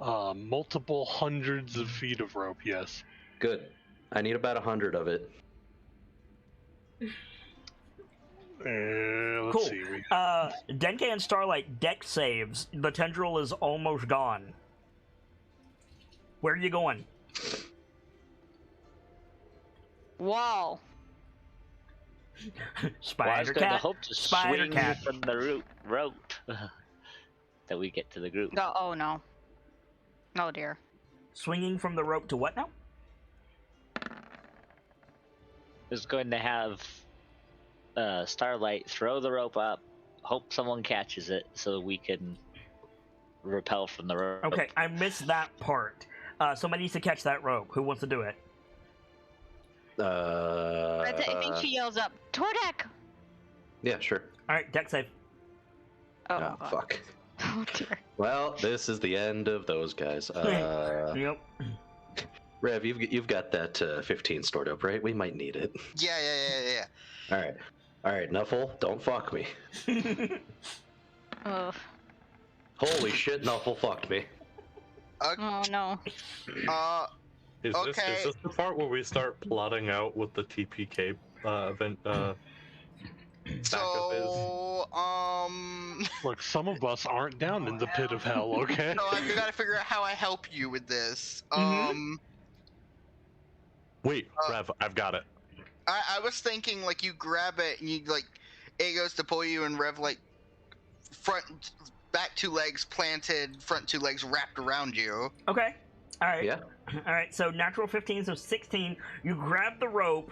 Multiple hundreds of feet of rope, yes. Good. I need about 100 of it. Let's Cool. see. Denke and Starlight deck saves. The tendril is almost gone. Where are you going? Wall. Spider Well, I was going to cat. hope to Spider swing cat. from the rope that we get to the group. Oh no. Oh dear. Swinging from the rope to what now? Is going to have Starlight throw the rope up, hope someone catches it so we can repel from the rope. Okay, I missed that part. Somebody needs to catch that rope. Who wants to do it? I think she yells up, Tordek! Yeah, sure. All right, deck save. Oh, Oh, God. fuck. Oh dear. Well, this is the end of those guys. Yep. Rev, you've got that 15 stored up, right? We might need it. Yeah. All right, Nuffle, don't fuck me. Ugh. Holy shit, Nuffle fucked me. Oh no. Is Okay. this the part where we start plotting out what the TPK event stack up is? So, Look, some of us aren't down in the pit of hell, okay? no, I've got to figure out how I help you with this. Wait, Rev, I've got it. I was thinking like you grab it and you like it goes to pull you and Rev like back 2 legs planted, front 2 legs wrapped around you. Okay. All right. Yeah. All right. So natural 15, so 16. You grab the rope.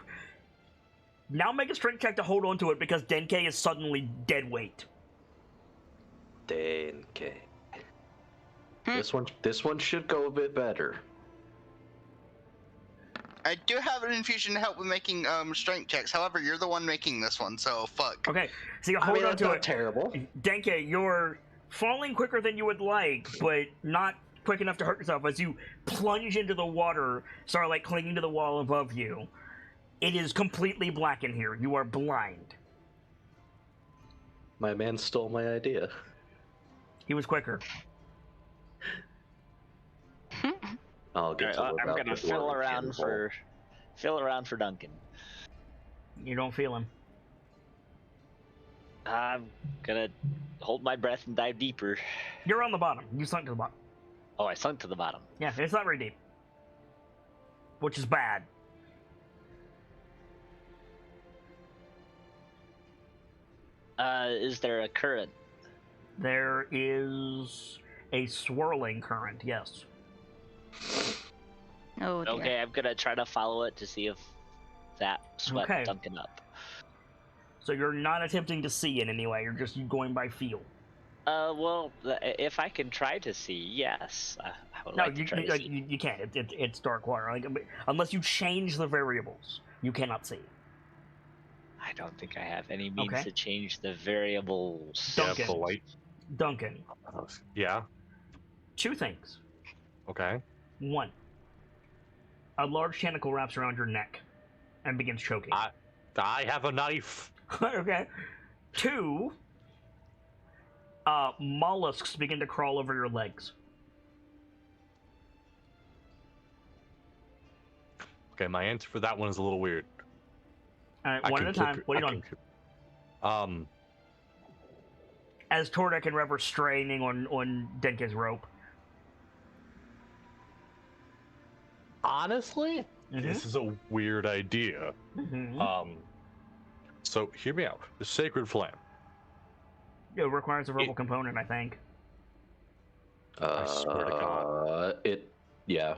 Now make a strength check to hold on to it because Denke is suddenly dead weight. Denke. This one should go a bit better. I do have an infusion to help with making strength checks. However, you're the one making this one, so fuck. Okay. So you hold on that's to not it. terrible. Denke, you're falling quicker than you would like, but not quick enough to hurt yourself as you plunge into the water, Starlight clinging to the wall above you. It is completely black in here. You are blind. My man stole my idea. He was quicker. I'll get to Alright, look I'm out gonna the fill door around for Duncan. You don't feel him. I'm gonna hold my breath and dive deeper. You're on the bottom. You sunk to the bottom. Oh, I sunk to the bottom. Yeah, it's not very deep. Which is bad. Is there a current? There is a swirling current, yes. Oh dear. Okay, I'm gonna try to follow it to see if that swept Okay. Duncan up. So you're not attempting to see in any way, you're just going by feel. Well, if I can try to see, yes. I would No, like to try to see. you can't. It's dark water. Like, unless you change the variables, you cannot see. I don't think I have any means Okay. to change the variables. Duncan. Yeah, the light. Duncan, Yeah. 2 things. Okay. 1, a large tentacle wraps around your neck and begins choking. I have a knife. Okay. 2, mollusks begin to crawl over your legs. Okay, my answer for that one is a little weird. All right, one at a time. What are you doing? As Tordek and Rev are straining on Denke's rope. Honestly, this is a weird idea. Mm-hmm. So hear me out. The sacred flame. It requires a verbal component, I think. I swear to God. Yeah.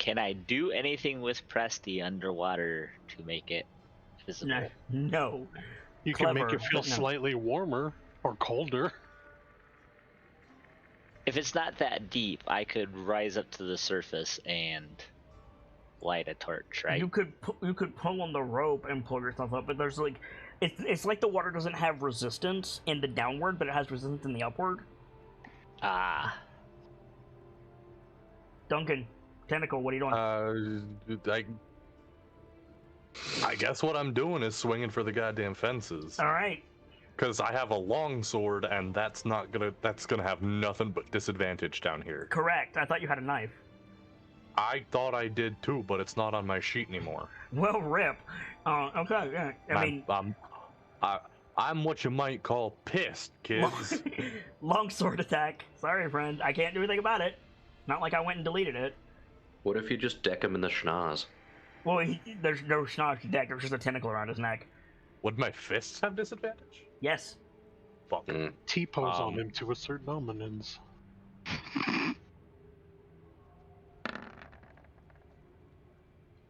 Can I do anything with Presti underwater to make it visible? No. You Clever, can make it feel but no. slightly warmer or colder. If it's not that deep, I could rise up to the surface and light a torch, right? You could pull on the rope and pull yourself up, but there's like, it's like the water doesn't have resistance in the downward, but it has resistance in the upward. Ah. Duncan, Tentacle, what are you doing? I guess what I'm doing is swinging for the goddamn fences. All right. Because I have a long sword, and that's gonna have nothing but disadvantage down here. Correct. I thought you had a knife. I thought I did too, but it's not on my sheet anymore. Well, rip. Okay. Yeah. I mean, I'm what you might call pissed, kids. long sword attack. Sorry, friend. I can't do anything about it. Not like I went and deleted it. What if you just deck him in the schnoz? Well, there's no schnoz to deck. There's just a tentacle around his neck. Would my fists have disadvantage? Yes. Fuck. T-pose on him to assert dominance.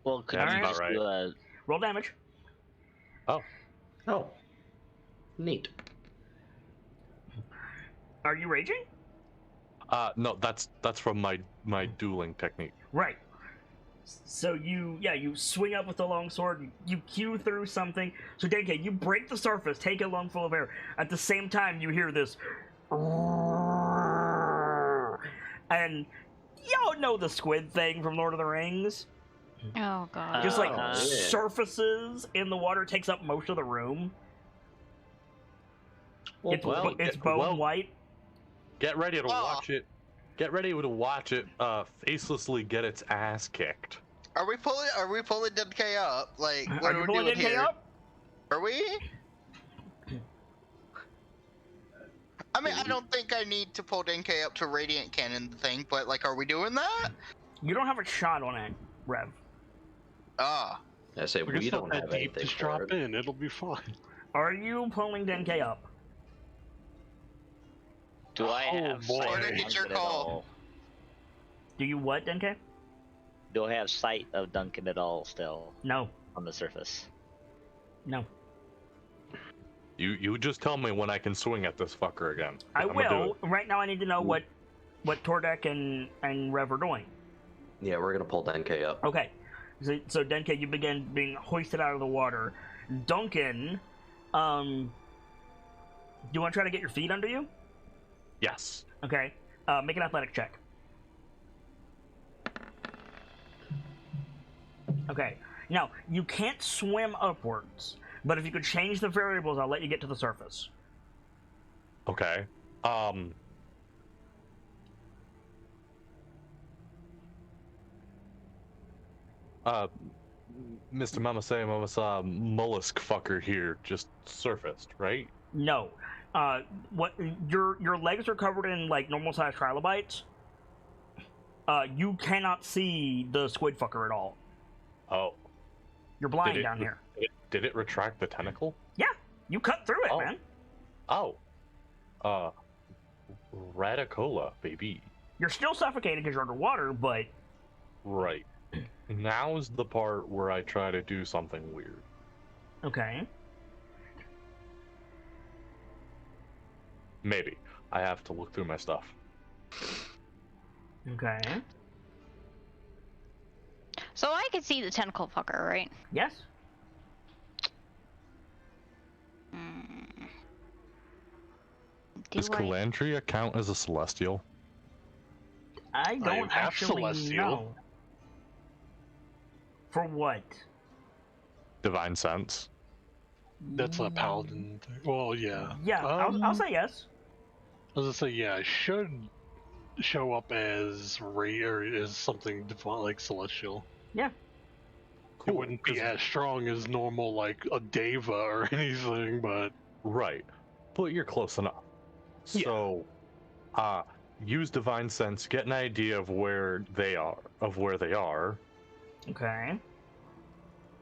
Well, could That's you about just right. do a... Roll damage. Oh. Neat. Are you raging? No, that's from my dueling technique. Right. So you swing up with the long sword, you cue through something. So Denke, you break the surface, take a lungful of air. At the same time, you hear this, and y'all know the squid thing from Lord of the Rings. Oh god. Just like yeah. surfaces in the water, takes up most of the room. It's bone white. Get ready to Oh. watch it. Get ready to watch it facelessly get its ass kicked. Are we pulling Denke up? Like, what Are you we pulling doing Denke here? up? Are we? I mean, I don't think I need to pull Denke up to Radiant Cannon the thing, but like, are we doing that? You don't have a shot on it, Rev. Ah. I say Like, we it's not don't that have deep. anything Just for drop it. in. It'll be fine. Are you pulling Denke up? Do I Oh, have boy. sight of Jordan, it's your Duncan at call. all? Do you what, Denke? Do I have sight of Duncan at all still No. on the surface? No. You just tell me when I can swing at this fucker again. I I'm gonna do will. Right now I need to know what Tordek and Rev are doing. Yeah, we're gonna pull Denke up. Okay. So Denke, you begin being hoisted out of the water. Duncan, do you want to try to get your feet under you? Yes. Okay. Make an athletic check. Okay. Now, you can't swim upwards, but if you could change the variables, I'll let you get to the surface. Okay. Mr. Mama say Mama mollusk fucker here just surfaced, right? No. What your legs are covered in like normal sized trilobites. You cannot see the squid fucker at all. Oh. You're blind down here. Did it retract the tentacle? Yeah, you cut through it, Oh. man. Oh. Radicola, baby. You're still suffocated because you're underwater, but Right. Now's the part where I try to do something weird. okay. Maybe. I have to look through my stuff. Okay. So I could see the tentacle fucker, right? Yes. Mm. Does Do I- Calandria count as a celestial? I am don't half actually celestial. know. For what? Divine sense? That's a paladin thing. Well, yeah. Yeah, I'll say yes. I was gonna say, yeah, it should show up as or as something divine, like celestial. Yeah. It wouldn't be 'cause- as strong as normal, like a deva or anything, but Right. But you're close enough. Yeah. So, use divine sense, get an idea of where they are, Okay.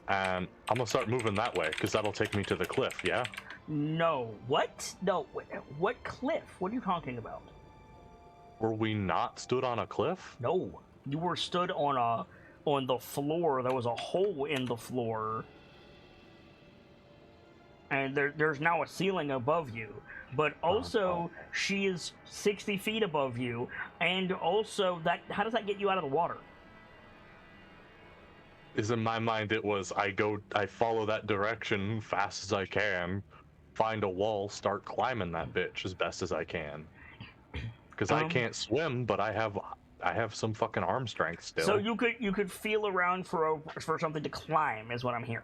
and I'm gonna start moving that way because that'll take me to the cliff. Yeah. No. What? No. What cliff? What are you talking about? Were we not stood on a cliff? No. You were stood on on the floor. There was a hole in the floor. And there's now a ceiling above you. But also, she is 60 feet above you. And also, how does that get you out of the water? Is in my mind it was I follow that direction fast as I can, find a wall, start climbing that bitch as best as I can. Because I can't swim, but I have some fucking arm strength still. So you could feel around for something to climb, is what I'm hearing.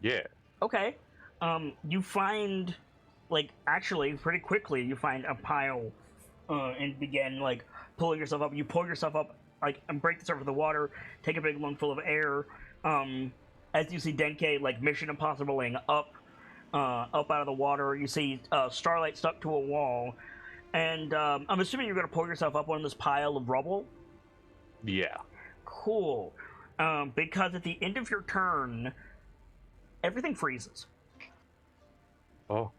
Yeah. Okay. You find, like, actually pretty quickly you find a pile, and begin like pulling yourself up. You pull yourself up, like, and break the surface of the water. Take a big lungful of air. As you see Denke, like, Mission Impossibling up out of the water. You see Starlight stuck to a wall. And I'm assuming you're going to pull yourself up on this pile of rubble? Yeah. Cool. Because at the end of your turn, everything freezes. Oh.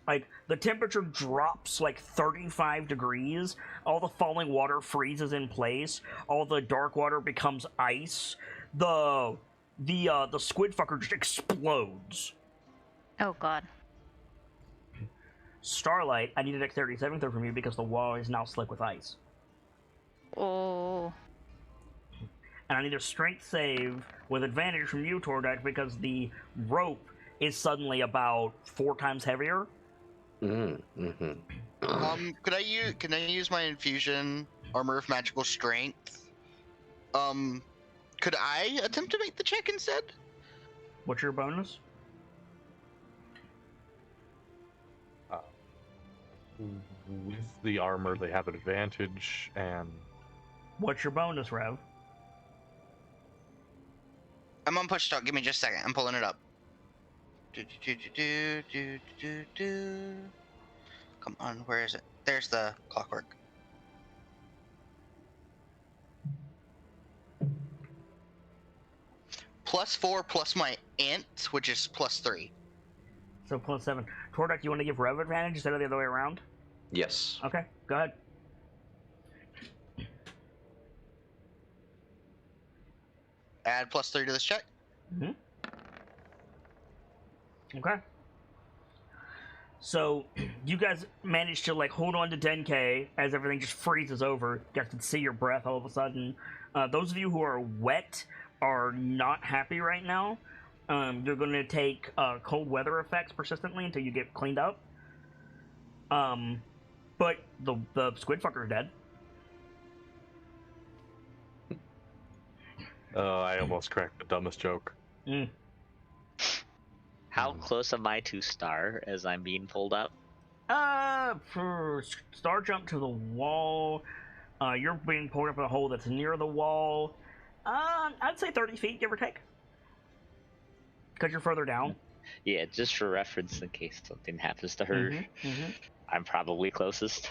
Like, the temperature drops like 35 degrees. All the falling water freezes in place. All the dark water becomes ice. The squid fucker just explodes. Oh, God. Starlight, I need a dexterity saving throw from you because the wall is now slick with ice. Oh. And I need a strength save with advantage from you, Tordek, because the rope is suddenly about 4 times heavier. Can I use my infusion armor of magical strength? Could I attempt to make the check instead? What's your bonus? With the armor, they have advantage, and... What's your bonus, Rev? I'm on push start. Give me just a second. I'm pulling it up. Come on, where is it? There's the clockwork. +4 plus my int, which is +3. So +7. Tordek, you want to give Rev advantage instead of the other way around? Yes. Okay, go ahead. Add +3 to this check. Mm-hmm. Okay. So, you guys manage to, like, hold on to Denke as everything just freezes over. You guys can see your breath all of a sudden. Those of you who are wet are not happy right now. You're going to take cold weather effects persistently until you get cleaned up. But the squid fucker's dead. I almost cracked the dumbest joke. How close am I to Star as I'm being pulled up? For Star jump to the wall, you're being pulled up in a hole that's near the wall. I'd say 30 feet, give or take. Because you're further down. Yeah, just for reference in case something happens to her. I'm probably closest.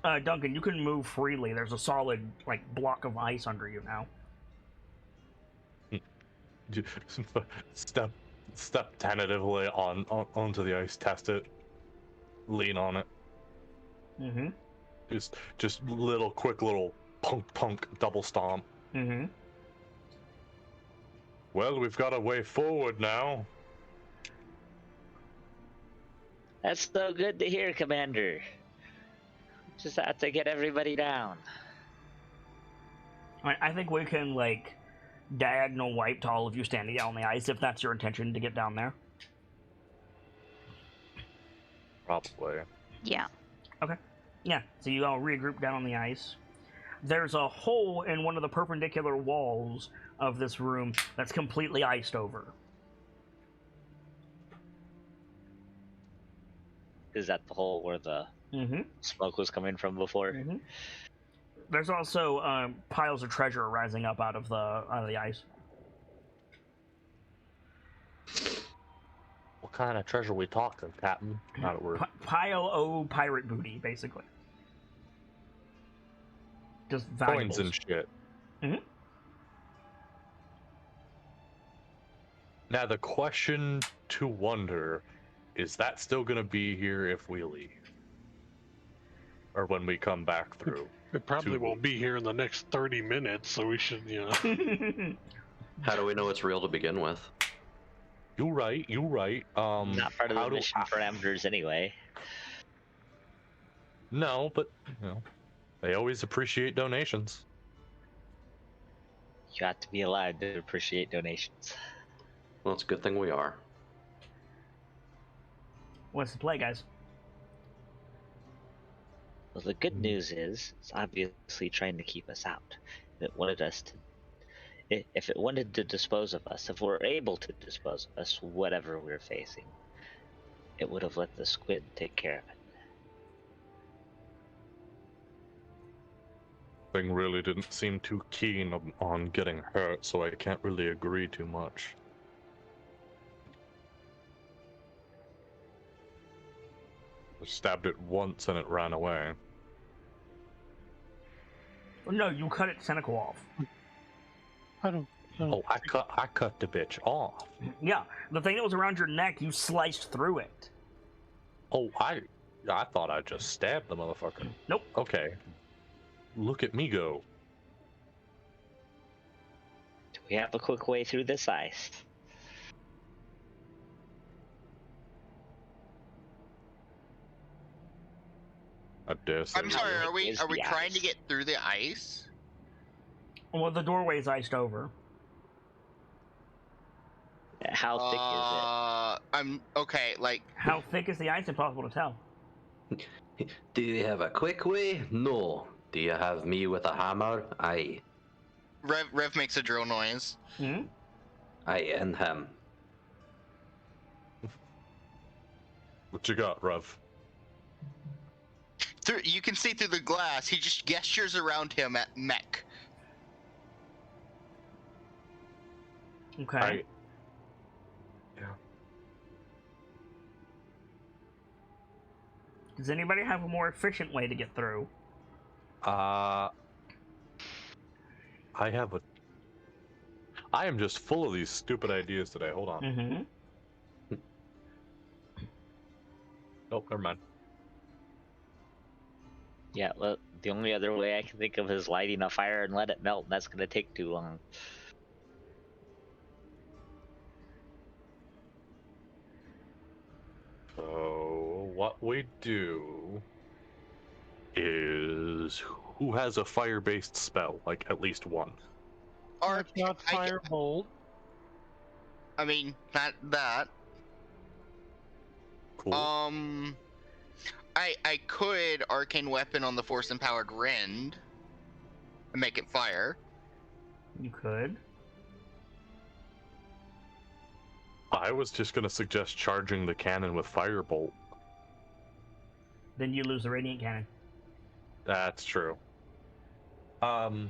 Duncan, you can move freely. There's a solid, like, block of ice under you now. Step tentatively onto the ice, test it, lean on it. Just quick little punk double stomp. Well, we've got a way forward now. That's so good to hear, Commander. Just have to get everybody down. I think we can, like, diagonal wipe to all of you standing out on the ice if that's your intention to get down there. Probably. Yeah. Okay. Yeah, so you all regroup down on the ice. There's a hole in one of the perpendicular walls of this room that's completely iced over. Is that the hole where the smoke was coming from before? There's also piles of treasure rising up out of the ice. What kind of treasure we talking, Captain? Pile o pirate booty, basically. Just valuables. Coins and shit. Now the question to wonder, is that still going to be here if we leave? or when we come back through. It probably 2 won't be here in the next 30 minutes, so we should, How do we know it's real to begin with? You're right. Not part of the mission parameters anyway. No, but they always appreciate donations. You have to be allowed to appreciate donations. Well, it's a good thing we are. What's the play, guys? Well, the good news is, it's obviously trying to keep us out. If it wanted to dispose of us, if we're able to dispose of us, whatever we're facing, it would have let the squid take care of it. Thing really didn't seem too keen on getting hurt, so I can't really agree too much. I stabbed it once and it ran away. No, you cut its tentacle off. I don't. Oh, I cut the bitch off. Yeah, the thing that was around your neck, you sliced through it. Oh, I thought I just stabbed the motherfucker. Nope. Okay. Look at me go. Do we have a quick way through this ice? I dare say. I'm sorry, are we Is trying the to ice. get through the ice? Well, the doorway's iced over. How thick is I'm okay, like How thick is the ice? Impossible to tell. Do you have a quick way? No. Do you have me with a hammer? Aye. Rev makes a drill noise. Hmm? Aye, in him. What you got, Rev? You can see through the glass. He just gestures around him at mech. Okay. Yeah. Does anybody have a more efficient way to get through? I am just full of these stupid ideas today. Hold on. Mm-hmm. Nope, never mind. Yeah, well, the only other way I can think of is lighting a fire and let it melt, and that's going to take too long. So, what we do is, who has a fire-based spell? Like, at least one. Or It's not firebolt. I mean, not that. Cool. I could arcane weapon on the force empowered rend and make it fire. You could. I was just gonna suggest charging the cannon with firebolt. Then you lose the radiant cannon. That's true. Okay.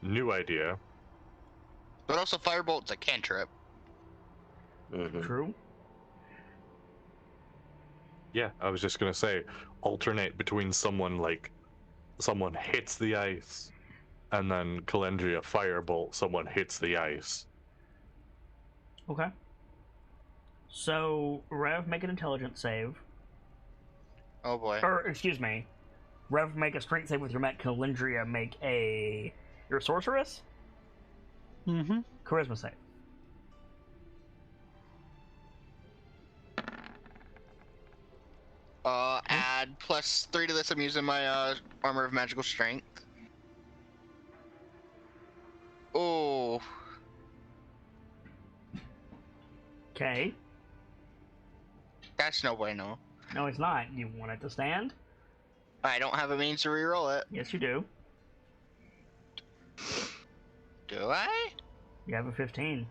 New idea. But also firebolt's a cantrip. Mm-hmm. True. Yeah, I was just gonna say, alternate between someone hits the ice, and then Calendria firebolt, someone hits the ice. Okay. So, Rev, make an intelligence save. Oh boy. Or, excuse me. Rev, make a strength save with your mech. Calendria, make a... You're a sorceress? Mm-hmm. Charisma save. Add +3 to this. I'm using my armor of magical strength. Oh. Okay. That's no bueno. No, it's not. You want it to stand? I don't have a means to reroll it. Yes, you do. Do I? You have a 15.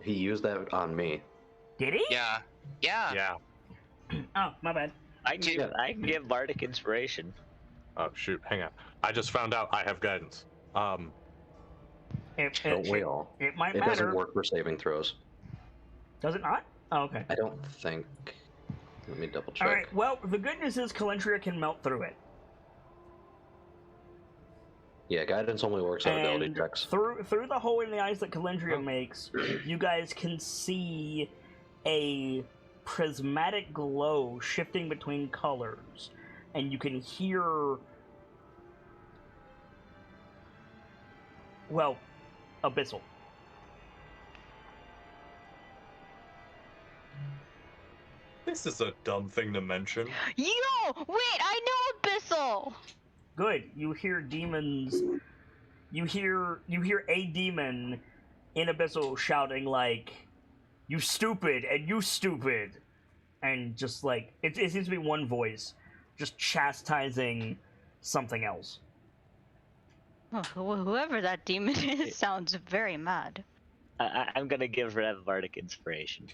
He used that on me. Did he? Yeah. Yeah. Yeah. Oh, my bad. I can give Bardic Inspiration. Oh shoot, hang on. I just found out I have guidance. Don't we all? It might It matter. doesn't work for saving throws. Does it not? Oh, okay. I don't think. Let me double check. Alright, well, the good news is Calendria can melt through it. Yeah, guidance only works on ability And checks. through the hole in the eyes that Calendria makes, you guys can see a prismatic glow shifting between colors, and you can hear, well, Abyssal. This is a dumb thing to mention. Yo! Wait, I know Abyssal! Good. You hear demons. You hear a demon in Abyssal shouting like, "You stupid and you stupid," and just like it seems to be one voice, just chastising something else. Whoever that demon is sounds very mad. I'm gonna give Rev Bardic inspiration.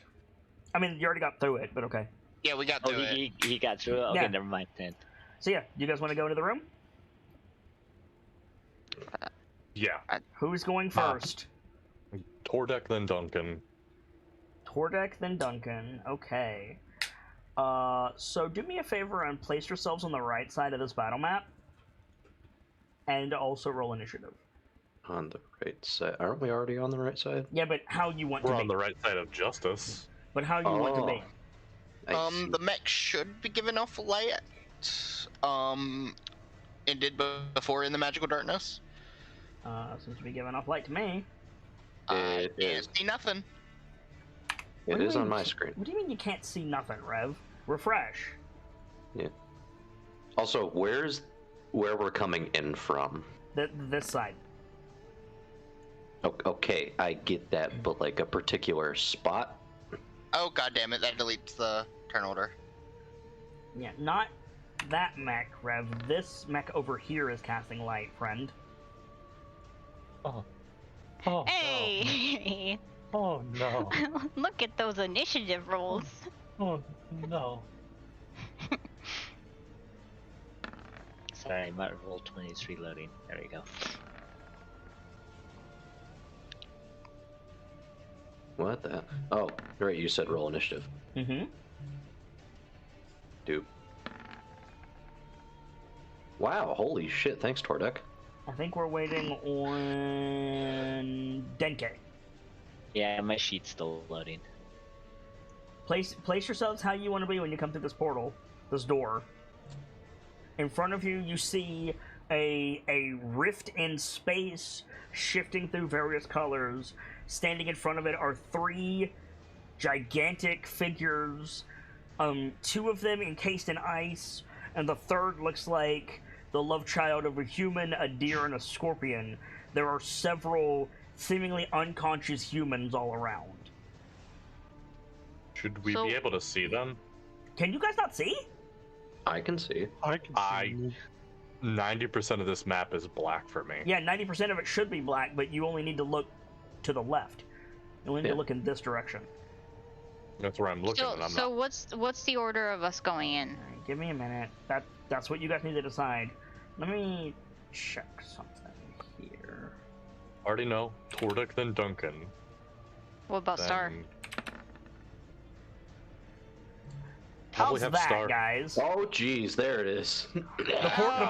I mean, you already got through it, but okay. Yeah, we got Oh, through it. he got through it? Okay, Yeah. never mind then. So yeah, you guys want to go into the room? Yeah. Who's going first? Tordek, then Duncan. Tordek, then Duncan. Okay. So do me a favor and place yourselves on the right side of this battle map. And also roll initiative. On the right side. Aren't we already on the right side? Yeah, but how you want We're to be. on the right side of justice. But how you want to be. I see. The mech should be given off light. It did before in the magical darkness. Seems to be giving off light to me. I It can't is. see nothing. What It do you is on mean? my screen. What do you mean you can't see nothing, Rev? Refresh. Also, where we're coming in from? This side. Okay, I get that, but like a particular spot? Oh god damn it! That deletes the turn order. Yeah, not that mech, Rev. This mech over here is casting light, friend. Oh, Hey! oh no. Look at those initiative rolls. Oh no. Sorry, my roll 20 is reloading. There we go. What the? Oh, right, you said roll initiative. Mm-hmm. Dude. Wow, holy shit, thanks, Tordek. I think we're waiting on Denke. Yeah, my sheet's still loading. Place yourselves how you want to be when you come through this portal, this door. In front of you, you see a rift in space shifting through various colors. Standing in front of it are 3 gigantic figures. 2 of them encased in ice, and the third looks like the love child of a human, a deer, and a scorpion. There are several seemingly unconscious humans all around. Should we So- be able to see them? Can you guys not see? I can see. I can see. 90% of this map is black for me. Yeah, 90% of it should be black, but you only need to look to the left. You only need to Yeah. look in this direction. That's where I'm looking, and I'm So not. what's the order of us going in? Alright, give me a minute. That's what you guys need to decide. Let me check something here. Already know. Tordek, then Duncan. What about Star? Then How's Probably have that, Star. guys? Oh, geez, there it is. The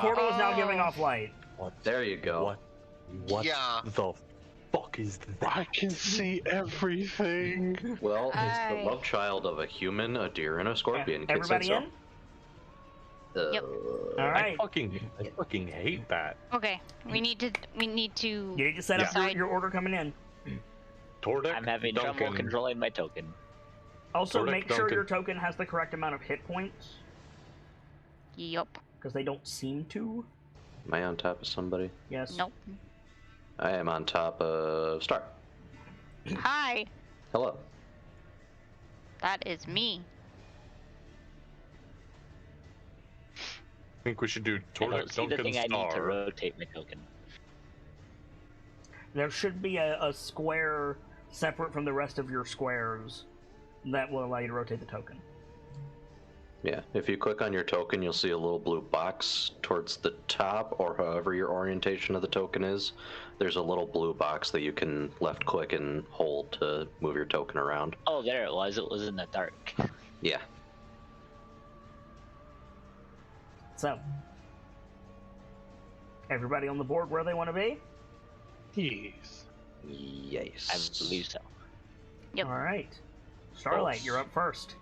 portal is now giving off light. What? There you go. What Yeah. the fuck is that? I can see everything. Well, it's Hi. the love child of a human, a deer, and a scorpion. Kid Everybody said in? so. Yep. Alright. I fucking hate that. Okay, we need to. You need to set up Yeah. your order coming in. Tordek, I'm having Duncan. trouble controlling my token. Also, Tordek, make sure Duncan. your token has the correct amount of hit points, Yup. because they don't seem to. Am I on top of somebody? Yes. Nope. I am on top of Star. Hi, Hello. that is me. I think we should do I Tordek, don't see the Duncan, thing I need to Star. rotate my token. There should be a square separate from the rest of your squares that will allow you to rotate the token. Yeah, if you click on your token, you'll see a little blue box towards the top, or however your orientation of the token is. There's a little blue box that you can left click and hold to move your token around. Oh, there it was. It was in the dark. Yeah. So, Everybody on the board where they want to be? Yes. Yes. I believe so. Yep. All right. Starlight, you're up first.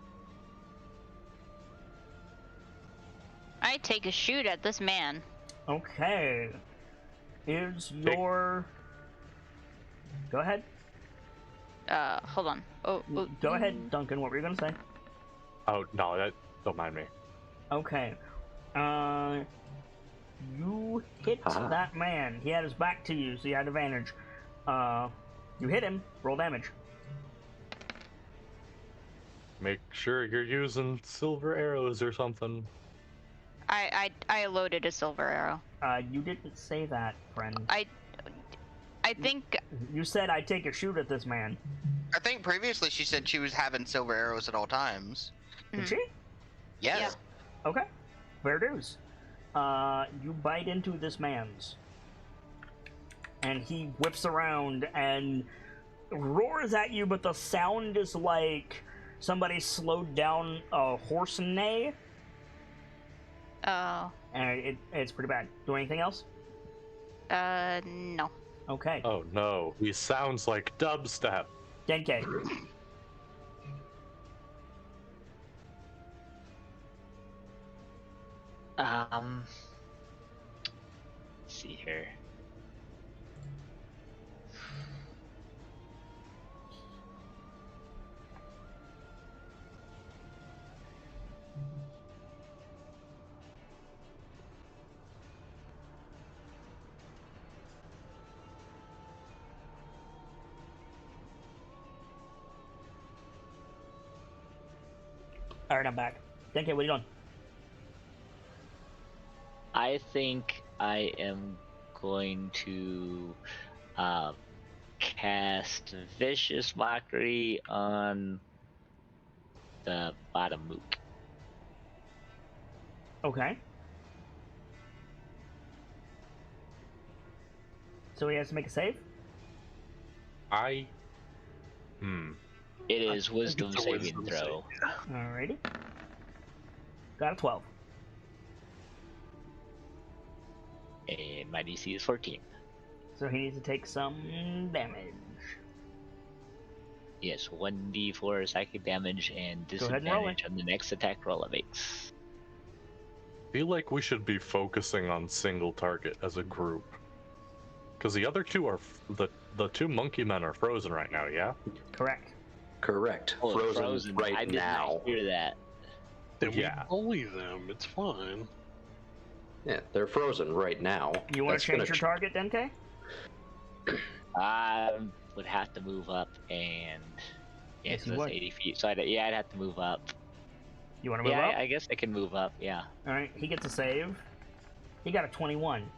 I take a shoot at this man. Okay. Is your... Go ahead. Hold on. Oh, Go ahead, Duncan. What were you going to say? Oh, no, don't mind me. Okay. You hit that man. He had his back to you, so you had advantage. You hit him. Roll damage. Make sure you're using silver arrows or something. I loaded a silver arrow. You didn't say that, friend. I think You said I'd take a shoot at this man. I think previously she said she was having silver arrows at all times. Did she? Yes. Okay. Fair dues. You bite into this man's. And he whips around and roars at you, but the sound is like somebody slowed down a horse neigh. Oh. And it's pretty bad. Do anything else? No. Okay. Oh no, he sounds like dubstep. Denke. Let's see here. Alright, I'm back. Denke, what are you doing? I think I am going to cast Vicious Mockery on the bottom mook. Okay. So he has to make a save? It is Wisdom it's a saving wisdom throw. Alrighty. Got a 12. And my DC is 14. So he needs to take some damage. Yes, 1d4 psychic damage and Go ahead and roll disadvantage on the next attack roll it makes. Feel like we should be focusing on single target as a group. Because the other two are the two monkey men are frozen right now, yeah? Correct. Correct. Oh, Frozen right I did now. not hear that. Then Yeah. we bully them. It's fine. Yeah, they're frozen right now. You want That's to change gonna your target, Denke? I would have to move up and... Yeah, Yes, you that's would. 80 feet, so I'd have to move up. You want to move Yeah, up? I guess I can move up, yeah. Alright, he gets a save. He got a 21.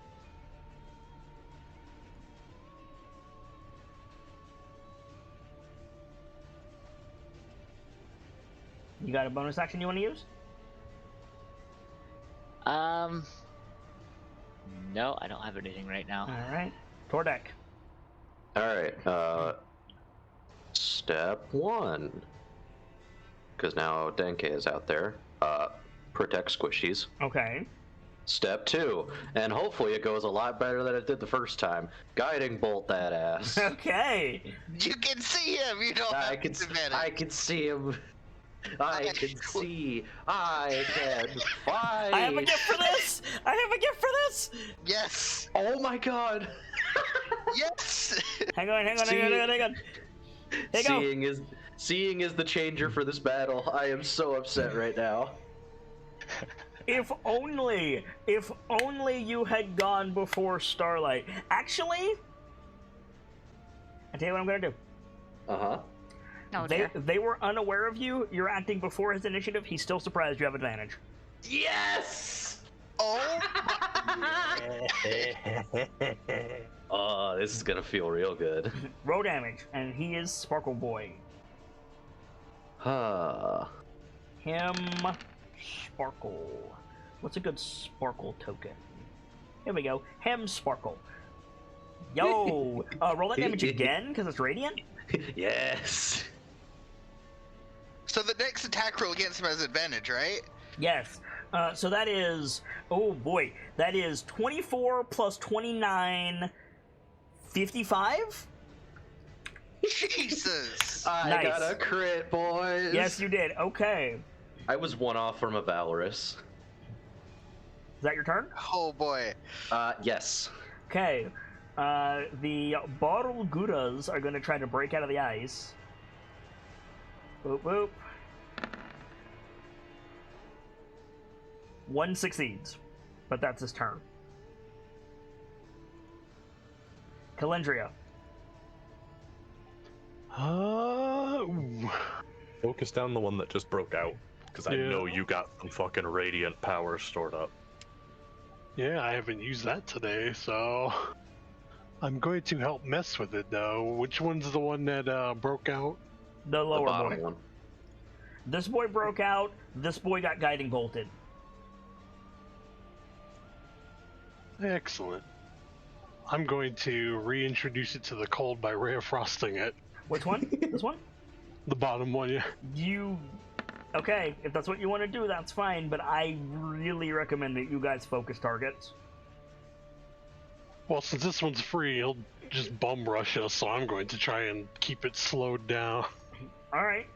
You got a bonus action you want to use? No, I don't have anything right now. Alright. Tordek. Alright, step one. Because now Denke is out there. Protect squishies. Okay. Step two, and hopefully it goes a lot better than it did the first time. Guiding bolt that ass. Okay. You can see him. You don't have disadvantage. I can see him. I can see. I can fight. I have a gift for this! I have a gift for this! Yes. Oh my god. Yes. Hang on. Here you go. Seeing is the changer for this battle. I am so upset right now. If only you had gone before Starlight. Actually, I tell you what I'm gonna do. Uh-huh. No, dear. They were unaware of you. You're acting before his initiative. He's still surprised you have advantage. Yes! Oh. Oh, this is gonna feel real good. Roll damage, and he is Sparkle Boy. Him, Sparkle. What's a good Sparkle token? Here we go. Him, Sparkle. Yo! Roll that damage again, because it's radiant? Yes. So the next attack roll against him has advantage, right? Yes. So that is, oh boy, that is 24 plus 29, 55? Jesus! I Nice. got a crit, boys. Yes, you did. Okay. I was one off from a Valorous. Is that your turn? Oh boy. Yes. Okay. The bottle Gudas are going to try to break out of the ice. Boop, boop. One succeeds, but that's his turn. Calendria. Ooh. Focus down the one that just broke out, because I Yeah. know you got some fucking radiant power stored up. Yeah, I haven't used that today, so I'm going to help mess with it though. Which one's the one that broke out? The The lower bottom boy. one. This boy broke out. This boy got guiding bolted. Excellent. I'm going to reintroduce it to the cold by ray of frosting it. Which one? This one? The bottom one, yeah. You... Okay, if that's what you want to do, that's fine, but I really recommend that you guys focus targets. Well, since this one's free, he'll just bum rush us, so I'm going to try and keep it slowed down. Alright.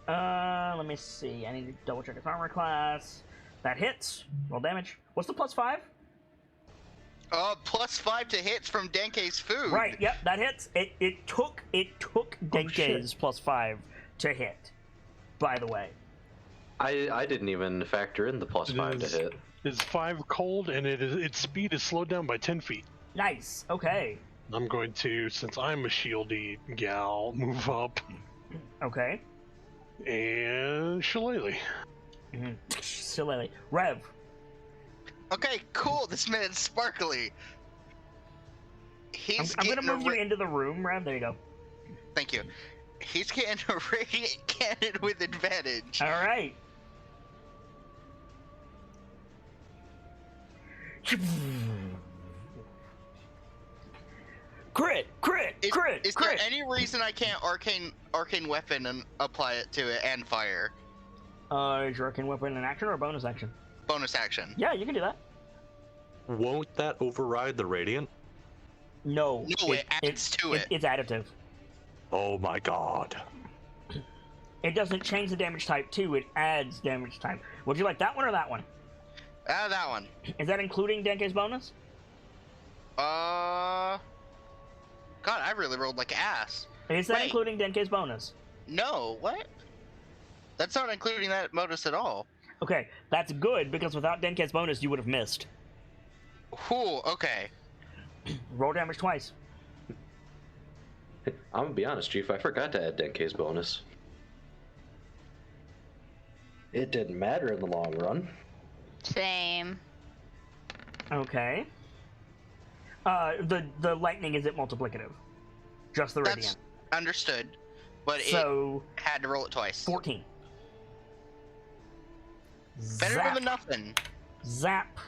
Let me see. I need to double check its armor class. That hits. Roll damage. What's the +5? +5 to hits from Denke's food. Right, yep, that hits. It took Denke's +5 to hit, by the way. I didn't even factor in the +5 to hit. It's 5 cold, and its speed is slowed down by 10 feet. Nice, okay. I'm going to, since I'm a shieldy gal, move up Okay. and shillelagh. Silly. Rev. Okay, cool. This man's sparkly. He's I'm gonna getting move you into the room, Rev. There you go. Thank you. He's getting a radiant cannon with advantage. Alright. Crit! Crit! Is, Crit! is Crit! there any reason I can't arcane weapon and apply it to it and fire? Is your arcane weapon an action or a bonus action? Bonus action. Yeah, you can do that. Won't that override the radiant? No. No, it adds to it. It's additive. Oh my god. It doesn't change the damage type too, it adds damage type. Would you like that one or that one? That one. Is that including Denke's bonus? God, I really rolled like ass. Is that Wait. including Denke's bonus? No, what? That's not including that bonus at all. Okay, that's good, because without Denke's bonus, you would have missed. Whew, okay. Roll damage twice. I'm gonna be honest, Chief, I forgot to add Denke's bonus. It didn't matter in the long run. Same. Okay. The lightning isn't multiplicative. Just the radiant. That's understood. But So, it had to roll it twice. 14. Better Zap. than nothing. Zap.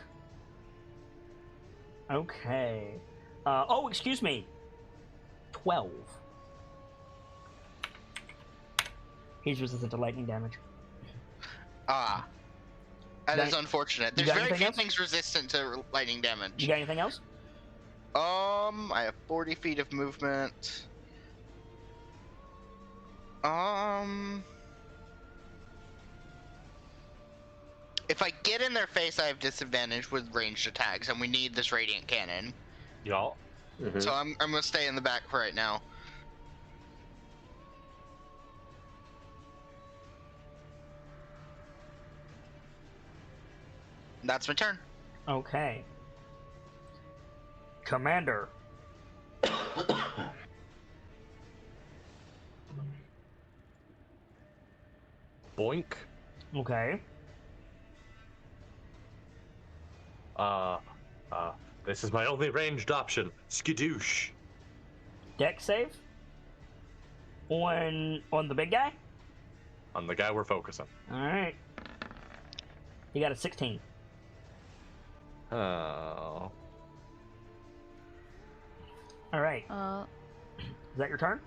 Okay. Excuse me. 12. He's resistant to lightning damage. Ah. That Got is it. unfortunate. You There's got very anything few else? things resistant to lightning damage. You got anything else? I have 40 feet of movement. If I get in their face, I have disadvantage with ranged attacks, and we need this radiant cannon. Y'all. Mhm. So I'm gonna stay in the back for right now. That's my turn. Okay. Commander. Boink. Okay. This is my only ranged option. Skadoosh. Deck save? On the big guy? On the guy we're focusing. Alright. You got a 16. Oh. Alright. Is that your turn?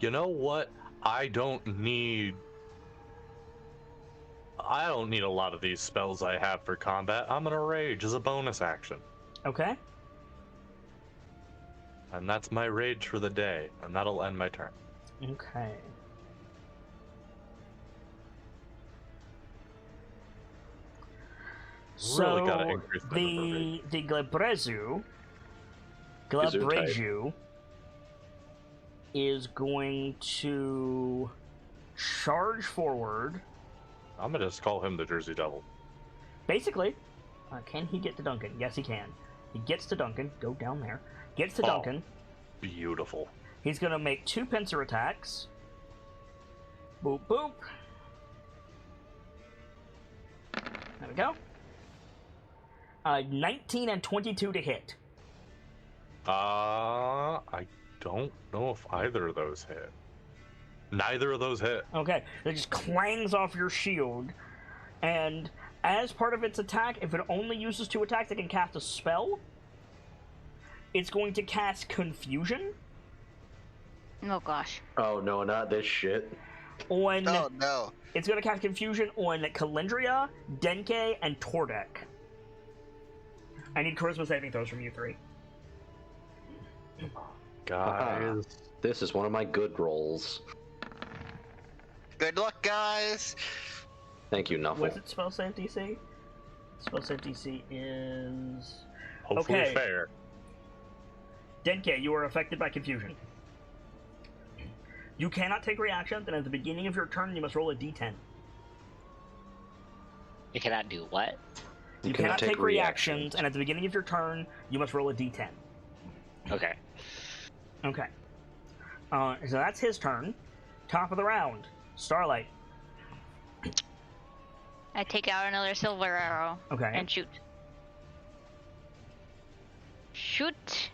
You know what? I don't need a lot of these spells I have for combat. I'm gonna rage as a bonus action. Okay. And that's my rage for the day, and that'll end my turn. Okay. Really gotta So increase my number of the Glabrezu is going to charge forward. I'm gonna just call him the Jersey Devil. Basically, can he get to Duncan? Yes, he can. He gets to Duncan. Go down there. Gets to Oh. Duncan. Beautiful. He's going to make 2 pincer attacks. Boop, boop. There we go. 19 and 22 to hit. I don't know if either of those hit. Neither of those hit. Okay, it just clangs off your shield, and as part of its attack, if it only uses 2 attacks, it can cast a spell. It's going to cast Confusion Oh gosh. Oh no, not this shit. on... Oh no. It's going to cast Confusion on Kalendria, Denke, and Tordek. I need Charisma saving throws from you 3. Guys. This is one of my good rolls. Good luck, guys. Thank you, Nuffle. What's its spell save DC? Spell save DC is... Hopefully Okay. fair. Denke, you are affected by Confusion. You cannot take reactions, and at the beginning of your turn, you must roll a d10. You cannot do what? You cannot take reactions, and at the beginning of your turn, you must roll a d10. Okay. Okay. So that's his turn. Top of the round. Starlight. I take out another silver arrow Okay. and shoot. Shoot.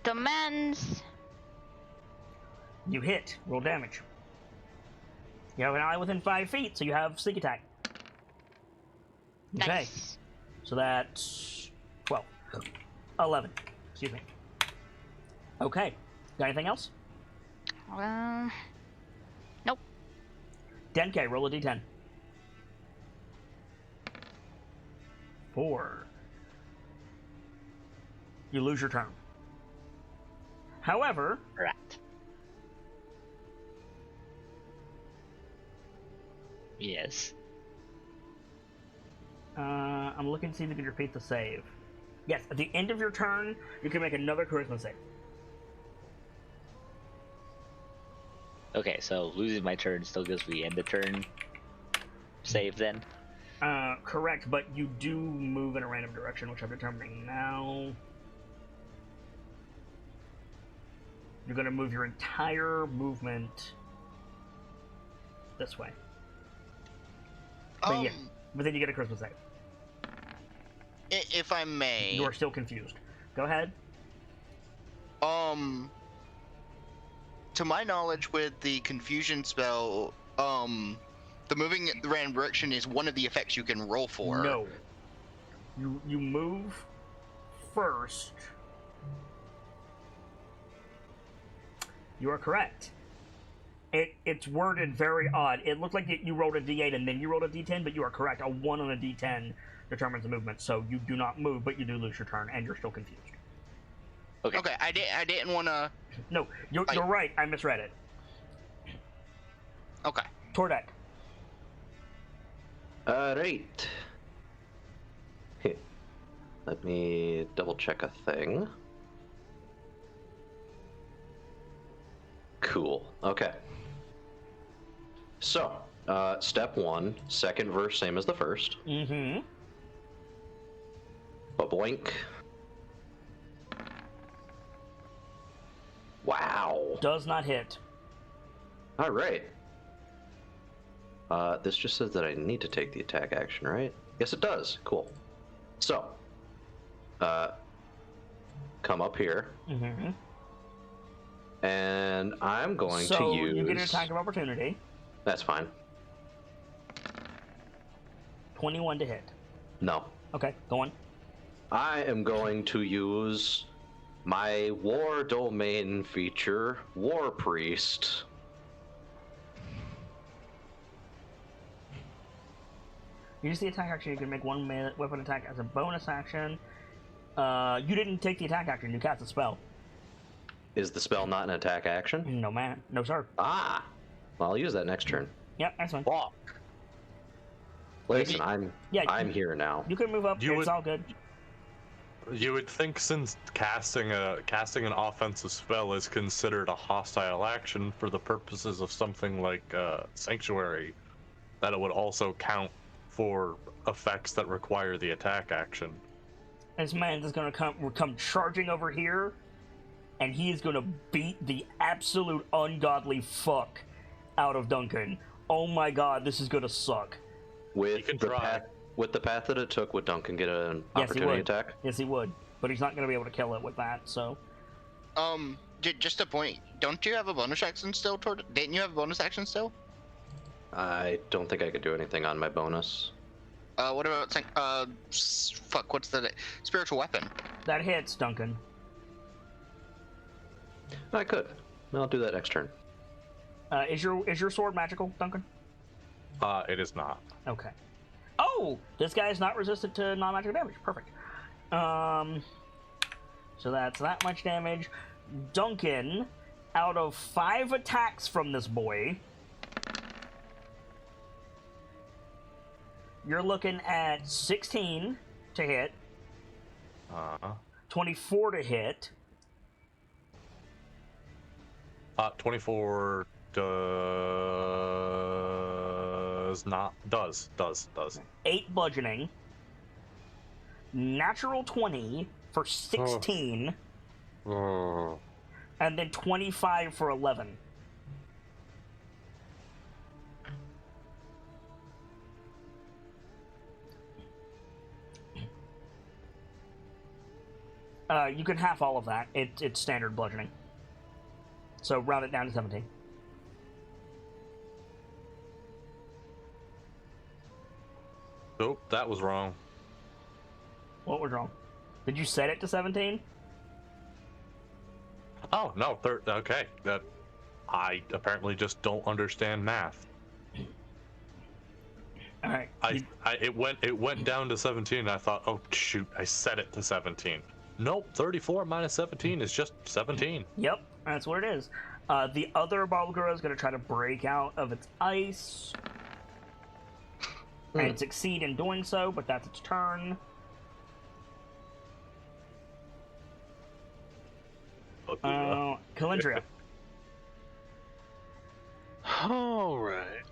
Demands. You hit. Roll damage. You have an ally within 5 feet, so you have sneak attack. Okay. Nice. So that's 12. 11. Excuse me. Okay. Got anything else? Nope. Denke, roll a d10. 4. You lose your turn. However, Correct. Yes. I'm looking to see if you can repeat the save. Yes, at the end of your turn, you can make another charisma save. Okay, so losing my turn still gives me end the turn save then? Correct, but you do move in a random direction, which I'm determining now. You're going to move your entire movement this way. But yeah, but then you get a charisma save. If I may. You are still confused. Go ahead. To my knowledge, with the confusion spell, the moving the random direction is one of the effects you can roll for. No. You move first. You are correct. It's worded very odd. It looked like you rolled a d8 and then you rolled a d10, but you are correct. A 1 on a d10 determines the movement, so you do not move, but you do lose your turn, and you're still confused. Okay. Okay, I didn't want to. No, you're right. I misread it. Okay. Tordek. Alright. Here. Let me double check a thing. Cool. Okay. So, step 1, second verse, same as the first. Mm-hmm. Boink. Wow. Does not hit. Alright. This just says that I need to take the attack action, right? Yes, it does. Cool. So, come up here. Mm-hmm. And I'm going to So use... you get an attack of opportunity. That's fine. 21 to hit. No. Okay, go on. I am going to use my War Domain feature, War Priest, Use the attack action. You can make one weapon attack as a bonus action. You didn't take the attack action. You cast a spell. Is the spell not an attack action? No, man. No, sir. Ah! Well, I'll use that next turn. Yep, that's fine. Fuck. Listen, I'm here now. You can move up. It's all good. You would think since casting an offensive spell is considered a hostile action for the purposes of something like Sanctuary, that it would also count for effects that require the attack action. This man is going to come charging over here, and he is going to beat the absolute ungodly fuck out of Duncan. Oh my god, this is going to suck. With the path that it took, would Duncan get an opportunity attack? Yes, he would. But he's not going to be able to kill it with that, so... Just a point. Don't you have a bonus action still toward... Didn't you have a bonus action still? I don't think I could do anything on my bonus. What about... fuck, what's the... Spiritual weapon? That hits, Duncan. I could. I'll do that next turn. Is your sword magical, Duncan? It is not. Okay. Oh! This guy is not resistant to non-magical damage. Perfect. So that's that much damage. Duncan, out of 5 attacks from this boy, you're looking at 16 to hit, 24 to hit. 24 does. 8 bludgeoning. Natural 20 for 16. Oh. And then 25 for 11. You can half all of that. It's standard bludgeoning. So round it down to 17. Nope, that was wrong. What was wrong? Did you set it to 17? Oh, no, okay. I apparently just don't understand math. All right. It went down to 17, and I thought, oh, shoot, I set it to 17. Nope, 34 minus 17 is just 17. Yep, that's what it is. The other Balgura is going to try to break out of its ice. And succeed in doing so, but that's its turn. Calendria. All right.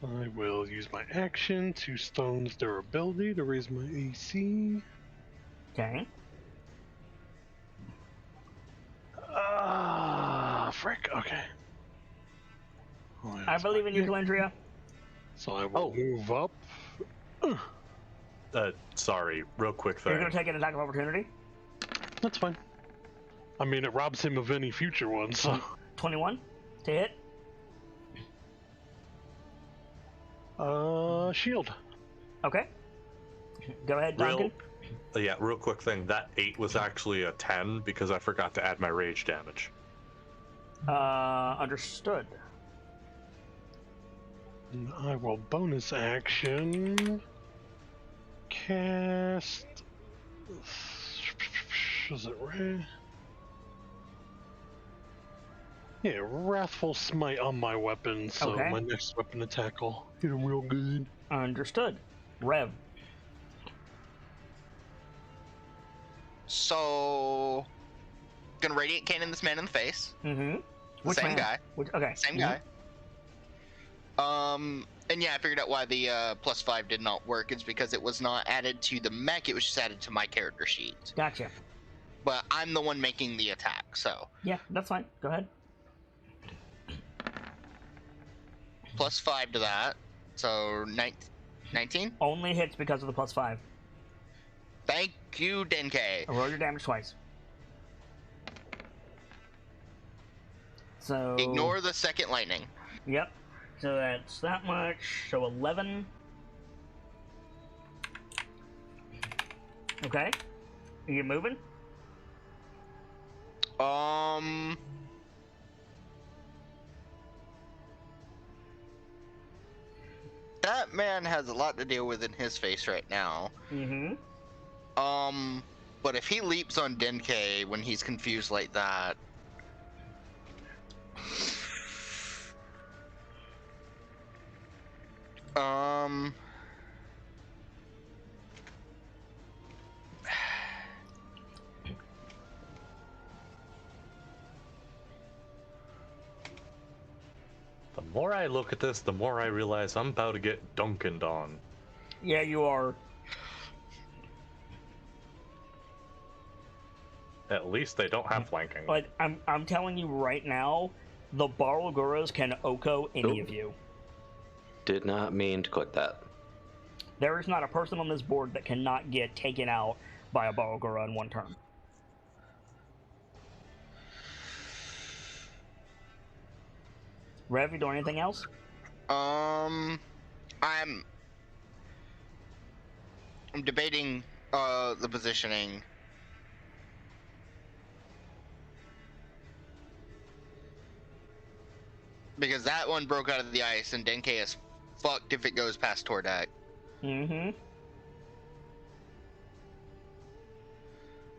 I will use my action to Stone's durability to raise my AC. Okay. Frick. Okay. I believe in you, Calendria. So I will move up. Sorry, real quick You're thing. going to take an attack of opportunity. That's fine. I mean, it robs him of any future ones, so... 21 to hit. Shield. Okay. Go ahead, Duncan. Real quick thing. That 8 was actually a 10 because I forgot to add my rage damage. Understood. And I will bonus action cast. Is it right? Yeah, Wrathful Smite on my weapon, so my next weapon attack will hit him real good. Understood. Rev. So, gonna Radiant Cannon this man in the face. Mm-hmm. Same guy. Same guy. And yeah, I figured out why the +5 did not work. It's because it was not added to the mech, it was just added to my character sheet. Gotcha. But I'm the one making the attack, so. Yeah, that's fine. Go ahead. +5 to that, so 19? Only hits because of the +5. Thank you, Denke. Roll your damage twice. So... Ignore the second lightning. Yep. So that's that much. So 11. Okay. Are you moving? that man has a lot to deal with in his face right now. Mm-hmm. But if he leaps on Denke when he's confused like that, The more I look at this, the more I realize I'm about to get dunkened on. Yeah, you are. At least they don't have flanking. But I'm telling you right now, the Barlguras can Oko any of you. Did not mean to click that. There is not a person on this board that cannot get taken out by a Barlgura in one turn. Rev, you doing anything else? I'm debating the positioning. Because that one broke out of the ice, and Denke is fucked if it goes past Tordek. Mm-hmm.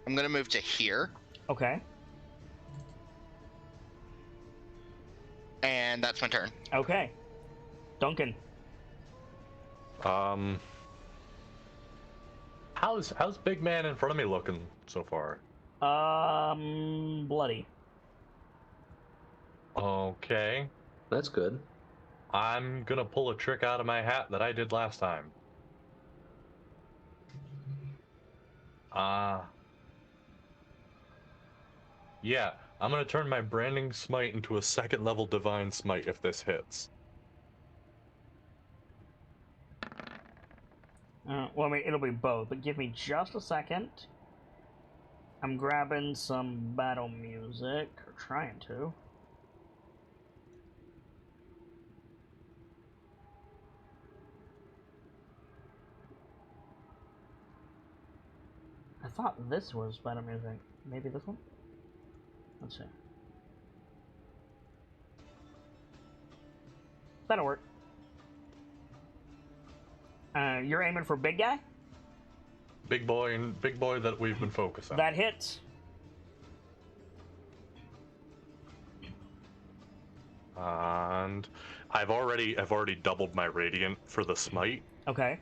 I'm gonna move to here, Okay. and that's my turn. Okay. Duncan. How's big man in front of me looking so far? Bloody. Okay. That's good. I'm gonna pull a trick out of my hat that I did last time. Yeah, I'm gonna turn my branding smite into a 2nd level divine smite if this hits. Well, I mean, it'll be both, but give me just a second. I'm grabbing some battle music, or trying to. I thought this was battle music. Maybe this one? Let's see. That'll work. You're aiming for big guy? Big boy that we've been focused on. That hits. And I've already doubled my radiant for the smite. Okay.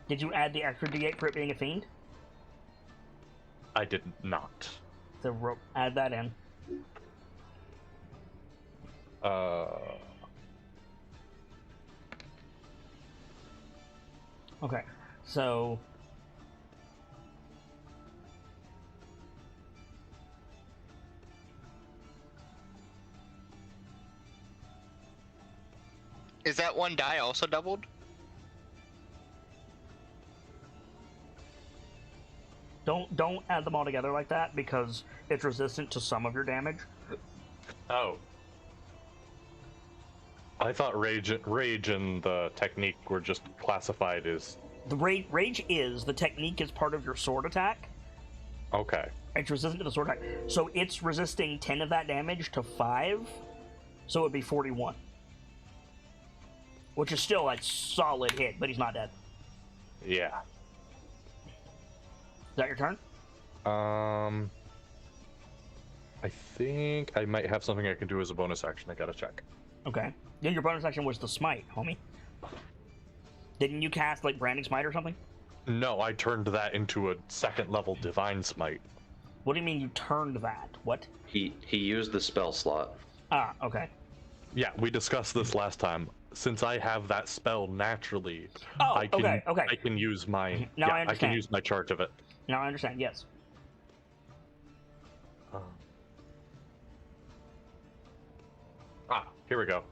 Did you add the extra D8 for it being a fiend? I did not. So add that in. Okay, so Is that one die also doubled? don't add them all together like that because it's resistant to some of your damage. Oh. I thought rage and the technique were just classified as... The rage is, the technique is part of your sword attack. Okay. It's resistant to the sword attack. So it's resisting 10 of that damage to 5. So it would be 41. Which is still a solid hit, but he's not dead. Yeah. Is that your turn? I think I might have something I can do as a bonus action. I gotta check. Okay. Yeah, your bonus action was the smite, homie. Didn't you cast, like, Branding Smite or something? No, I turned that into a 2nd level divine smite. What do you mean you turned that? What? He used the spell slot. Ah, okay. Yeah, we discussed this last time. Since I have that spell naturally, Oh, I can, okay. I can use my Now I I understand. can use my charge of it. Now I understand, yes. Here we go.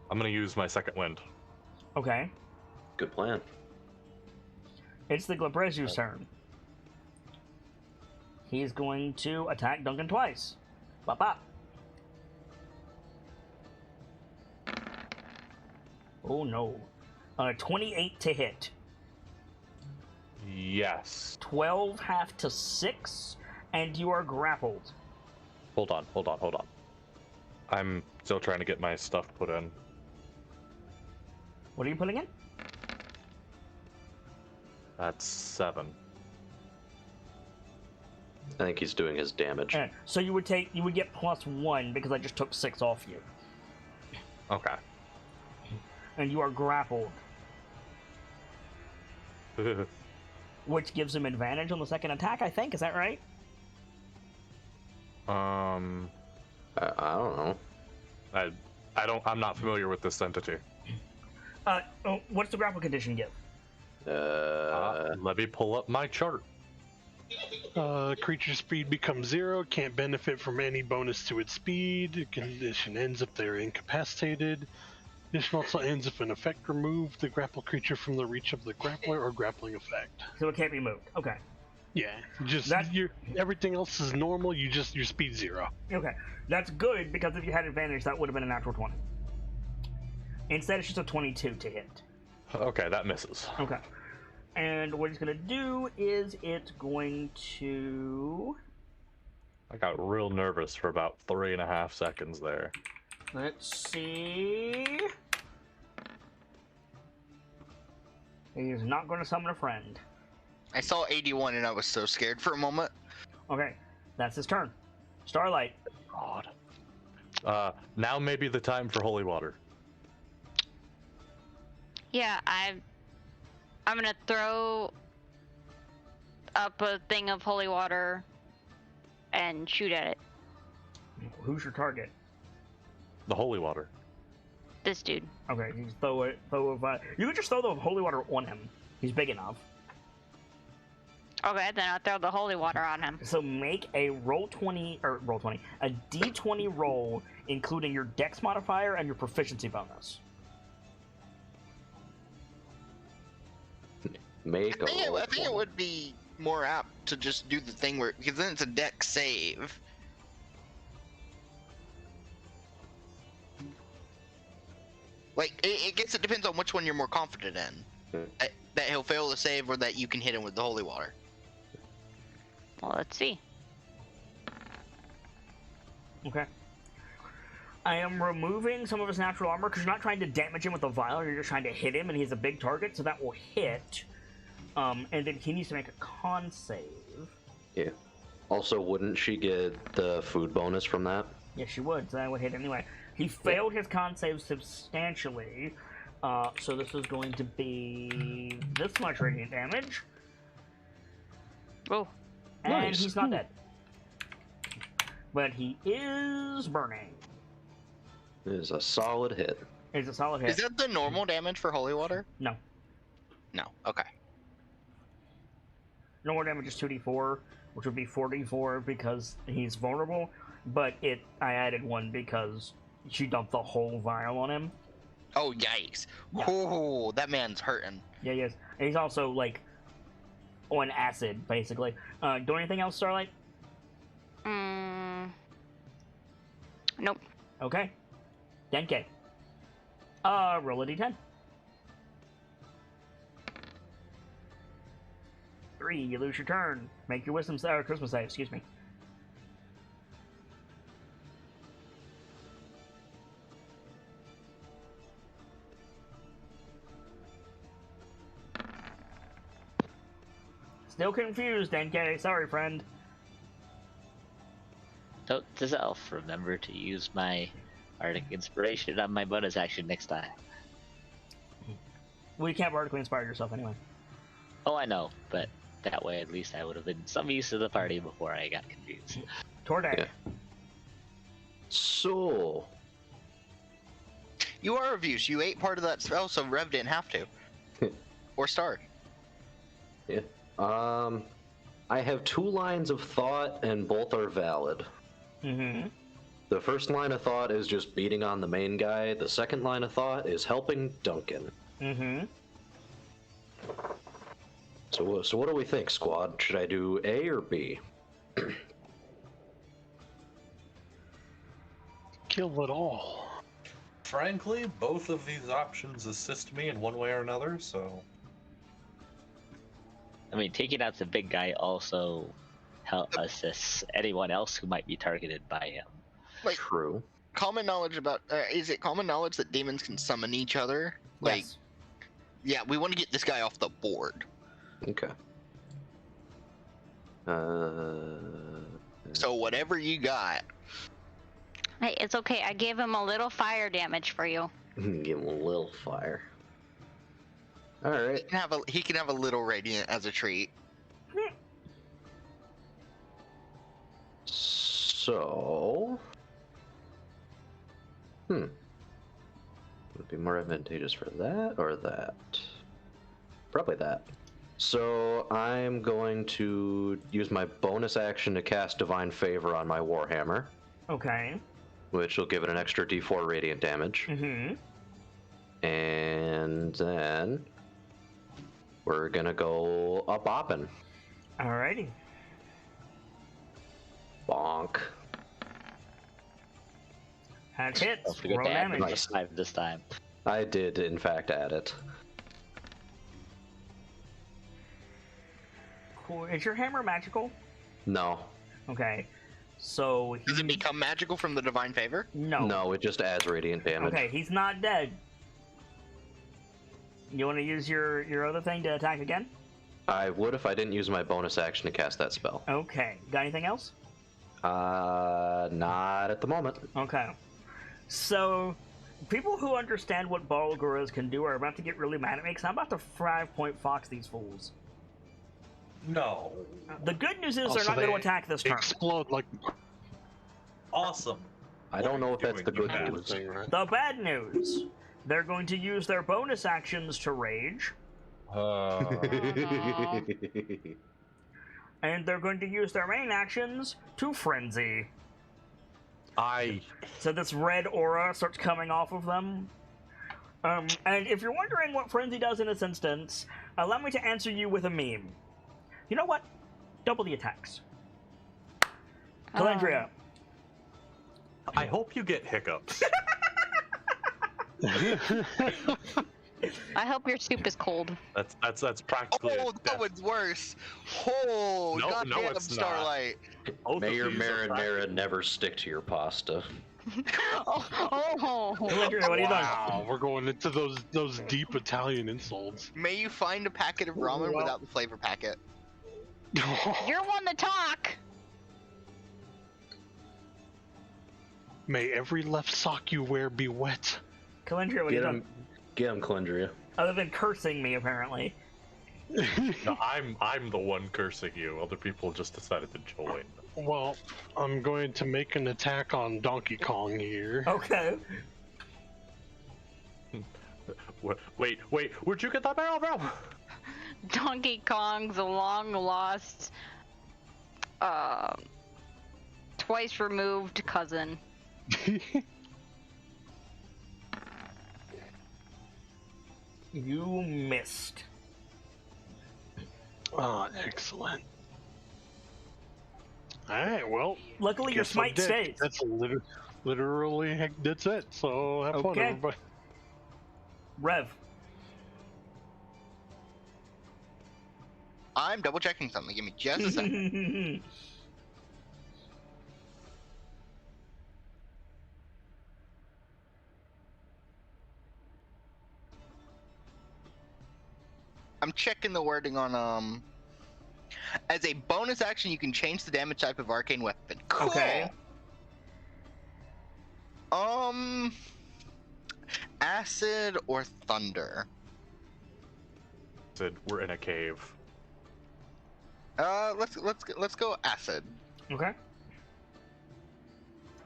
I'm gonna use my 2nd wind. Okay. Good plan. It's the Glabrezu's turn. He's going to attack Duncan twice. Bop bop. Oh no. 28 to hit. Yes. 12 half to 6, and you are grappled. Hold on. I'm still trying to get my stuff put in. What are you putting in? That's 7. I think he's doing his damage. So you would get +1 because I just took 6 off you. Okay. And you are grappled, which gives him advantage on the second attack, I think. Is that right? I don't know. I'm not familiar with this entity. What's the grapple condition give? Let me pull up my chart. Creature speed becomes 0, can't benefit from any bonus to its speed. The condition ends if they're incapacitated. Condition also ends if an effect removed the grapple creature from the reach of the grappler or grappling effect. So it can't be moved. Okay. Yeah, everything else is normal. Your speed 0. Okay, that's good because if you had advantage, that would have been a natural 20. Instead, it's just a 22 to hit. Okay, that misses. Okay. And what it's going to do is it's going to... I got real nervous for about 3.5 seconds there. Let's see... He is not going to summon a friend. I saw 81 and I was so scared for a moment. Okay, that's his turn. Starlight. God. Now may be the time for holy water. Yeah, I'm gonna throw up a thing of holy water and shoot at it. Who's your target? The holy water. This dude. Okay, you you could just throw the holy water on him. He's big enough. Okay, then I'll throw the holy water on him. So make a a D20 roll, including your Dex modifier and your proficiency bonus. I think it would be more apt to just do the thing where, because then it's a Dex save. Like, it depends on which one you're more confident in. That he'll fail the save or that you can hit him with the holy water. Well, let's see. Okay. I am removing some of his natural armor because you're not trying to damage him with a vial, you're just trying to hit him, and he's a big target, so that will hit. And then he needs to make a con save. Yeah. Also, wouldn't she get the food bonus from that? Yes, she would, so that would hit anyway. He failed his con save substantially, so this is going to be this much radiant damage. Oh, and nice. He's not dead. But he is burning. It is a solid hit. It's a solid hit. Is that the normal damage for holy water? No. No. Okay. Normal damage is 2d4, which would be 4d4 because he's vulnerable, but I added 1 because she dumped the whole vial on him. Oh, yikes. Yeah. Oh, that man's hurting. Yeah, he is. And he's also, like, on acid, basically. Do anything else, Starlight? Nope. Okay. Denke. Roll a d10. 3, you lose your turn. Make your wisdom or Christmas save, excuse me. Still confused, Denke. Sorry, friend. Does Elf remember to use my Arctic Inspiration on my bonus action next time? Well, you can't vertically inspire yourself anyway. Oh, I know, but that way at least I would have been some use to the party before I got confused. Tordak. Yeah. So, You are of use. You ate part of that spell, so Rev didn't have to. Or Star. yeah. I have 2 lines of thought, and both are valid. Mm-hmm. The first line of thought is just beating on the main guy. The second line of thought is helping Duncan. Mm-hmm. So what do we think, squad? Should I do A or B? Kill it all. Frankly, both of these options assist me in one way or another, so... I mean, taking out the big guy also assists anyone else who might be targeted by him. Like, True. common knowledge about... is it common knowledge that demons can summon each other? Like, Yes. Yeah, we want to get this guy off the board. Okay. So whatever you got. Hey, it's okay. I gave him a little fire damage for you. Give him a little fire. All right. He can have a little radiant as a treat. So, would it be more advantageous for that or that? Probably that. So I'm going to use my bonus action to cast Divine Favor on my Warhammer, Okay. which will give it an extra D4 radiant damage. Mm-hmm. And then we're gonna go a bopping. Alrighty. Bonk. That hits. Don't forget Roll to add damage. Dice-Icive this time. I did, in fact, add it. Cool. Is your hammer magical? No. Okay. So Does it become magical from the Divine Favor? No. No, it just adds radiant damage. Okay, he's not dead. You want to use your other thing to attack again? I would if I didn't use my bonus action to cast that spell. Okay. Got anything else? Not at the moment. Okay. So, people who understand what Balguras can do are about to get really mad at me because I'm about to 5-point fox these fools. No. The good news is Oh, they're so not going to they attack this turn. Explode like Awesome. I don't know if that's the good doing, news. thing, right? The bad news, they're going to use their bonus actions to rage, and they're going to use their main actions to frenzy. So this red aura starts coming off of them. And if you're wondering what frenzy does in this instance, allow me to answer you with a meme. You know what? Double the attacks. Calandria. I hope you get hiccups. I hope your soup is cold. That's practically. Oh, that one's worse. Oh, No, goddamn, no, it's not. Starlight. May your marinara never stick to your pasta. Oh. Calandria, what are you doing? Wow, we're going into those deep Italian insults. May you find a packet of ramen Well. without the flavor packet. You're one to talk. May every left sock you wear be wet. Calandria, what are you doing? Get him, Calendria. Other than cursing me, apparently. No, I'm the one cursing you. Other people just decided to join. Well, I'm going to make an attack on Donkey Kong here. Okay. Wait, where'd you get that barrel from? Donkey Kong's long lost, twice removed cousin. You missed. Ah, excellent. Alright, well. Luckily, your guess I'm smite dead. stays. That's literally, that's it. So have fun, Okay. everybody. Rev. I'm double checking something. Give me just a second. I'm checking the wording on as a bonus action you can change the damage type of arcane weapon. Cool. Okay. Acid or thunder? Said we're in a cave. Let's go acid. Okay.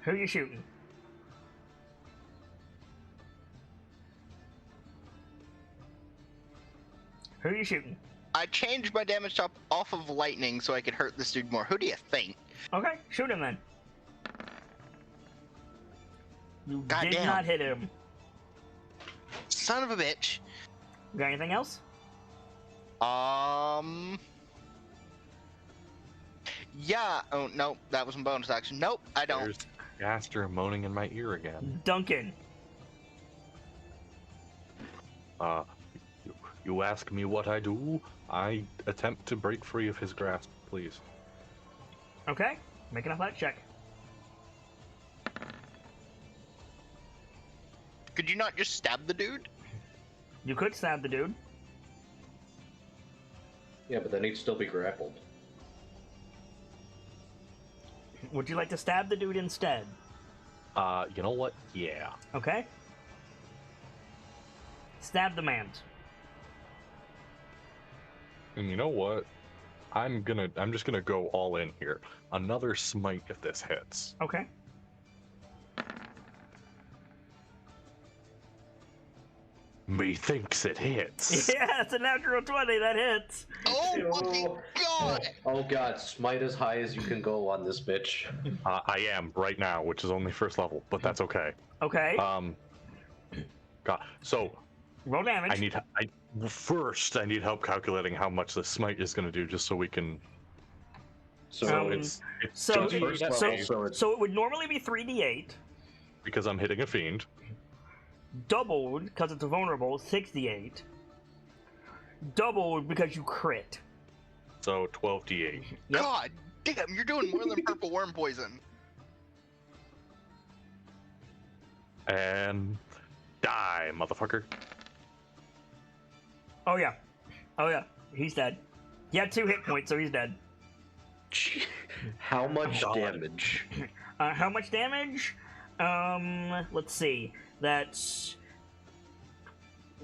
Who you shooting? Who you shooting? I changed my damage type off of lightning so I could hurt this dude more. Who do you think? Okay, shoot him then. You did Goddamn. not hit him. Son of a bitch. Got anything else? Yeah. Oh no, that was a bonus action. Nope, I don't. There's Gaster moaning in my ear again. Duncan. You ask me what I do, I attempt to break free of his grasp, please. Okay, make an athletic check. Could you not just stab the dude? You could stab the dude. Yeah, but then he'd still be grappled. Would you like to stab the dude instead? You know what? Yeah. Okay. Stab the man. And you know what? I'm just gonna go all in here. Another smite if this hits. Okay. Methinks it hits. Yeah, it's a natural 20. That hits. Oh my god! Oh god, smite as high as you can go on this bitch. I am right now, which is only first level, but that's okay. Okay. God. So Roll damage. I need help calculating how much the smite is gonna do, just so we can. So it's so just first level, so it would normally be 3d8. because I'm hitting a fiend. Doubled because it's a vulnerable, 68. Doubled because you crit. So 12d8. Yep. God damn, you're doing more than purple worm poison. And die, motherfucker. Oh yeah. Oh yeah. He's dead. He had 2 hit points, so he's dead. How much God. damage? How much damage? Let's see. That's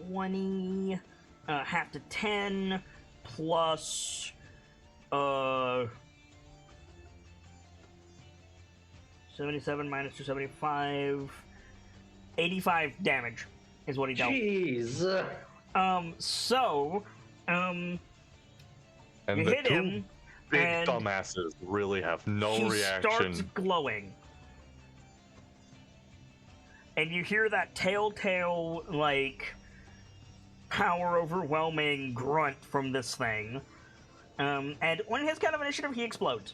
20 half to 10 plus 77 minus 275, 85 damage is what he dealt. Jeez. And You the hit two him, big and dumbasses really have no he reaction. starts glowing. And you hear that telltale, like, power overwhelming grunt from this thing. And on his count of initiative, he explodes.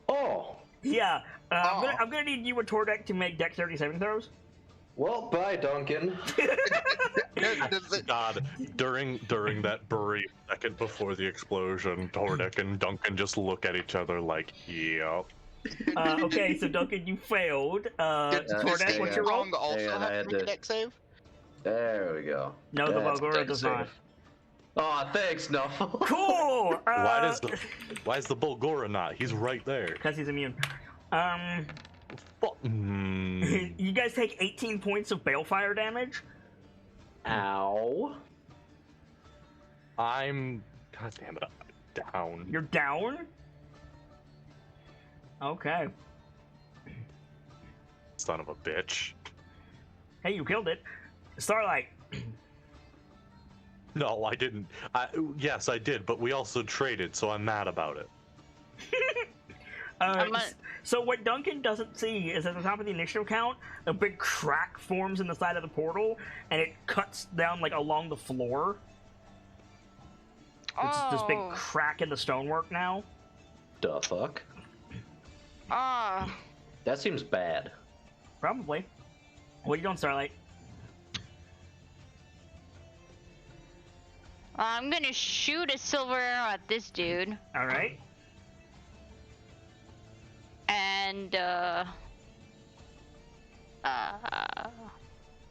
Oh. Yeah, I'm gonna need you and Tordek to make dexterity saving throws. Well, bye, Duncan. God, during that brief second before the explosion, Tordek and Duncan just look at each other like, yep. Okay, so Duncan, you failed. Tordek, what's your roll? Wrong also have to make a dex save? There we go. No, the That's Volgora dex does save. not. Aw, thanks, no. Cool! Why is the Bulgora not? He's right there. Because he's immune. Mm. You guys take 18 points of balefire damage. Ow. God damn it, I'm down. You're down? Okay. Son of a bitch. Hey, you killed it. Starlight. No, I didn't. Yes, I did, but we also traded, so I'm mad about it. So what Duncan doesn't see is at the top of the initiative count, a big crack forms in the side of the portal, and it cuts down like along the floor. It's this big crack in the stonework now. The fuck? Ah. That seems bad. Probably. What are you doing, Starlight? I'm gonna shoot a silver arrow at this dude. All right. And,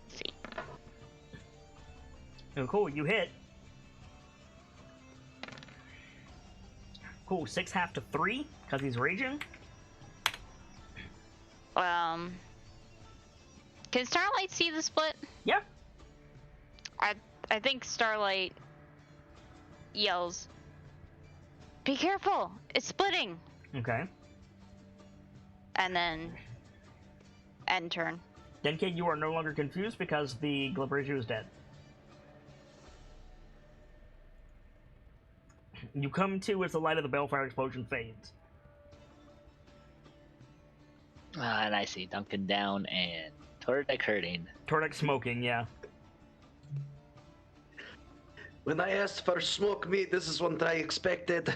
see. Oh, cool. You hit. Cool. 6 half to 3 because he's raging. Can Starlight see the split? Yeah. I think Starlight yells, "Be careful! It's splitting!" Okay. And then end turn. Denke, you are no longer confused because the Glabrezu is dead. You come to as the light of the balefire explosion fades. And I see Duncan down and Tordek hurting. Tordek smoking, yeah. When I asked for smoke meat, this is what I expected.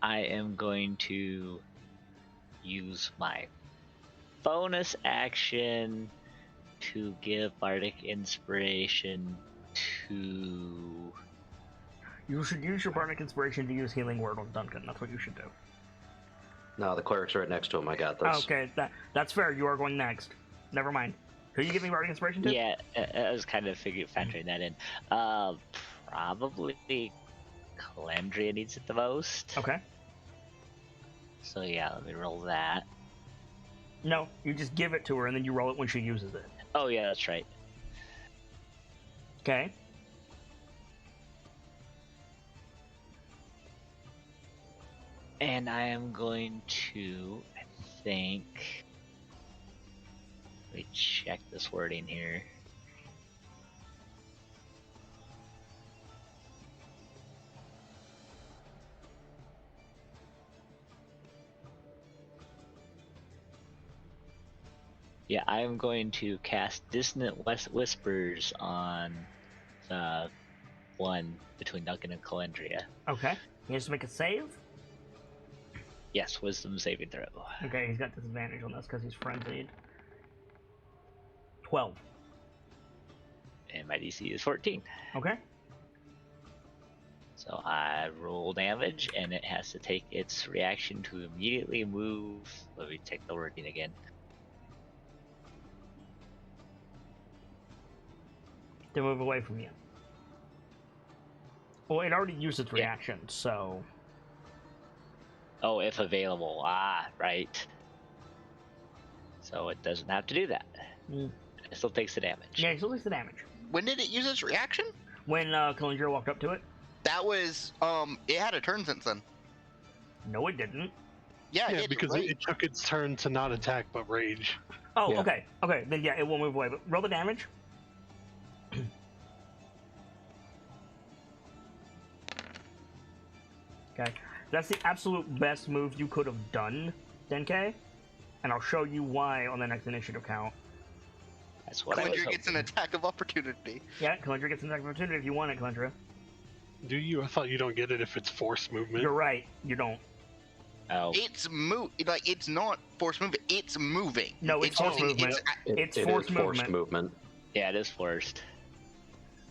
I am going to use my bonus action to give Bardic Inspiration to... You should use your Bardic Inspiration to use Healing Word on Duncan. That's what you should do. No, the cleric's right next to him. I got this. Okay, that's fair. You are going next. Never mind. Who are you giving Bardic Inspiration to? Yeah, I was kind of factoring that in. Probably Calandria needs it the most. Okay. So yeah, let me roll that. No, you just give it to her and then you roll it when she uses it. Oh yeah, that's right. Okay. And I am going to, I think... Let me check this wording here. Yeah, I am going to cast Dissonant Whispers on the one between Duncan and Calandria. Okay. He has to make a save? Yes, Wisdom saving throw. Okay, he's got disadvantage on this because he's frenzied. 12. And my DC is 14. Okay. So I roll damage, and it has to take its reaction to immediately move. Let me take the wording again. To move away from you. Well, it already used its reaction, so... Oh, if available. Ah, right. So it doesn't have to do that. Mm. It still takes the damage. Yeah, it still takes the damage. When did it use its reaction? When Calandria walked up to it? That was, it had a turn since then. No, it didn't. Yeah, Yeah, it because raged. it took its turn to not attack but rage. Oh, Yeah. okay. Okay, then yeah, it will move away. But roll the damage. Okay. That's the absolute best move you could have done, Denke. And I'll show you why on the next initiative count. That's what I was Calandria hoping. gets an attack of opportunity. Yeah, Calandria gets an opportunity if you want it, Calandria. Do you? I thought you don't get it if it's force movement. You're right, you don't. Oh, It's it's not force movement. It's moving. No, it's force movement. It's It force is forced movement. movement. yeah, it is forced.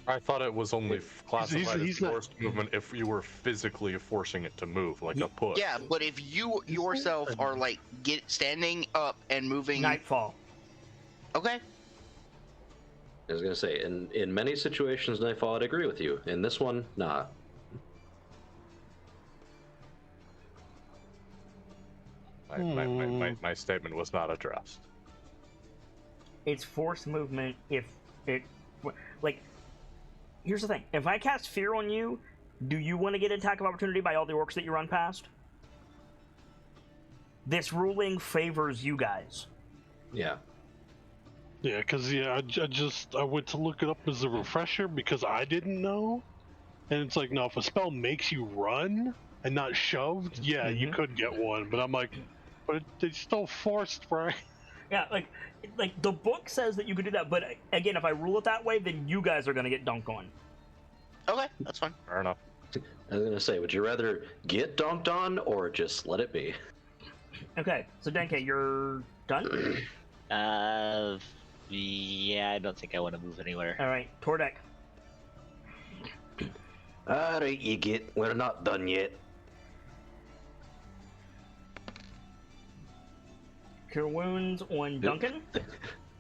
I thought it was only classified he's as not- forced movement if you were physically forcing it to move, like a push. Yeah, but if you yourself are standing up and moving, Nightfall. okay. I was gonna say, in many situations, Nightfall, I'd agree with you. In this one, not. My statement was not addressed. It's force movement if it... Like, here's the thing. If I cast Fear on you, do you want to get attack of opportunity by all the orcs that you run past? This ruling favors you guys. Yeah. Yeah, because I went to look it up as a refresher because I didn't know, and it's like, no, if a spell makes you run and not shoved, yeah, you could get one. But I'm like, but it's still forced, right? Yeah, like the book says that you could do that, but again, if I rule it that way, then you guys are gonna get dunked on. Okay, that's fine. Fair enough. I was gonna say, would you rather get dunked on or just let it be? Okay, so Denke, you're done. Yeah, I don't think I want to move anywhere. All right, Tordek. Alright, you get. We're not done yet. Cure wounds on Duncan.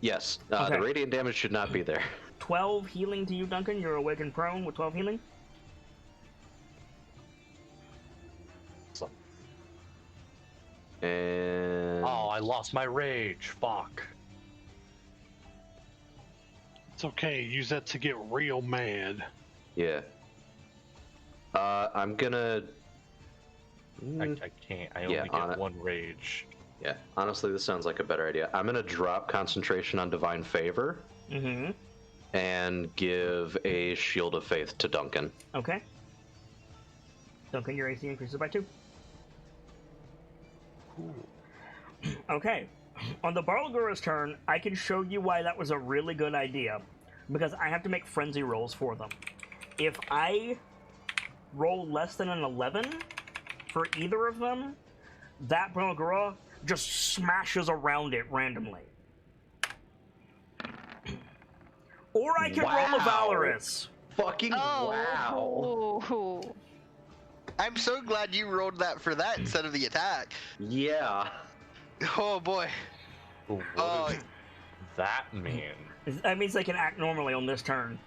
Yes, Okay. the radiant damage should not be there. 12 healing to you, Duncan. You're awakened prone with 12 healing. And Oh, I lost my rage. Fuck. It's okay. Use that to get real mad. yeah, I'm gonna. I can't. I only Yeah, on get it. one rage. Yeah, honestly, this sounds like a better idea. I'm gonna drop concentration on divine favor Mm-hmm. and give a shield of faith to Duncan. Okay. Duncan, your AC increases by 2. Okay. On the Barlgura's turn, I can show you why that was a really good idea. Because I have to make frenzy rolls for them. If I roll less than an 11 for either of them, that Barlgura just smashes around it randomly. Or I can roll a Valorous. Fucking wow. Oh. I'm so glad you rolled that for that instead of the attack. Yeah. Oh boy. What does that mean? That means they can act normally on this turn.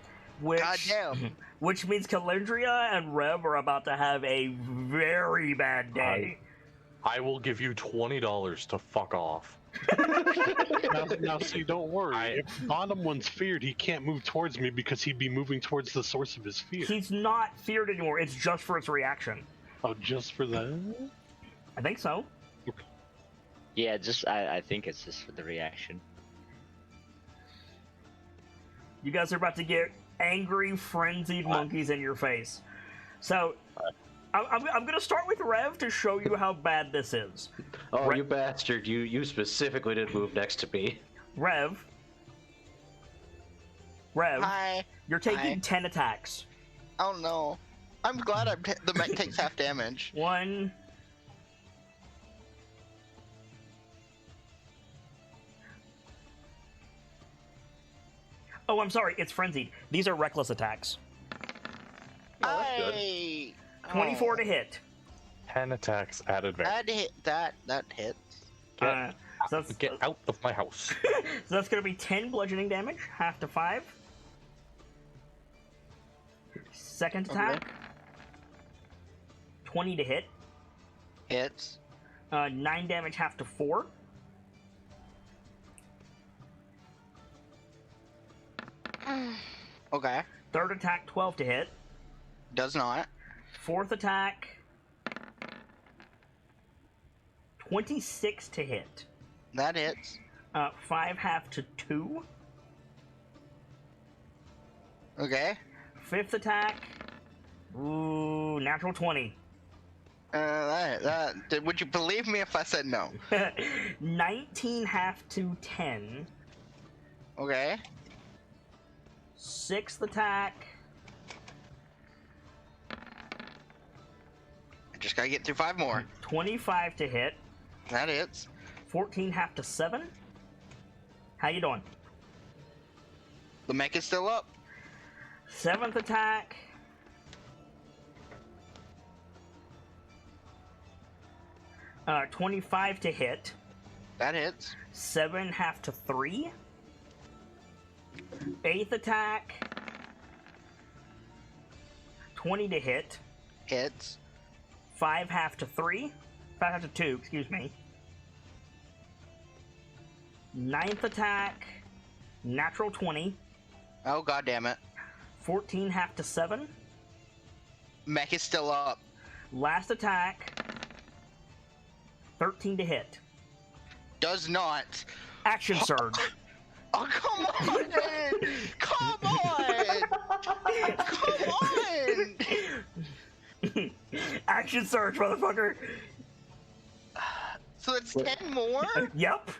Which, Goddamn. Which means Calendria and Rev are about to have a very bad day. I will give you $20 to fuck off. Now, see, don't worry. If the bottom one's feared, he can't move towards me because he'd be moving towards the source of his fear. He's not feared anymore. It's just for its reaction. Oh, just for that? I think so. Yeah, I think it's just for the reaction. You guys are about to get angry, frenzied monkeys in your face. So, I'm going to start with Rev to show you how bad this is. Oh, you bastard. You specifically did move next to me. Rev, Hi. you're taking Hi. 10 attacks. Oh no. I'm glad the mech takes half damage. 1... Oh, I'm sorry, it's frenzied. These are reckless attacks. Oh, that's good. I... 24 to hit. 10 attacks at advantage. That hit. That hits. So that's, Get out of my house. so that's going to be 10 bludgeoning damage, half to 5. Second attack. 20 to hit. Hits. 9 damage, half to 4. Okay. Third attack, 12 to hit. Does not. Fourth attack, 26 to hit. That hits. 5 half to 2. Okay. Fifth attack, ooh, natural 20. Would you believe me if I said no? 19 half to 10. Okay. Sixth attack, I just gotta get through 5 more. 25 to hit. That hits. 14 half to 7. How you doing? The mech is still up. Seventh attack, 25 to hit. That hits. 7 half to 3. Eighth attack, 20 to hit. Hits. 5 half to 3. 5 half to 2, excuse me. Ninth attack, natural 20. Oh god damn it. 14 half to 7. Mech is still up. Last attack, 13 to hit. Does not. Action surge. Oh come on, dude! Come on! Come on! Action surge, motherfucker. So it's 10 more? Yep.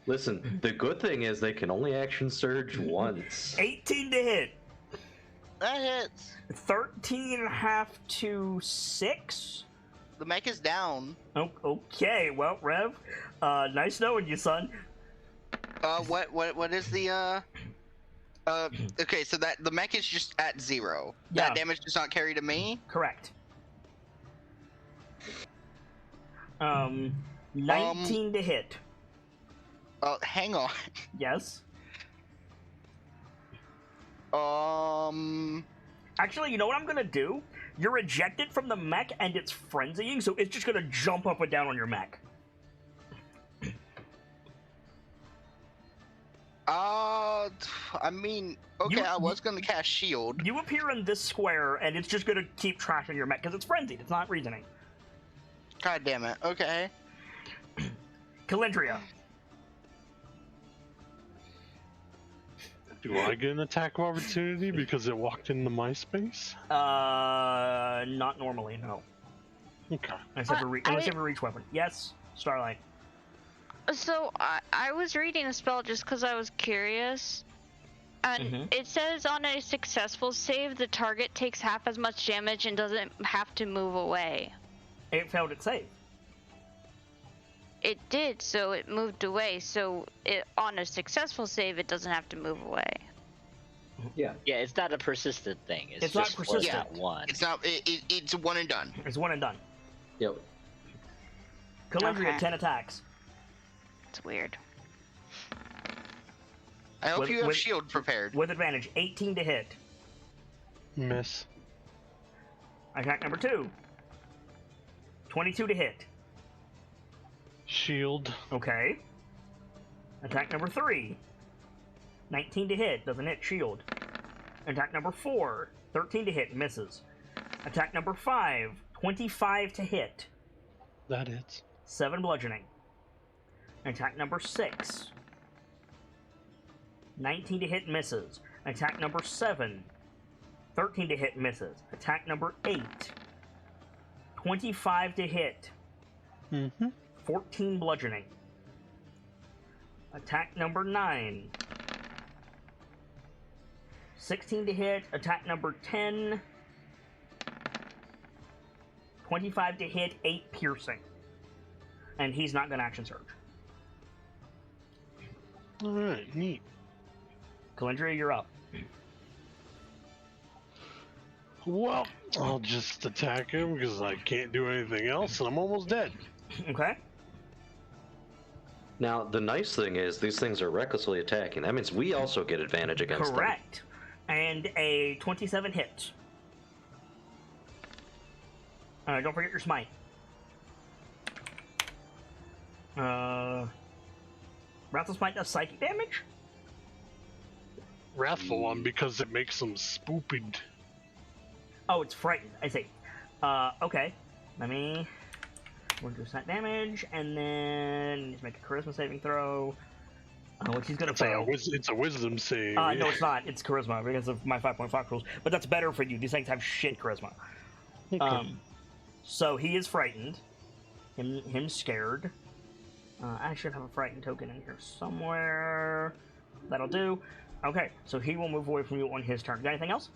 Listen, the good thing is they can only action surge once. 18 to hit. That hits. 13 half to 6. The mech is down. Oh, okay, well, Rev, nice knowing you, son. What is the, okay, so that, the mech is just at 0. Yeah. That damage does not carry to me? Correct. 19 to hit. Hang on. Yes. Actually, you know what I'm gonna do? You're ejected from the mech and it's frenzying, so it's just gonna jump up and down on your mech. I mean, okay, I was gonna cast shield. You appear in this square and it's just gonna keep trashing your mech because it's frenzied, it's not reasoning. God damn it, okay. Calendria. Do I get an attack of opportunity because it walked into my space? Not normally, no. Okay. Unless you have a reach weapon. Yes, Starlight. So I was reading a spell just because I was curious, and it says on a successful save, the target takes half as much damage and doesn't have to move away. It failed its save. It did, so it moved away. So on a successful save, it doesn't have to move away. Yeah. Yeah, it's not a persistent thing. It's not just for persistent. that one. It's not. It's one and done. It's one and done. Yep. Calendria, Okay. 10 attacks. It's weird. I hope With- you have with- shield prepared. With advantage. 18 to hit. Miss. Attack number 2. 22 to hit. Shield. Okay. Attack number 3. 19 to hit. Doesn't hit. Shield. Attack number 4. 13 to hit. Misses. Attack number 5. 25 to hit. That hits. 7 bludgeoning. Attack number 6. 19 to hit. Misses. Attack number 7. 13 to hit. Misses. Attack number 8. 25 to hit. Mm-hmm. 14 bludgeoning. Attack number 9. 16 to hit. Attack number 10. 25 to hit. 8 piercing. And he's not going to action surge. Alright, neat. Calendria, you're up. Well, I'll just attack him because I can't do anything else and I'm almost dead. Okay? Now, the nice thing is these things are recklessly attacking. That means we also get advantage against Correct. And a 27 hits. Don't forget your smite. Wrathful Smite does psychic damage? Wrathful one because it makes them spooped. Oh, it's frightened. I see. Okay. Let me... We'll do that damage, and then just make a charisma saving throw. Which he's gonna fail. It's a wisdom save. No, it's not. It's charisma because of my 5.5 rules. But that's better for you. These things have shit charisma. Okay. So he is frightened. Him scared. I should have a frightened token in here somewhere. That'll do. Okay, so he will move away from you on his turn. Got anything else?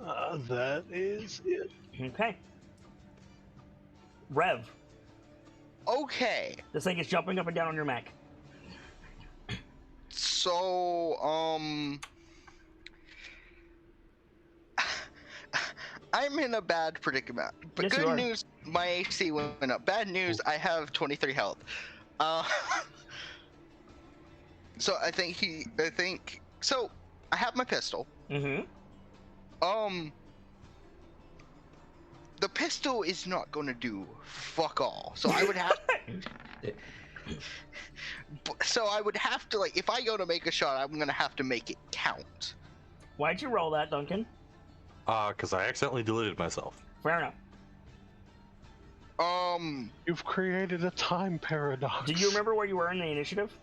That is it. Okay. Rev, Okay. this thing is jumping up and down on your mech. So, I'm in a bad predicament. But Yes, you good are. news, my AC went up. Bad news, I have 23 health. So I think, so I have my pistol. Mm-hmm. The pistol is not going to do fuck all. So I would have. So I would have to, like, if I go to make a shot, I'm going to have to make it count. Why'd you roll that, Duncan? Because I accidentally deleted myself. Fair enough. You've created a time paradox. Do you remember where you were in the initiative?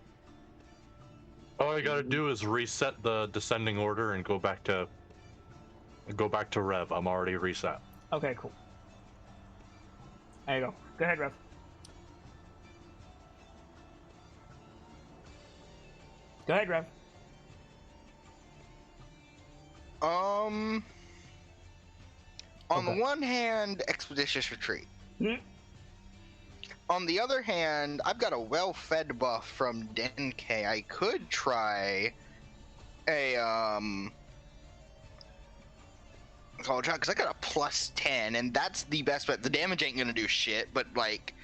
All I gotta do is reset the descending order and go back to Rev. I'm already reset. Okay, cool. There you go. Go ahead, Rev. Go ahead, Rev. On Okay. the one hand, expeditious retreat. Hmm? On the other hand, I've got a well-fed buff from Denke. I could try a call shot because I got a +10, and that's the best bet. The damage ain't gonna do shit, but like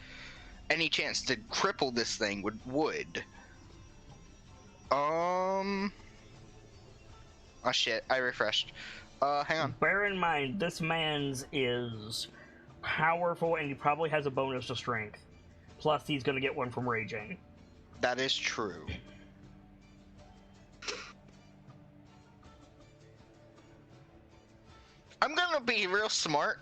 any chance to cripple this thing would. Oh shit! I refreshed. Hang on. Bear in mind, this man's is powerful, and he probably has a bonus to strength. Plus, he's going to get one from raging. That is true. I'm gonna be real smart.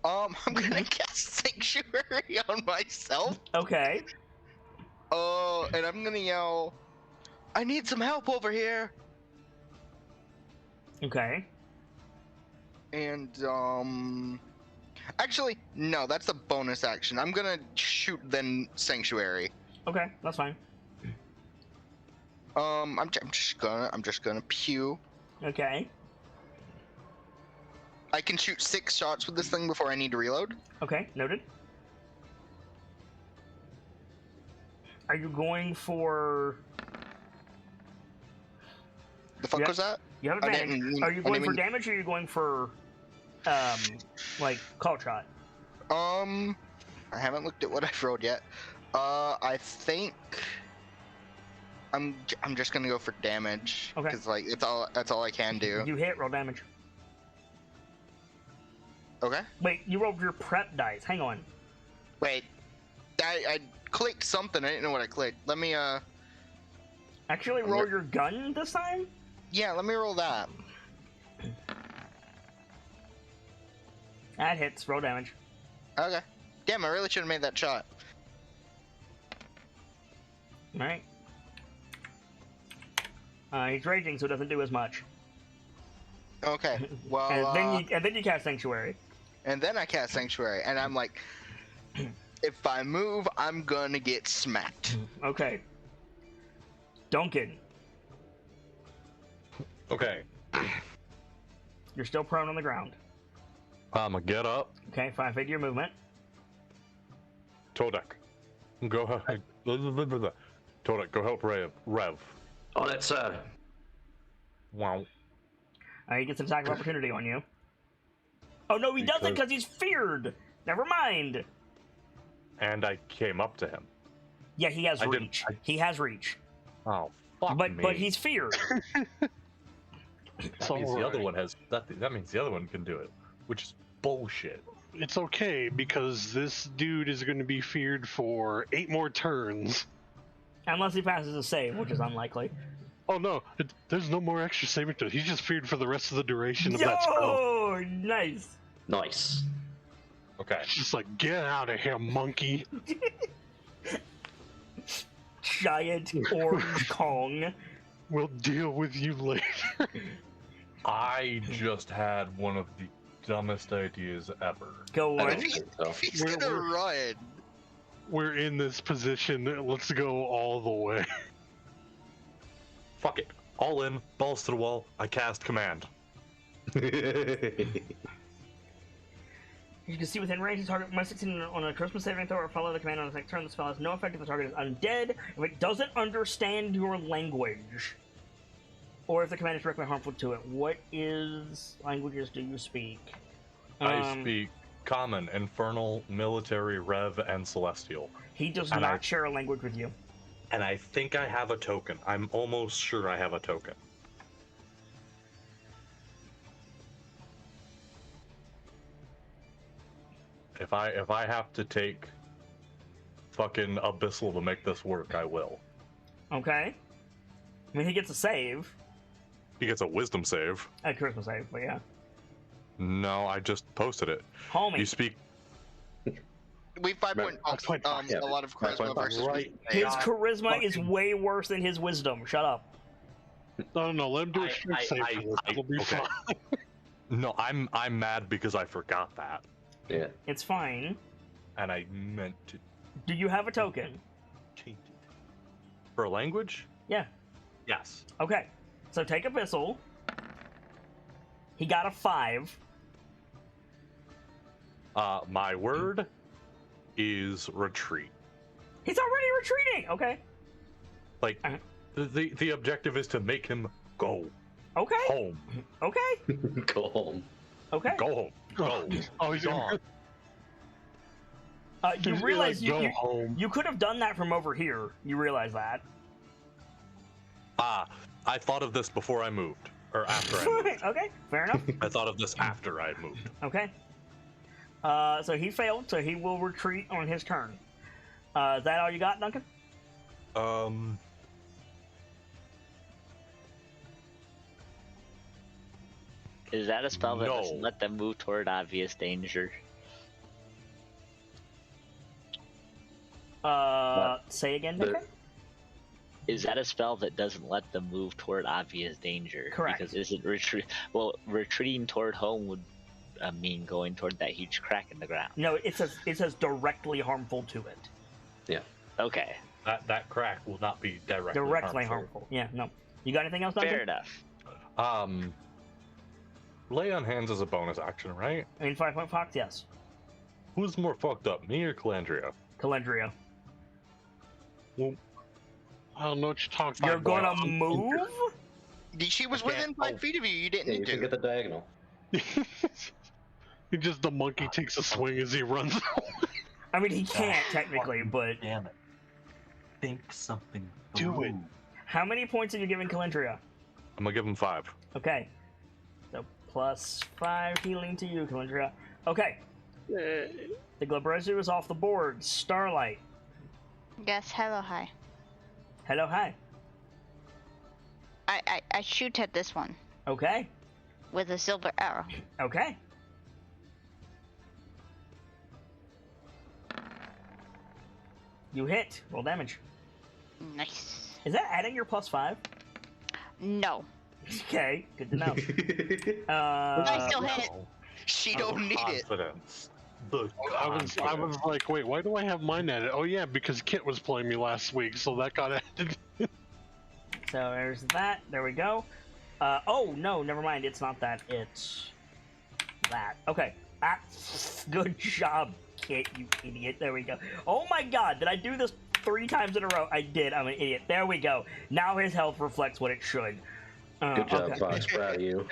I'm gonna cast Sanctuary on myself. Okay. And I'm gonna yell, "I need some help over here!" Okay. And actually, no, that's a bonus action. I'm gonna shoot then Sanctuary. Okay, that's fine. I'm just gonna pew. Okay. I can shoot 6 shots with this thing before I need to reload. Okay, noted. Are you going for... The fuck was that? You have I advantage. didn't- Are you I going didn't for mean- damage or are you going for, like, call shot? I haven't looked at what I've rolled yet. I think I'm just gonna go for damage. Okay. Because like that's all I can do. You hit, roll damage. Okay. Wait, you rolled your prep dice. Hang on. Wait. I clicked something. I didn't know what I clicked. Let me Actually, roll your gun this time? Yeah, let me roll that. That hits. Roll damage. Okay. Damn, I really should have made that shot. Alright. He's raging, so it doesn't do as much. Okay. Well, and then you cast Sanctuary. and then I cast Sanctuary, and I'm like, if I move, I'm gonna get smacked. Okay. Duncan, Okay. you're still prone on the ground. I'ma get up. Okay, 5 feet of your movement. Todek. Go ahead. Todek, go help Rev. On that side. Wow. He gets an attack of opportunity on you. Oh no, he doesn't because he's feared! Never mind! And I came up to him. Yeah, he has I didn't- reach. He has reach. Oh, fuck But me. but he's feared. That means the other one has... That means the other one can do it. Which is bullshit. It's okay because this dude is going to be feared for 8 more turns. Unless he passes a save, which is unlikely. Oh no, there's no more extra saving throws. He's just feared for the rest of the duration of that spell. Yo! Nice! Nice. Okay. It's just like, get out of here, monkey. Giant orange Kong. We'll deal with you later. I just had one of the dumbest ideas ever. Go I on. don't think so. He's We're- gonna we're- run. We're in this position. Let's go all the way. Fuck it. All in, balls to the wall, I cast command. You can see within range, the target must succeed on a charisma saving throw or follow the command on the next turn. The spell has no effect if the target is undead, if it doesn't understand your language, or if the command is directly harmful to it. What languages do you speak? I speak Common, Infernal, Military, Rev, and Celestial. He does and not I- share a language with you. And I think I have a token. I'm almost sure I have a token. If I have to take fucking Abyssal to make this work, I will. Okay. I mean, he gets a save, He gets a wisdom save. a charisma save, but yeah. No, I just posted it. Homie, You speak. We 5.5 yeah. a lot of charisma 5.5, versus right. his wisdom. charisma is way worse than his wisdom. Shut up. No, let him do a strength save for this. It'll be okay. fine. No, I'm mad because I forgot that, Yeah. It's fine. and I meant to Do you have a token? change it. For a language? Yeah. Yes. Okay. So take Abyssal. He got a 5. My word is retreat. He's already retreating. Okay. Like, the objective is to make him go Okay. home. Okay. Go home. Okay. Go home. Go. Oh, he's gone. You realize go you home. you could have done that from over here. You realize that. I thought of this before I moved, or after I moved. Okay. Fair enough. I thought of this after I had moved. Okay. So he failed, so he will retreat on his turn. Is that all you got, Duncan? Is that a spell that No. doesn't let them move toward obvious danger? Say again, There- Duncan? Is that a spell that doesn't let them move toward obvious danger? Correct. Because isn't retreating toward home would mean going toward that huge crack in the ground. No, it says directly harmful to it. Okay, That crack will not be Directly harmful. Yeah, no. You got anything else, Duncan? fair enough. Lay on hands is a bonus action, right? I mean, 5-point Fox, yes. Who's more fucked up, me or Calandria? Calandria. Well, I don't know what you're talking You're about. gonna move? She was I can't- within 5 feet of you. You didn't Yeah, you need can to. get the diagonal. The monkey takes a swing as he runs. I mean, he can't technically, but Damn it. Think something Do it. through. how many points have you given Calendria? I'm gonna give him 5. Okay. So +5 healing to you, Calendria. Okay. The Glabrezu is off the board. Starlight. Yes, hello, hi. Hello, hi. I shoot at this one Okay. with a silver arrow. Okay. You hit. Roll damage. Nice. Is that adding your +5? No. Okay, good to know. I still hit it. She don't need it. Confidence. The I was like, wait, why do I have mine added? Oh yeah, because Kit was playing me last week, so that got added. So there's that. There we go. Oh, no, never mind. It's not that. It's that. Okay. Ah, good job, Kit, you idiot. There we go. Oh my god, did I do this 3 times in a row? I did. I'm an idiot. There we go. Now his health reflects what it should. Good job, okay. Fox. Proud of you.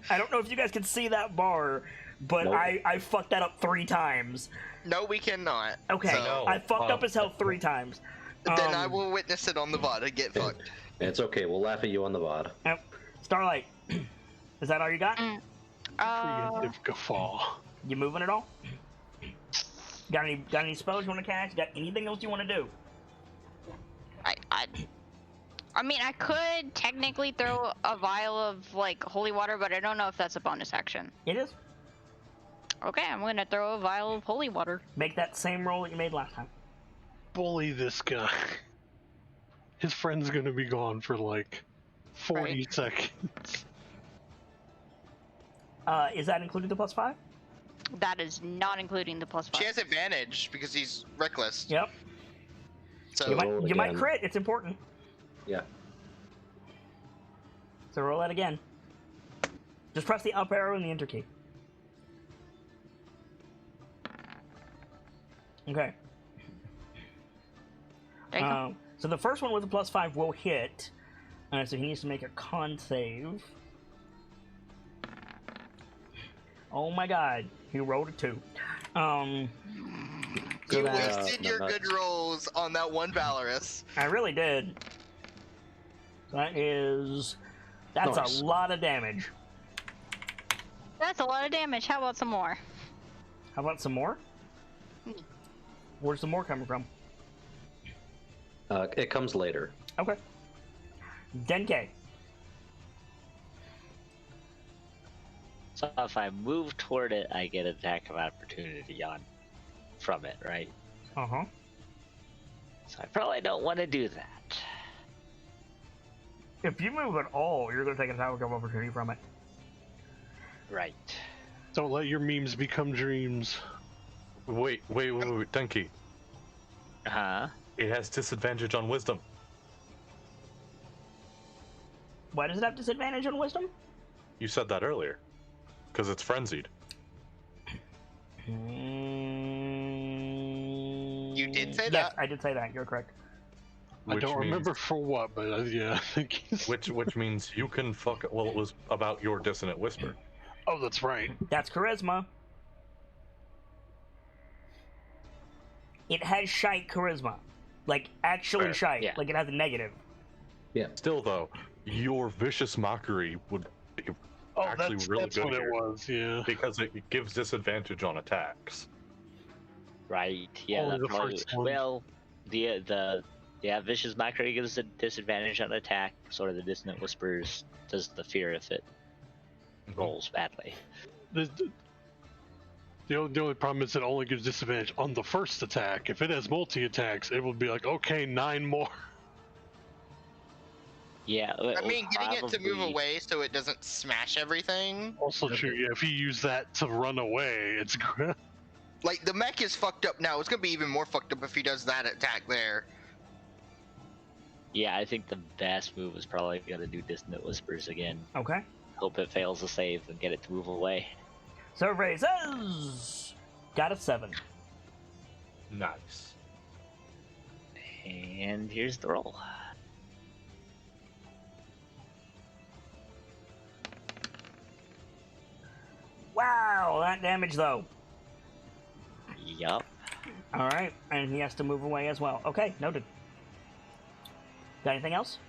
I don't know if you guys can see that bar, but Nope. I fucked that up 3 times. No, we cannot. Okay, So, I fucked up his health 3 times. then I will witness it on the VOD and get fucked. It's okay. We'll laugh at you on the VOD. Starlight, is that all you got? Preemptive guffaw. You moving at all? Got any spells you want to cast? Got anything else you want to do? I mean, I could technically throw a vial of, like, holy water, but I don't know if that's a bonus action. It is. Okay, I'm gonna throw a vial of holy water. Make that same roll that you made last time. Bully this guy. His friend's gonna be gone for like 40 seconds. Is that including the +5? That is not including the +5. She has advantage because he's reckless. Yep. So Roll You might again. crit. It's important. Yeah. So roll that again. Just press the up arrow and the enter key. Okay. There you go. So the first one with a +5 will hit. So he needs to make a con save. Oh my god, he rolled a 2. you so that- wasted your good rolls on that one Valorous. I really did. That's Nice. a lot of damage. That's a lot of damage. How about some more? How about some more? Where's the more coming from? It comes later. Okay. Denke. So if I move toward it, I get attack of opportunity from it, right? Uh-huh. So I probably don't want to do that. If you move at all, you're going to take an attack of opportunity from it. Right. Don't let your memes become dreams. Wait, Denki. Huh? it has disadvantage on wisdom. Why does it have disadvantage on wisdom? You said that earlier. Because it's frenzied. You did say Yes, that. I did say that. You're correct. I Which don't means- remember for what, but yeah, I think he's... Which means you can fuck. Well, it was about your dissonant whisper. Oh, that's right. That's charisma. It has shite charisma. Like, actually Fair. shite. Yeah. Like, it has a negative. Still, though, your vicious mockery would be Oh, actually that's, really that's good what here. it was, yeah. because it gives disadvantage on attacks. Right. Yeah. Only That the probably, first one. well, vicious mockery gives a disadvantage on attack. Sort of the dissonant whispers does the fear if it rolls badly. The only problem is it only gives disadvantage on the first attack. If it has multi-attacks, it would be like, okay, 9 more. Yeah. I mean, getting it to move probably- away so it doesn't smash everything. Also true, yeah, if you use that to run away, it's... Like, the mech is fucked up now. It's gonna be even more fucked up if he does that attack there. Yeah, I think the best move is probably gonna do dissonant whispers again. Okay. Hope it fails to save and get it to move away. Survey says... Got a 7. Nice. And here's the roll. Wow, that damage though. Yup. All right, and he has to move away as well. Okay, noted. Got anything else?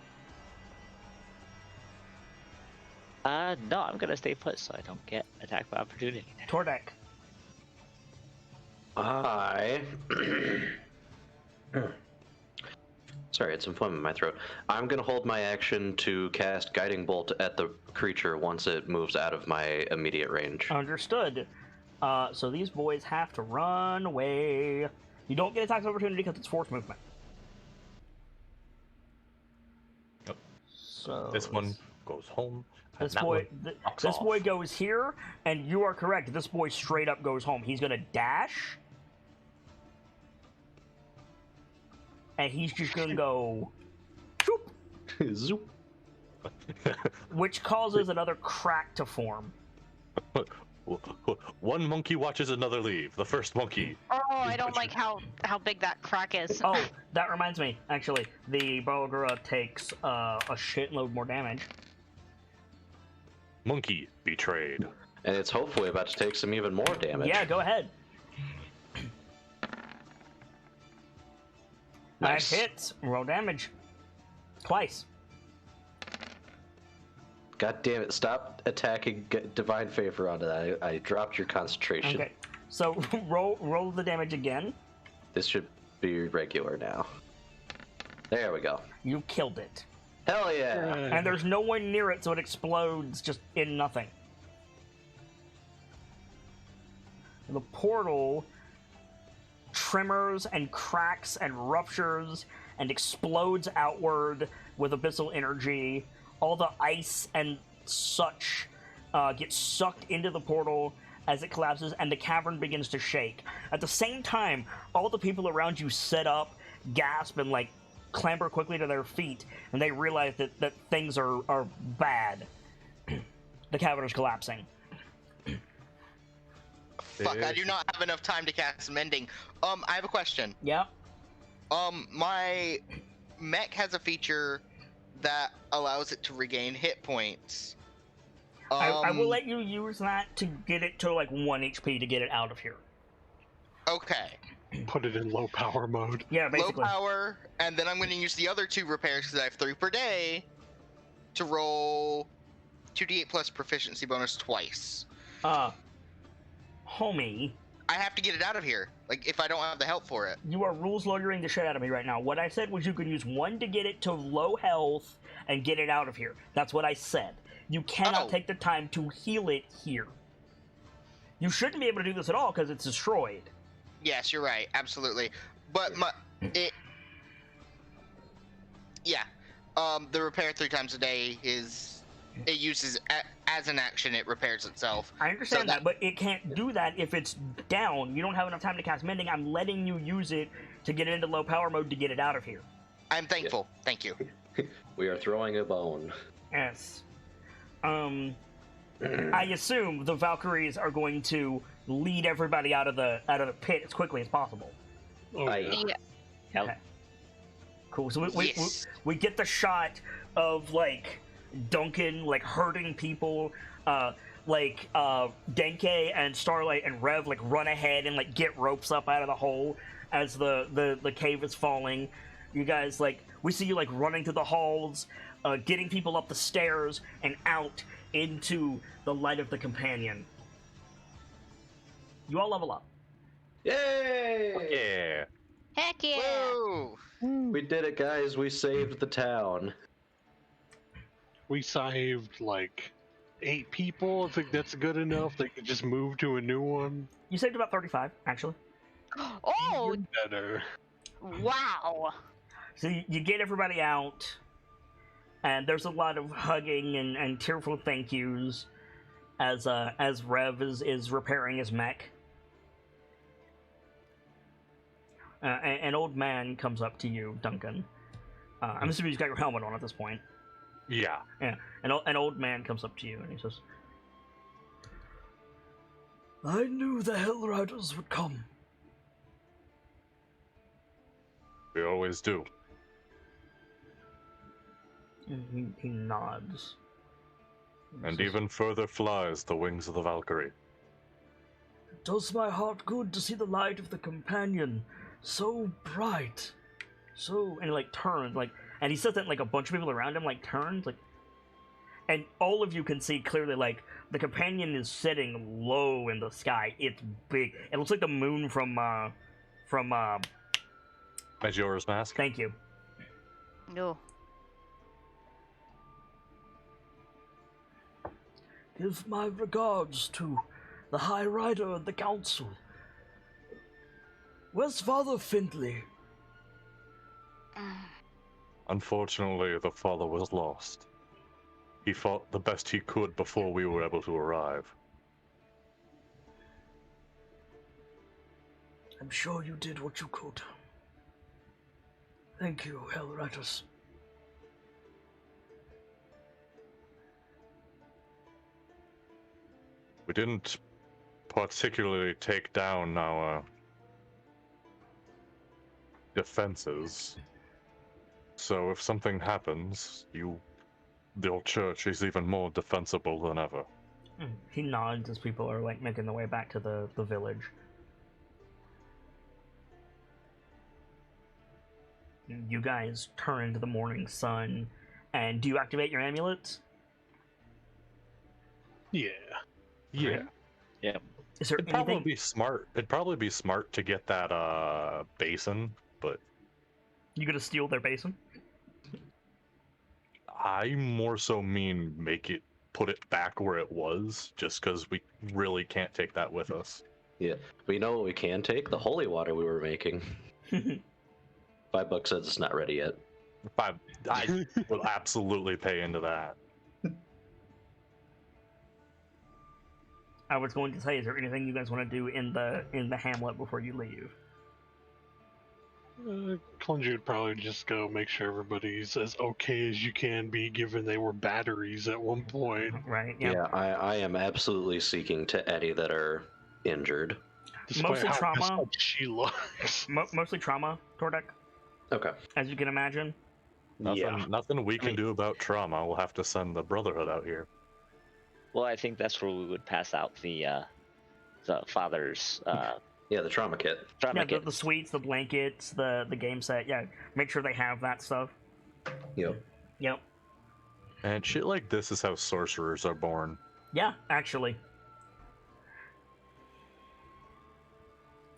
No, I'm gonna stay put so I don't get attacked by opportunity. Tordek. I. Sorry, it's inflamed in my throat. I'm gonna hold my action to cast Guiding Bolt at the creature once it moves out of my immediate range. Understood. So these boys have to run away. You don't get attack of opportunity because it's force movement. Yep. So This one goes home. and This that boy, one knocks this off. boy goes here, and you are correct. This boy straight up goes home. He's gonna dash, and he's just gonna go, shoop, Zoop. which causes another crack to form. One monkey watches another leave. The first monkey. Oh, I don't like how big that crack is. Oh, that reminds me. Actually, the Balgura takes a shitload more damage. Monkey betrayed. And it's hopefully about to take some even more damage. Yeah, go ahead. Nice. That hits. Roll damage. Twice. God damn it, stop attacking Divine Favor onto that. I dropped your concentration. Okay. So roll the damage again. This should be regular now. There we go. You killed it. Hell yeah! And there's no one near it, so it explodes just in nothing. The portal tremors and cracks and ruptures and explodes outward with abyssal energy. All the ice and such gets sucked into the portal as it collapses, and the cavern begins to shake. At the same time, all the people around you set up, gasp, and like clamber quickly to their feet, and they realize that things are bad. The cavern is collapsing. Fuck, I do not have enough time to cast Mending. I have a question. Yeah. My mech has a feature that allows it to regain hit points. I will let you use that to get it to like 1 HP to get it out of here. Okay. Put it in low power mode. Yeah, basically. Low power, and then I'm going to use the other 2 repairs because I have 3 per day to roll 2d8 plus proficiency bonus twice. Homie, I have to get it out of here. Like, if I don't have the help for it. you are rules lawyering the shit out of me right now. What I said was you could use 1 to get it to low health and get it out of here. That's what I said. You cannot take the time to heal it here. You shouldn't be able to do this at all because it's destroyed. Yes, you're right. Absolutely. But yeah. The repair 3 times a day is... It uses... As an action, it repairs itself. I understand that, but it can't do that if it's down. You don't have enough time to cast Mending. I'm letting you use it to get it into low power mode to get it out of here. I'm thankful. Yeah. Thank you. We are throwing a bone. Yes. I assume the Valkyries are going to lead everybody out of the pit as quickly as possible. Oh, yeah. Yep. Okay. Cool. So Yes. we get the shot of like Duncan like hurting people, Denke and Starlight and Rev like run ahead and like get ropes up out of the hole as the cave is falling. You guys like we see you like running through the halls, getting people up the stairs and out into the light of the companion. You all level up. Yay! Yeah. Heck yeah! Woo! We did it, guys. We saved the town. We saved like 8 people. I think that's good enough. They could just move to a new one. You saved about 35, actually. Oh, Even better. wow! So you get everybody out, and there's a lot of hugging and tearful thank yous as Rev is repairing his mech. An old man comes up to you, Duncan. I'm assuming you've got your helmet on at this point. Yeah. Yeah. An old man comes up to you and he says, "I knew the Hell Riders would come." We always do. And he nods. And even further flies the wings of the Valkyrie. It does my heart good to see the light of the companion so bright. So, and he like turns, like, and he says that like a bunch of people around him like turns, like, and all of you can see clearly like the companion is sitting low in the sky. It's big. It looks like the moon from Majora's Mask. Thank you. No. Give my regards to the High Rider and the Council. Where's Father Findlay? Unfortunately, the father was lost. He fought the best he could before we were able to arrive. I'm sure you did what you could. Thank you, Hell Riders. We didn't particularly take down our defenses. So if something happens, the church is even more defensible than ever. He nods as people are like making their way back to the village. You guys turn into the morning sun, and do you activate your amulets? Yeah. Yeah. Right. Yeah. Is there It'd anything? probably be smart. It'd probably be smart to get that basin, but You gonna steal their basin? I more so mean put it back where it was, just because we really can't take that with us. Yeah. But you know what we can take? The holy water we were making. $5 says it's not ready yet. I will absolutely pay into that. I was going to say, is there anything you guys want to do in the hamlet before you leave? Clungy would probably just go make sure everybody's as okay as you can be, given they were batteries at one point. Right? Yeah, I am absolutely seeking to Eddie that are injured. Despite Mostly how trauma. messed up she looks. Mostly trauma, Tordek, Okay. as you can imagine. Nothing we can mean- do about trauma. We'll have to send the Brotherhood out here. Well, I think that's where we would pass out the father's Yeah, the trauma kit. trauma Yeah, kit. the sweets, the blankets, the game set. Yeah, make sure they have that stuff. Yep. Yep. And shit like this is how sorcerers are born. Yeah, actually.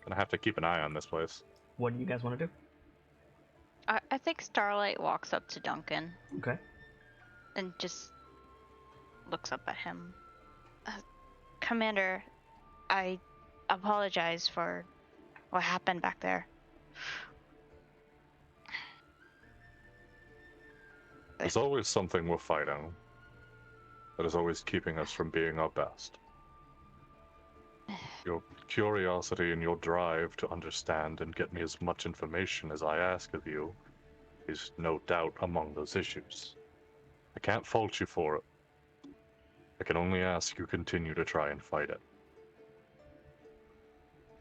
Gonna have to keep an eye on this place. What do you guys want to do? I think Starlight walks up to Duncan Okay. and just looks up at him. Commander, I apologize for what happened back there. There's always something we're fighting that is always keeping us from being our best. Your curiosity and your drive to understand and get me as much information as I ask of you is no doubt among those issues. I can't fault you for it. I can only ask you continue to try and fight it.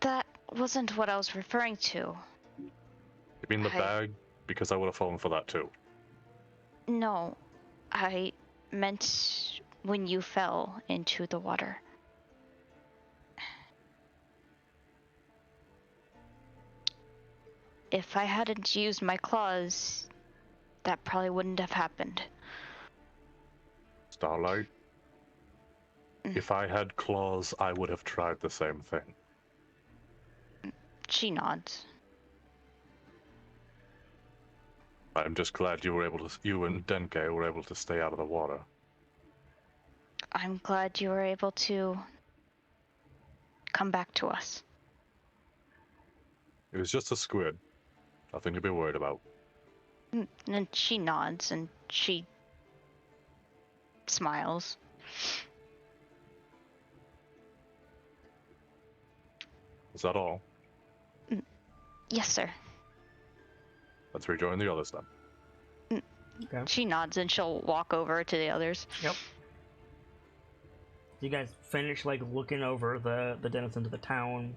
That wasn't what I was referring to. You mean the bag? Because I would have fallen for that too. No, I meant when you fell into the water. If I hadn't used my claws, that probably wouldn't have happened. Starlight? If I had claws, I would have tried the same thing. She nods. I'm just glad you and Denke were able to stay out of the water. I'm glad you were able to come back to us. It was just a squid. Nothing to be worried about. And she nods and she smiles. Is that all? Yes, sir. Let's rejoin the others then. Okay. She nods and she'll walk over to the others. Yep. You guys finish like looking over the denizens of the town,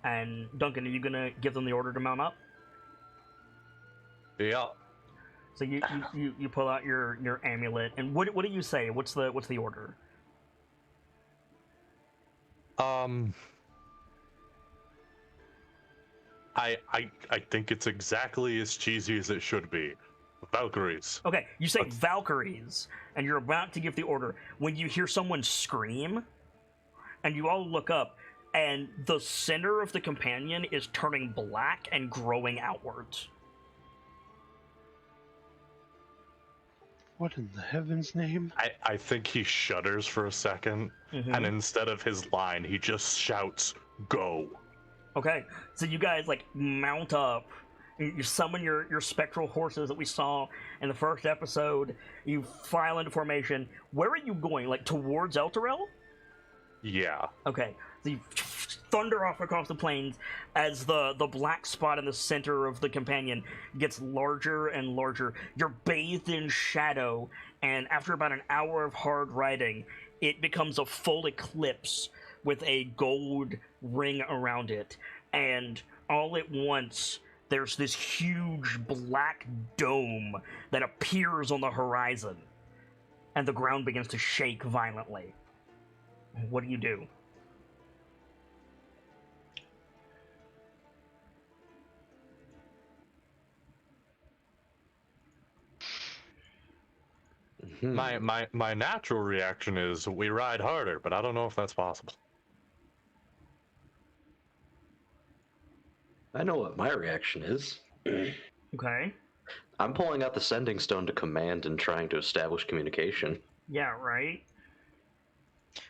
and Duncan, are you gonna give them the order to mount up? Yeah. So you pull out your amulet, and what do you say? What's the order? I think it's exactly as cheesy as it should be. Valkyries. Okay, you say Valkyries, and you're about to give the order when you hear someone scream, and you all look up, and the center of the companion is turning black and growing outwards. What in the heaven's name? I think he shudders for a second, and instead of his line, he just shouts, "Go!" Okay, so you guys like mount up. You summon your spectral horses that we saw in the first episode. You file into formation. Where are you going? Like towards Elturel? Yeah. Okay, so you thunder off across the plains as the black spot in the center of the companion gets larger and larger. You're bathed in shadow, and after about an hour of hard riding, it becomes a full eclipse with a gold ring around it. And all at once, there's this huge black dome that appears on the horizon, and the ground begins to shake violently. What do you do? My natural reaction is we ride harder, but I don't know if that's possible. I know what my reaction is. Okay. I'm pulling out the sending stone to command and trying to establish communication. Yeah, right?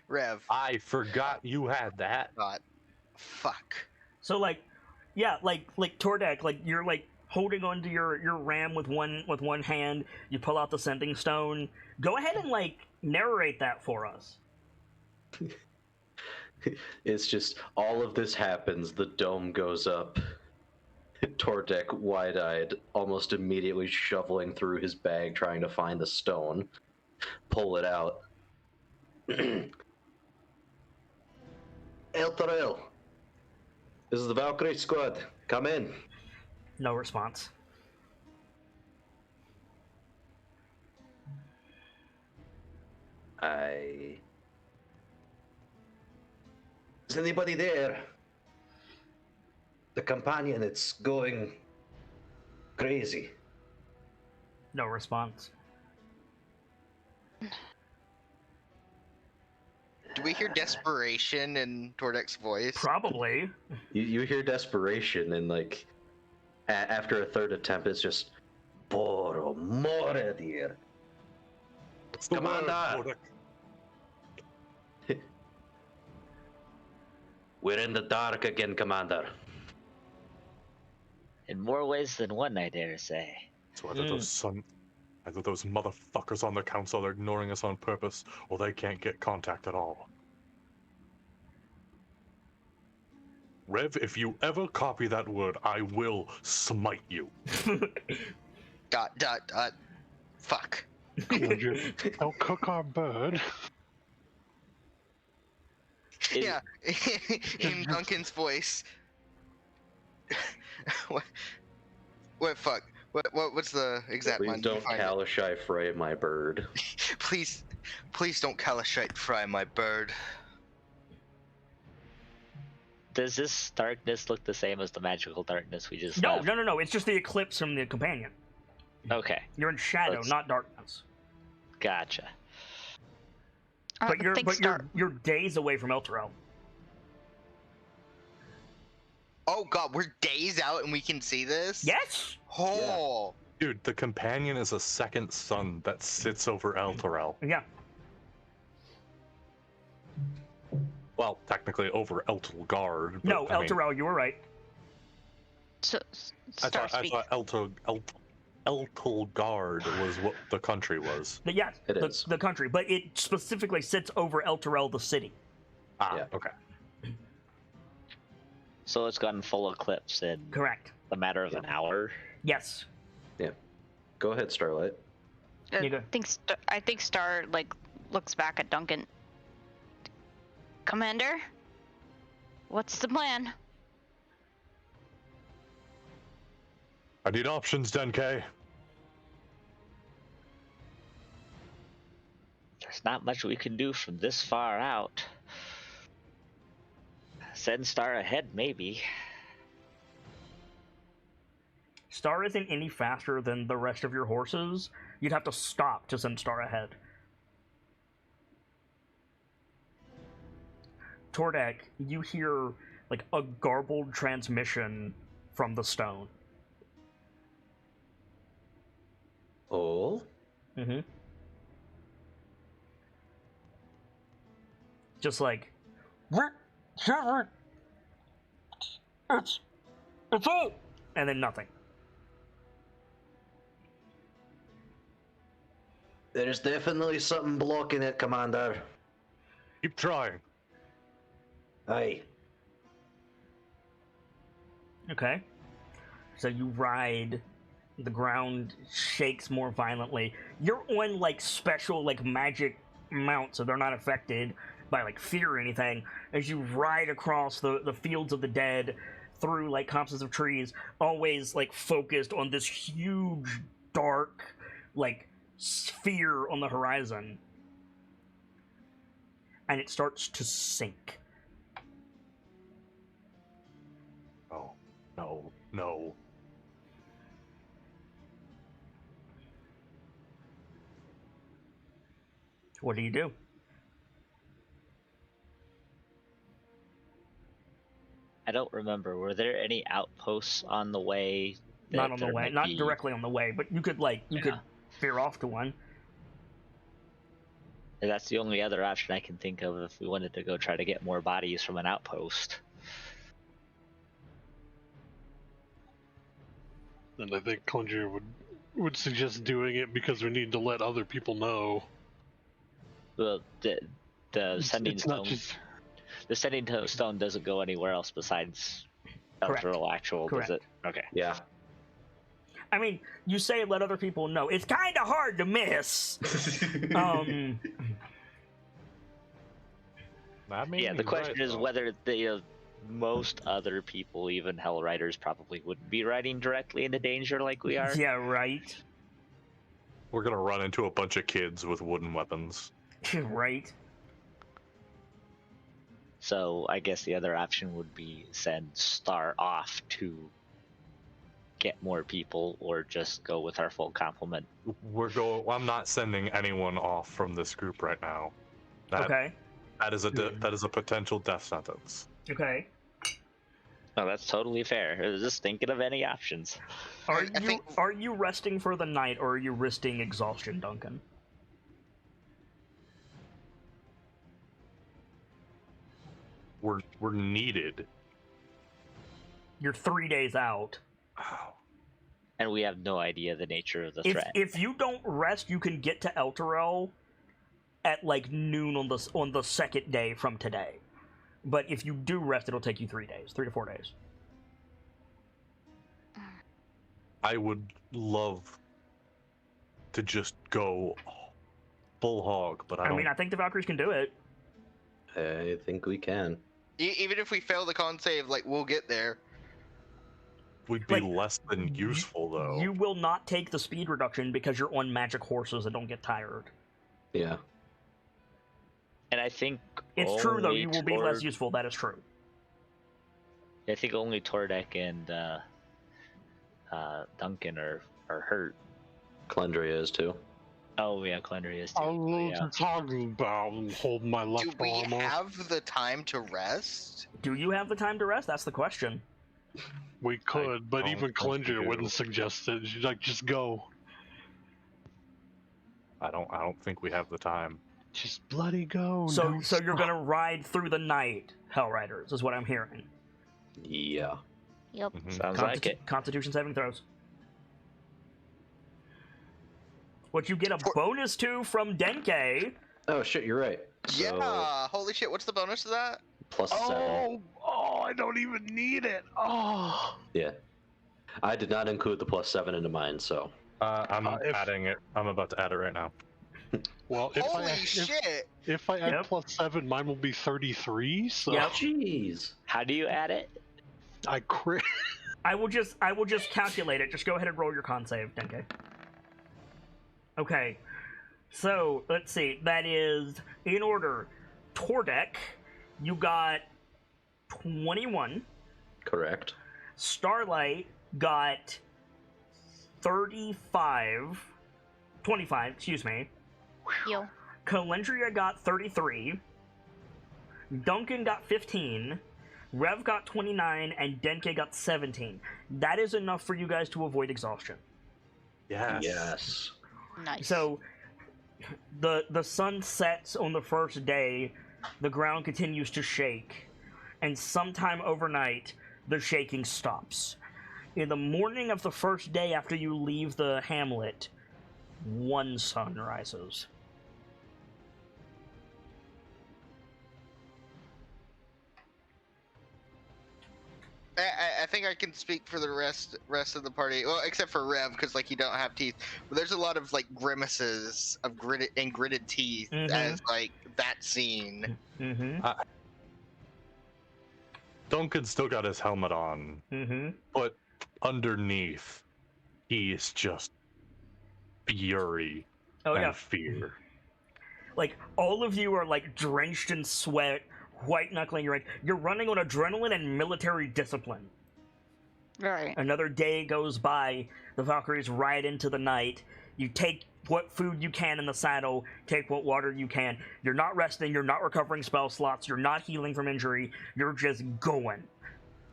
Rev. I forgot you had that. God. Fuck. So like, yeah, like Tordek, like you're like holding onto your ram with one hand. You pull out the sending stone. Go ahead and like narrate that for us. It's just all of this happens. The dome goes up. Tordek, wide-eyed, almost immediately shoveling through his bag, trying to find the stone. Pull it out. Elturel, this is the Valkyrie squad. Come in. No response. Is anybody there? The companion, it's going crazy. No response. Do we hear desperation in Tordek's voice? Probably. You hear desperation, and like after a third attempt, it's just por amore dear. It's the Commander! word, We're in the dark again, Commander. In more ways than one, I dare say. It's either those motherfuckers on the council are ignoring us on purpose, or they can't get contact at all. Rev, if you ever copy that word, I will smite you. Dot. Fuck. I'll cook our bird. Yeah, in Duncan's voice. What fuck? What's the exact Please line? don't Kalashai fray my bird. Please don't Kalashite fry my bird. Does this darkness look the same as the magical darkness we just No, left? no. It's just the eclipse from the companion. Okay, You're in shadow, Let's- not darkness. gotcha. But you're days away from Elturel. Oh god, we're days out and we can see this? Yes. Oh. Dude, the companion is a second sun that sits over Elturel. Yeah. Well, technically over Elturgard. No, Elturel, you were right. So, I Star thought speak. Elturgard was what the country was. But yes, It is. the country, but it specifically sits over Elturel, the city. Ah, Yeah. okay. So it's gone full eclipse in Correct. a matter of an hour. Yes. Go ahead, Starlight. You go. I think Star like looks back at Duncan. Commander, what's the plan? I need options, Denke. There's not much we can do from this far out. Send Star ahead, maybe. Star isn't any faster than the rest of your horses. You'd have to stop to send Star ahead. Tordek, you hear like a garbled transmission from the stone. Oh? Mm-hmm. Just like, it's all, and then nothing. There's definitely something blocking it, Commander. Keep trying. Aye. Okay. So you ride, the ground shakes more violently. You're on like special like magic mounts, so they're not affected by like fear or anything. As you ride across the fields of the dead, through like copses of trees, always like focused on this huge dark like sphere on the horizon. And it starts to sink. Oh, no, no. What do you do? I don't remember. Were there any outposts on the way? Not on the there way, might not be- directly on the way, but you could like you could veer off to one. That's the only other option I can think of if we wanted to go try to get more bodies from an outpost. And I think Clunger would suggest doing it because we need to let other people know. Well, the sending It's not stone, just the sending stone doesn't go anywhere else besides Correct. Elturel Actual, Correct. does it? Okay. Yeah. I mean, you say let other people know. It's kind of hard to miss. I mean, Yeah, the he's question right, is though. whether most other people, even Hell Riders, probably wouldn't be riding directly into danger like we are. Yeah, right. We're gonna run into a bunch of kids with wooden weapons. Right. So I guess the other option would be send Star off to get more people, or just go with our full complement. I'm not sending anyone off from this group right now. Okay. That is a potential death sentence. Okay. Oh, that's totally fair. I was just thinking of any options. Are you resting for the night, or are you risking exhaustion, Duncan? We're needed. You're 3 days out. Oh. And we have no idea the nature of the If threat. if you don't rest, you can get to Elturel at like noon on the second day from today. But if you do rest, it'll take you 3 days, 3 to 4 days. I would love to just go full hog, but I mean, I think the Valkyries can do it. I think we can. Even if we fail the con save, like, we'll get there. We'd be Like, less than useful, though. You will not take the speed reduction because you're on magic horses that don't get tired. Yeah. And I think It's true, though. only You will be less useful. That is true. I think only Tordek and Duncan are hurt. Clendria is too. Oh yeah, Clendria is too. I don't know what Yeah. you're talking about. I'm holding my Do left we arm off. have the time to rest? Do you have the time to rest? That's the question. We could, but don't even think we Clendria do. wouldn't suggest it. She's like, just go. I don't think we have the time. Just bloody go. So no you're stop. gonna ride through the night, Hell Riders, is what I'm hearing. Yeah. Yep. Mhm. Sounds like it. Constitution saving throws. What you get a bonus to from Denke. Oh shit, you're right. So, Yeah. Holy shit! What's the bonus to that? +7. Oh, I don't even need it. Oh. Yeah. I did not include the +7 into mine, so. I'm if- adding it. I'm about to add it right now. Well, if Holy I shit! if I add Yep. +7, mine will be 33. So Yep. Jeez. How do you add it? I crit. I will just calculate it. Just go ahead and roll your con save, Denke. Okay. So let's see. That is in order. Tordek, you got 21. Correct. Starlight got 25, excuse me. Yo. Calendria got 33. Duncan got 15. Rev got 29, and Denke got 17. That is enough for you guys to avoid exhaustion. Yes. Yes. Nice. So, the sun sets on the first day, the ground continues to shake, and sometime overnight, the shaking stops. In the morning of the first day after you leave the hamlet, one sun rises. I think I can speak for the rest of the party. Well, except for Rev, because like you don't have teeth. But there's a lot of like grimaces of gritted teeth as like that scene. Mm-hmm. Duncan's still got his helmet on, but underneath, he is just fury and fear. Like, all of you are like drenched in sweat, white knuckling. You're running on adrenaline and military discipline. Right. Another day goes by. The Valkyries ride into the night. You take what food you can in the saddle, take what water you can. You're not resting, you're not recovering spell slots, you're not healing from injury, you're just going.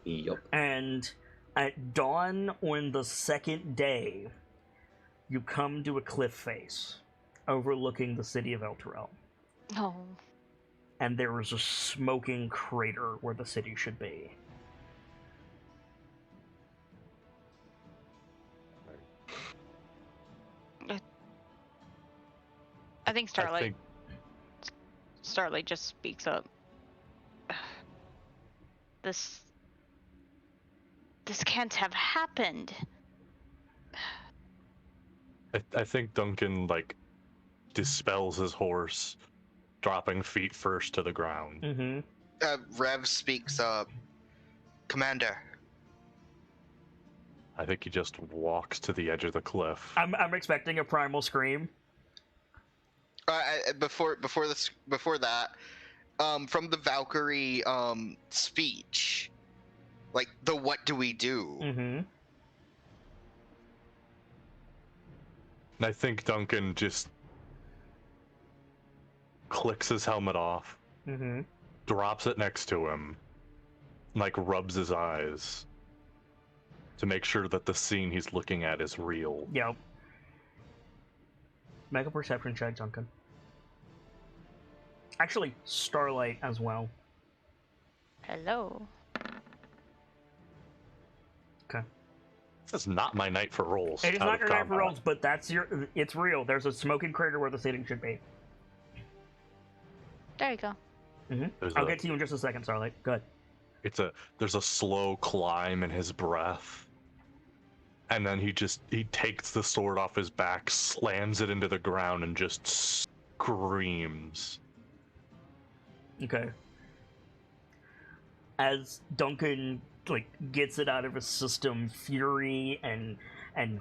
Yep. And at dawn on the second day, you come to a cliff face overlooking the city of Elturel. Oh. And there is a smoking crater where the city should be. I think Starlight just speaks up. This can't have happened. I think Duncan, like, dispels his horse, dropping feet first to the ground. Rev speaks up. Commander. I think he just walks to the edge of the cliff. I'm expecting a primal scream. Before that, from the Valkyrie speech, like the what do we do? Mm-hmm. And I think Duncan just clicks his helmet off, drops it next to him, like rubs his eyes to make sure that the scene he's looking at is real. Yep. Make a perception check, Duncan. Actually, Starlight as well. Hello. Okay. This is not my night for rolls. It is not your night for rolls, but it's real. There's a smoking crater where the city should be. There you go. I'll get to you in just a second, Starlight. Go ahead. There's a slow climb in his breath. And then he takes the sword off his back, slams it into the ground, and just screams. Okay. As Duncan gets it out of his system, fury and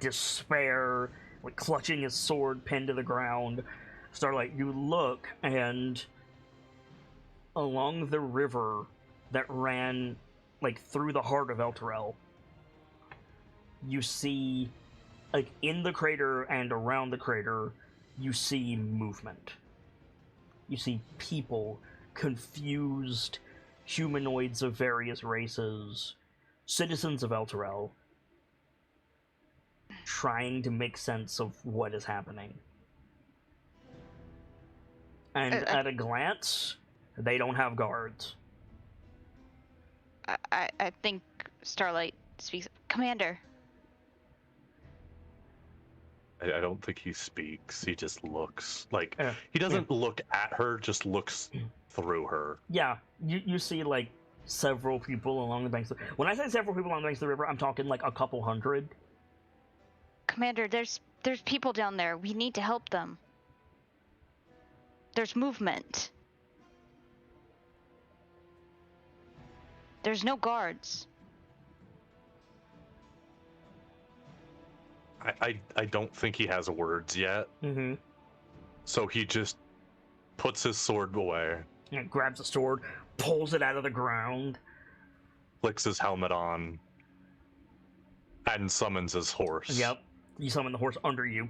despair, clutching his sword pinned to the ground, Starlight, you look, and along the river that ran through the heart of Elturel, you see, in the crater and around the crater, you see movement. You see people, confused humanoids of various races, citizens of Elturel, trying to make sense of what is happening. And at a glance, they don't have guards. I think Starlight speaks. Commander. I don't think he speaks. He just looks. He doesn't look at her, just looks through her. Yeah, you see, several people along the banks. When I say several people along the banks of the river, I'm talking, a couple hundred. Commander, there's people down there. We need to help them. There's movement. There's no guards. I don't think he has words yet. So he just puts his sword away. And grabs the sword, pulls it out of the ground. Flicks his helmet on. And summons his horse. Yep. You summon the horse under you.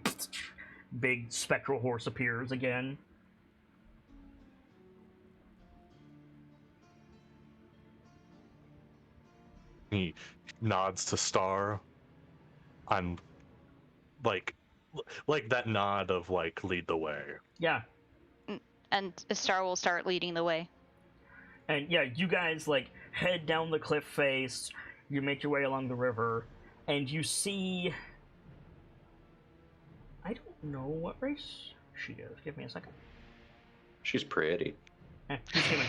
Big spectral horse appears again. He nods to Star, and like that nod of like lead the way. Yeah. And Star will start leading the way. And yeah, you guys like head down the cliff face, you make your way along the river, and you see... I don't know what race she is. Give me a second. She's pretty. She's human.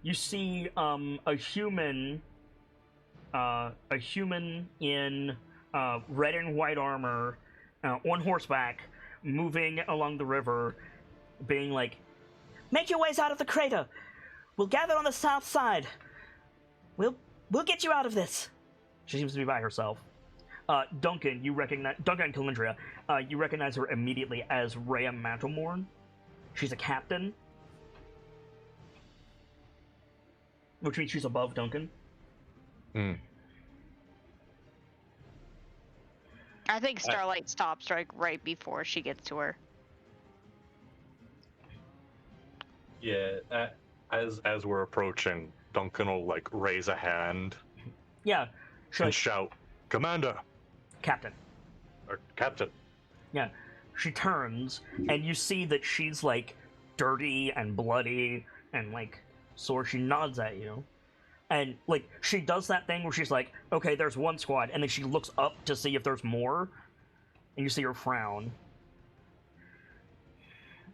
You see a human in red and white armor, on horseback, moving along the river, being like, "Make your ways out of the crater. We'll gather on the south side. We'll get you out of this." She seems to be by herself. Duncan and Calindria, you recognize her immediately as Rhea Mantelmorn. She's a captain, which means she's above Duncan. Hmm. I think Starlight stops right before she gets to her. Yeah, as we're approaching, Duncan will like raise a hand Yeah, and shout, "Commander!" Captain. Or Captain. Yeah, she turns and you see that she's like dirty and bloody and like sore. She nods at you, and like she does that thing where she's like, "Okay, there's one squad," and then she looks up to see if there's more, and you see her frown,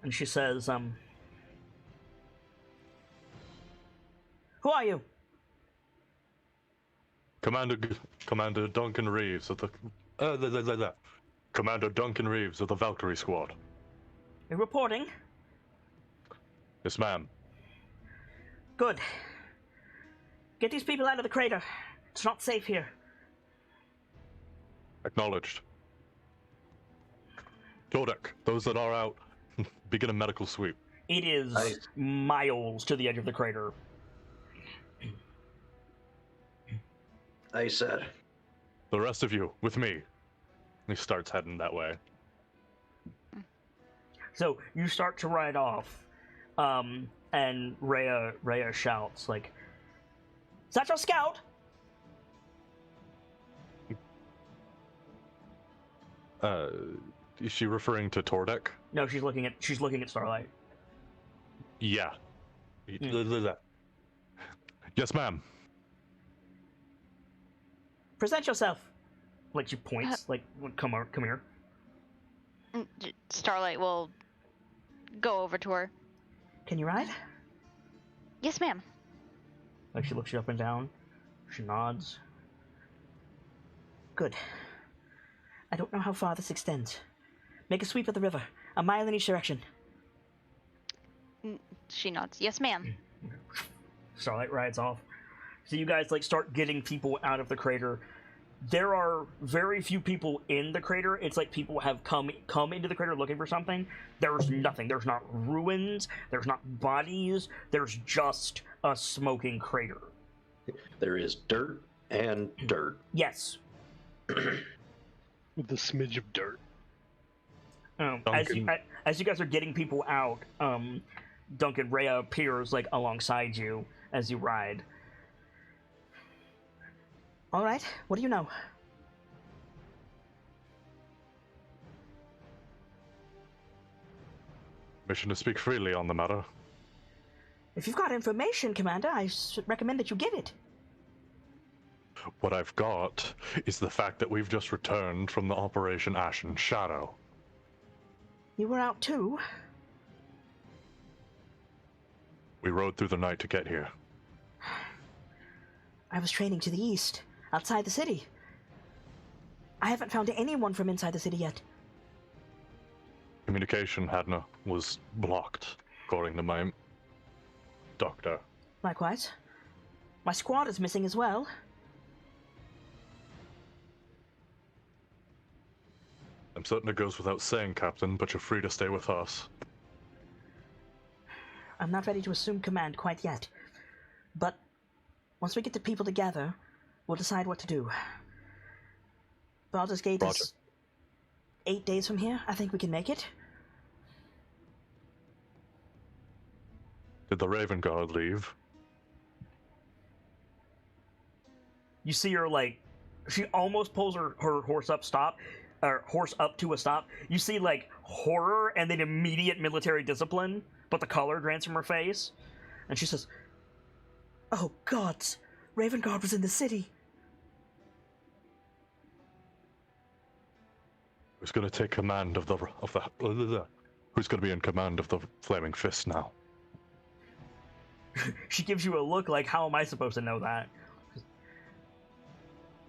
and she says, "Who are you?" Commander Duncan Reeves of the Commander Duncan Reeves of the Valkyrie Squad. You're reporting. Yes, ma'am. Good. Get these people out of the crater. It's not safe here. Acknowledged. Tordek, those that are out, begin a medical sweep. It is miles to the edge of the crater. I said. The rest of you, with me. He starts heading that way. So you start to ride off, and Rhea shouts like, "Is that your scout?" Is she referring to Tordek? No, she's looking at Starlight. Yeah. Yes, ma'am. Present yourself. Like she points, like, come here. Starlight will go over to her. Can you ride? Yes, ma'am. Like she looks you up and down. She nods. Good. I don't know how far this extends. Make a sweep of the river, a mile in each direction. She nods. Yes, ma'am. Starlight rides off. So you guys like start getting people out of the crater. There are very few people in the crater. It's like people have come into the crater looking for something. There's nothing. There's not ruins. There's not bodies. There's just a smoking crater. There is dirt and dirt. Yes. With a smidge of dirt. As you guys are getting people out, Duncan, Rhea appears like alongside you as you ride. All right, what do you know? Mission to speak freely on the matter. If you've got information, Commander, I recommend that you get it. What I've got is the fact that we've just returned from the Operation Ashen Shadow. You were out too? We rode through the night to get here. I was training to the east, outside the city. I haven't found anyone from inside the city yet. Communication, Hadna, was blocked, according to my doctor. Likewise. My squad is missing as well. I'm certain it goes without saying, Captain, but you're free to stay with us. I'm not ready to assume command quite yet. But once we get the people together, we'll decide what to do. Baldur's Gate is 8 days from here. I think we can make it. Did the Raven Guard leave? You see her, like, she almost pulls her horse up to a stop. You see, like, horror and then immediate military discipline, but the color drains from her face. And she says, "Oh, gods, Raven Guard was in the city." Who's going to take command of the who's going to be in command of the Flaming Fist now? She gives you a look like, how am I supposed to know that?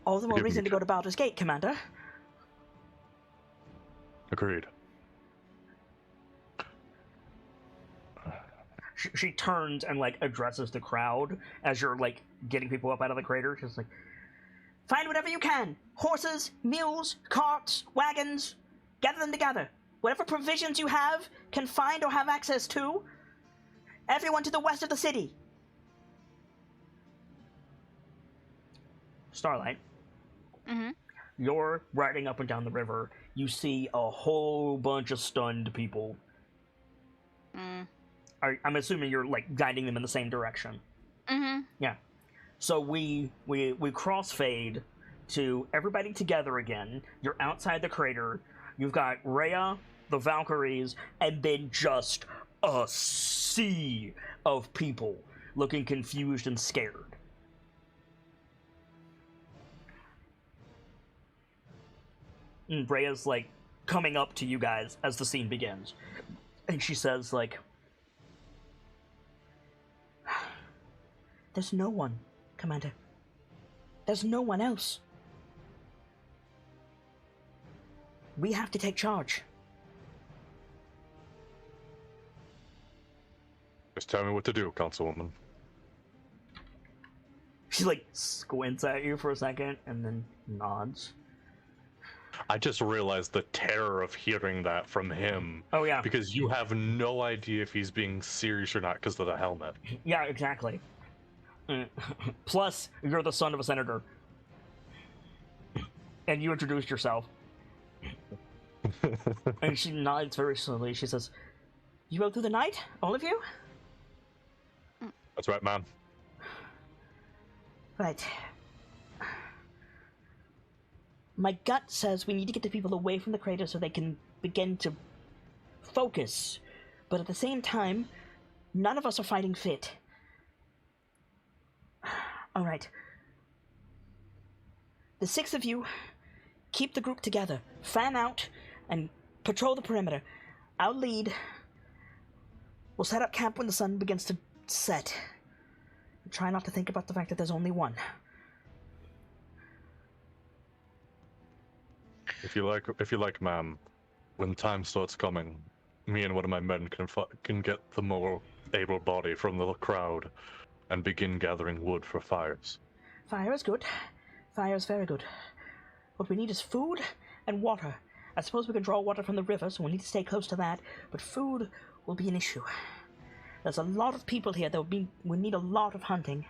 All the more Give me reason to go to Baldur's Gate, Commander. Agreed. She turns and, like, addresses the crowd as you're, like, getting people up out of the crater. She's like, "Find whatever you can. Horses, mules, carts, wagons. Gather them together. Whatever provisions you have, can find or have access to. Everyone to the west of the city." Starlight. Mm-hmm. You're riding up and down the river. You see a whole bunch of stunned people. I'm assuming you're, like, guiding them in the same direction. Mm-hmm. Yeah. So we crossfade to everybody together again. You're outside the crater. You've got Rhea, the Valkyries, and then just a sea of people looking confused and scared. And Rhea's, like, coming up to you guys as the scene begins. And she says, like, "There's no one, Commander. There's no one else. We have to take charge." Just tell me what to do, Councilwoman. She, like, squints at you for a second and then nods. I just realized the terror of hearing that from him. Oh, yeah. Because you have no idea if he's being serious or not because of the helmet. Yeah, exactly. Plus, you're the son of a senator. And you introduced yourself. And she nods very slowly. She says, "You rode through the night? All of you?" That's right, ma'am. Right. My gut says we need to get the people away from the crater so they can begin to focus. But at the same time, none of us are fighting fit. All right. The 6 of you, keep the group together. Fan out and patrol the perimeter. I'll lead. We'll set up camp when the sun begins to set. Try not to think about the fact that there's only one. If you like, ma'am, when time starts coming, me and one of my men can get the more able body from the crowd and begin gathering wood for fires. Fire is good. Fire is very good. What we need is food and water. I suppose we can draw water from the river, so we'll need to stay close to that, but food will be an issue. There's a lot of people here that will need a lot of hunting.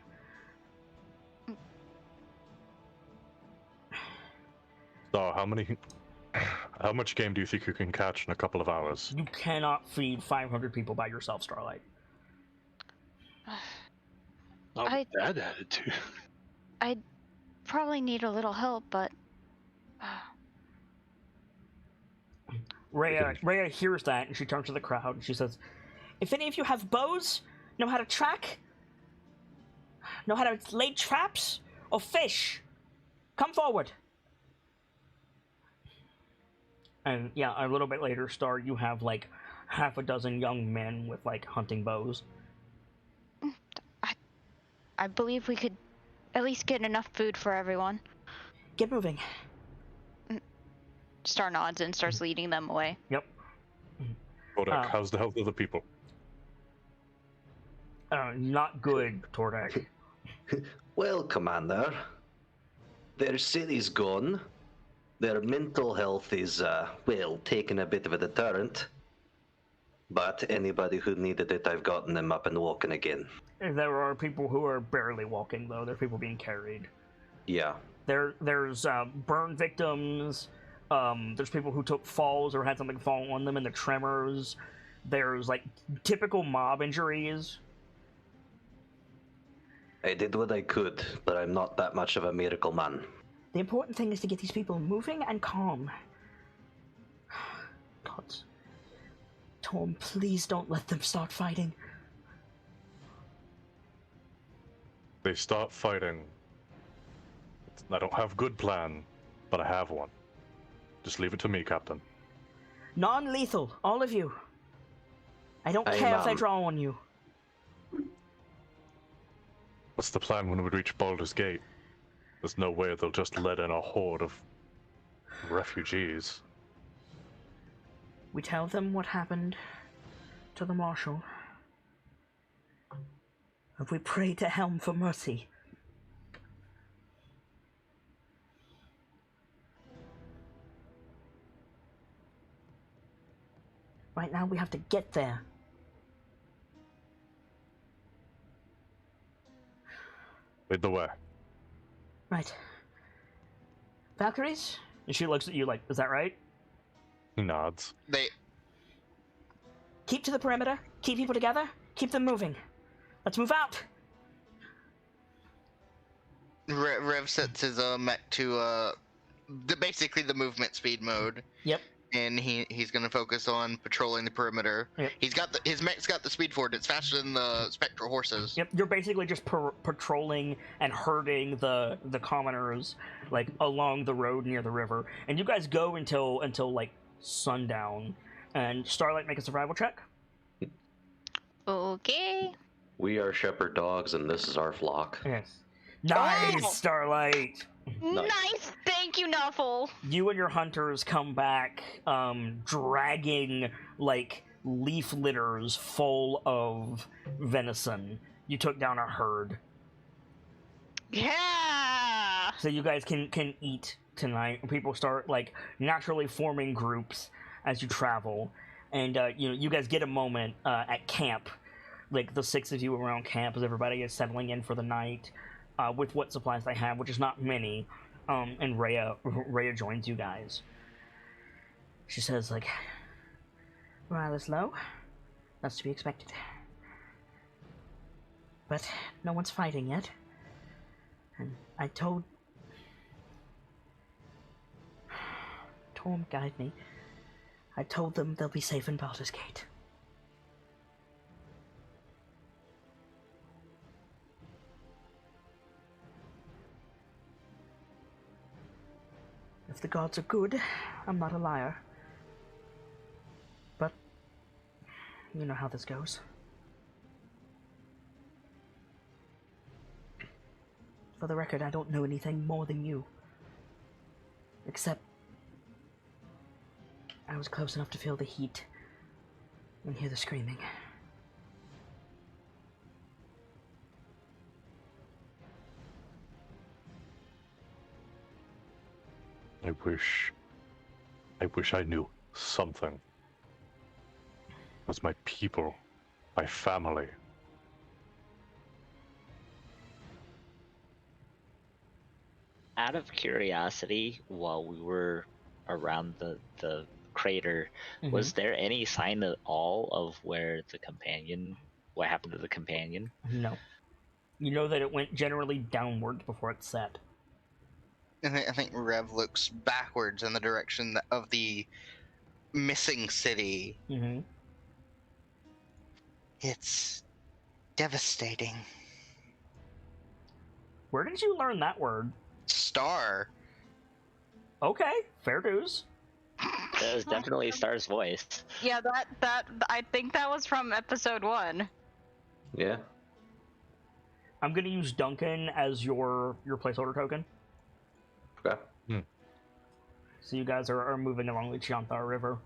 So, how much game do you think you can catch in a couple of hours? You cannot feed 500 people by yourself, Starlight. Not with that attitude. I'd probably need a little help, but... Rhea hears that, and she turns to the crowd, and she says, "If any of you have bows, know how to track, know how to lay traps, or fish, come forward." And yeah, a little bit later, Star, you have like half a dozen young men with like hunting bows. I believe we could at least get enough food for everyone. Get moving. Star nods and starts leading them away. Yep. Tordek, how's the health of the people? Not good, Tordek. Well, Commander, their city's gone. Their mental health is, taking a bit of a deterrent. But anybody who needed it, I've gotten them up and walking again. There are people who are barely walking, though. There are people being carried. Yeah. There's burn victims, There's people who took falls or had something fall on them and the tremors. There's, like, typical mob injuries. I did what I could, but I'm not that much of a miracle man. The important thing is to get these people moving and calm. God. Tom, please don't let them start fighting. They start fighting. I don't have good plan, but I have one. Just leave it to me, Captain. Non-lethal, all of you. I don't care if they draw on you. What's the plan when we reach Baldur's Gate? There's no way they'll just let in a horde of refugees. We tell them what happened to the Marshal. And we pray to Helm for mercy. Right now we have to get there. Lead the way. Right. Valkyries? And she looks at you like, is that right? He nods. Keep to the perimeter, keep people together, keep them moving. Let's move out! Rev sets his mech to basically the movement speed mode. Yep. And he's gonna focus on patrolling the perimeter. Yep. His mech's got the speed for it. It's faster than the spectral horses. Yep, you're basically just patrolling and herding the commoners, like, along the road near the river. And you guys go until like, sundown. And Starlight, make a survival check. Okay. We are shepherd dogs, and this is our flock. Yes. Nice, Oh! Starlight! Nice. Thank you, Nuffle. You and your hunters come back, dragging, like, leaf litters full of venison. You took down a herd. Yeah. So you guys can eat tonight. People start, like, naturally forming groups as you travel. And, you guys get a moment at camp. Like, the 6 of you around camp as everybody is settling in for the night with what supplies they have, which is not many. And Rhea joins you guys. She says, like, morale is low. That's to be expected. But no one's fighting yet. And I told Torm, guide me. I told them they'll be safe in Baldur's Gate. If the gods are good, I'm not a liar. But you know how this goes. For the record, I don't know anything more than you. Except I was close enough to feel the heat and hear the screaming. I wish I knew something. It was my people, my family. Out of curiosity, while we were around the crater, was there any sign at all of what happened to the companion? No. You know that it went generally downward before it set. I think Rev looks backwards in the direction of the missing city. Mm-hmm. It's devastating. Where did you learn that word? Star. Okay, fair dues. That was definitely Star's voice. Yeah, that I think that was from episode 1. Yeah. I'm gonna use Duncan as your placeholder token. Okay. So you guys are moving along the Chianthar River.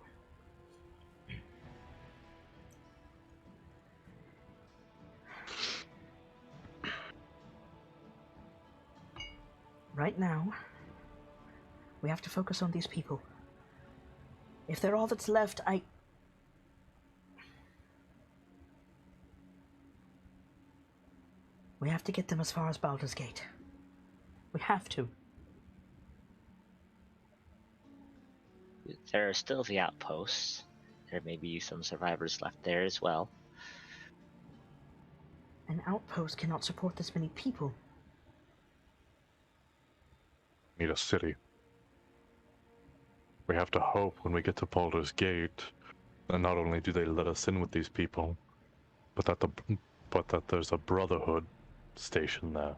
Right now, we have to focus on these people. If they're all that's left, we have to get them as far as Baldur's Gate. We have to. there are still the outposts. There may be some survivors left there as well. An outpost cannot support this many people. Need a city. We have to hope when we get to Baldur's Gate, and not only do they let us in with these people, but that there's a Brotherhood station there.